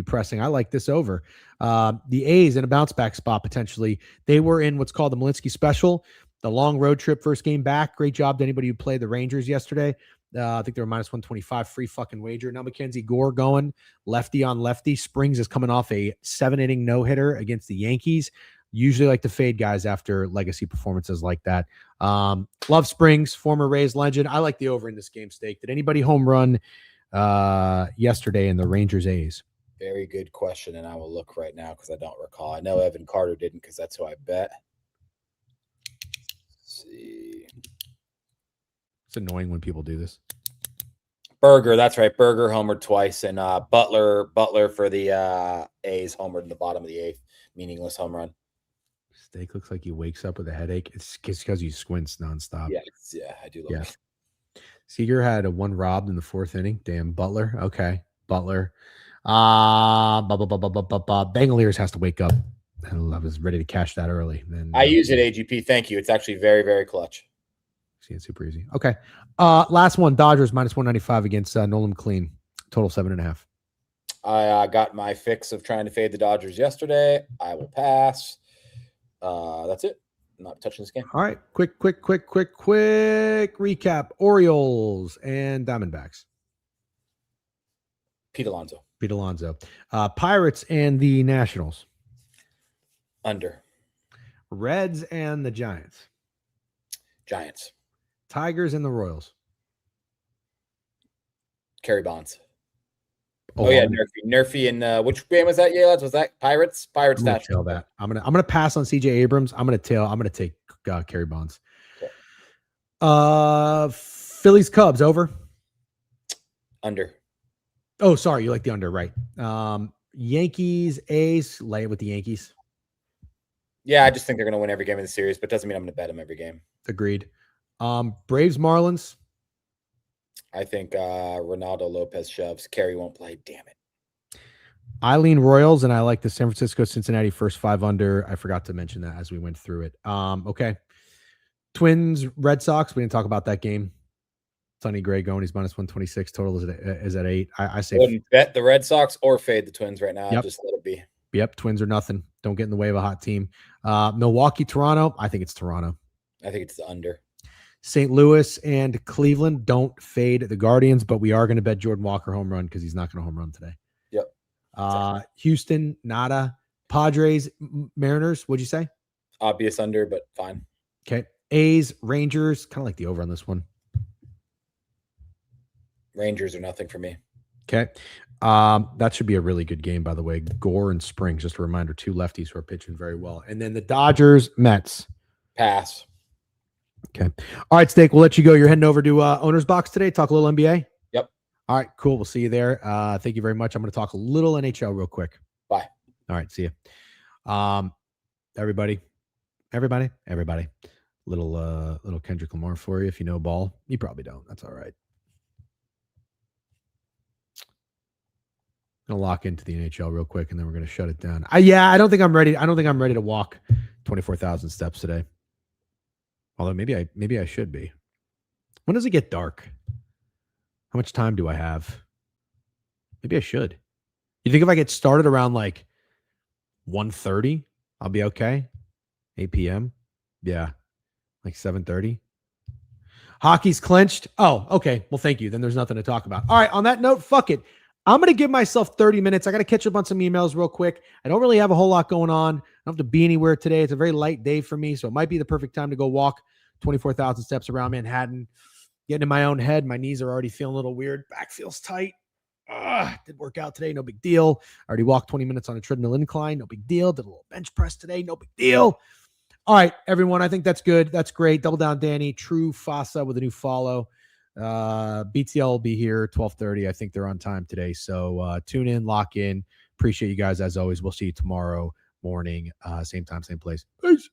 pressing. I like this over. The A's in a bounce back spot potentially. They were in what's called the Malinsky Special, the long road trip, first game back. Great job to anybody who played the Rangers yesterday. I think they were minus 125, free fucking wager. Now Mackenzie Gore going lefty on lefty. Springs is coming off a 7-inning no-hitter against the Yankees. Usually like to fade guys after legacy performances like that. Love Springs, former Rays legend. I like the over in this game stake. Did anybody home run yesterday in the Rangers A's? Very good question, and I will look right now because I don't recall. I know Evan Carter didn't because that's who I bet. Let's see. It's annoying when people do this. Berger, that's right. Berger homered twice, and Butler for the A's homered in the bottom of the 8th. Meaningless home run. Steak looks like he wakes up with a headache. It's because he squints nonstop. Yeah, I do love it. Seager had a 1 robbed in the 4th inning. Damn, Butler. Okay, Butler. Bangaliers has to wake up. I was ready to cash that early. Then I use it, AGP. Thank you. It's actually very, very clutch. See, it's super easy. Okay. Last one, Dodgers minus 195 against Nolan McLean. Total 7.5. I got my fix of trying to fade the Dodgers yesterday. I will pass. That's it. I'm not touching this game. All right. Quick recap. Orioles and Diamondbacks. Pete Alonso. Pirates and the Nationals. Under. Reds and the Giants. Giants. Tigers and the Royals. Kerry Bonds. Oh yeah, Nerfy, and which game was that? Yeah, was that Pirates? I'm gonna tail that. I'm gonna pass on CJ Abrams. I'm gonna take Kerry Bonds. Okay. Phillies Cubs over. Under. Oh, sorry, you like the under, right? Yankees A's, lay it with the Yankees. Yeah, I just think they're gonna win every game in the series, but doesn't mean I'm gonna bet them every game. Agreed. Braves Marlins. I think Ronaldo Lopez shoves. Kerry won't play. Damn it. I lean Royals, and I like the San Francisco Cincinnati first 5 under. I forgot to mention that as we went through it. Okay. Twins Red Sox. We didn't talk about that game. Sonny Gray going. He's minus 126. Total is at 8. I say wouldn't bet the Red Sox or fade the Twins right now. Yep. Just let it be. Yep. Twins are nothing. Don't get in the way of a hot team. Milwaukee Toronto. I think it's Toronto. I think it's the under. St. Louis and Cleveland. Don't fade the Guardians, but we are going to bet Jordan Walker home run because he's not going to home run today. Yep. Houston, nada. Padres, Mariners. What'd you say? Obvious under, but fine. Okay. A's, Rangers. Kind of like the over on this one. Rangers are nothing for me. Okay. That should be a really good game, by the way. Gore and Springs, just a reminder, 2 lefties who are pitching very well. And then the Dodgers, Mets. Pass. Okay. All right, Steak, we'll let you go. You're heading over to Owner's Box today. Talk a little NBA. Yep. All right, cool. We'll see you there. Thank you very much. I'm going to talk a little NHL real quick. Bye. All right, see you. Everybody. Little Kendrick Lamar for you if you know ball. You probably don't. That's all right. Gonna lock into the NHL real quick, and then we're gonna shut it down. I don't think I'm ready. I don't think I'm ready to walk 24,000 steps today. Although maybe I should be. When does it get dark? How much time do I have? Maybe I should. You think if I get started around like 1:30, I'll be okay? 8 p.m. Yeah, like 7:30. Hockey's clinched. Oh, okay. Well, thank you. Then there's nothing to talk about. All right. On that note, fuck it. I'm going to give myself 30 minutes. I got to catch up on some emails real quick. I don't really have a whole lot going on. I don't have to be anywhere today. It's a very light day for me, so it might be the perfect time to go walk 24,000 steps around Manhattan. Getting in my own head. My knees are already feeling a little weird. Back feels tight. Did work out today. No big deal. I already walked 20 minutes on a treadmill incline. No big deal. Did a little bench press today. No big deal. All right, everyone. I think that's good. That's great. Double down, Danny. True Fasa with a new follow. BTL will be here 12:30. I think they're on time today. So tune in, lock in. Appreciate you guys as always. We'll see you tomorrow morning. Same time, same place. Peace.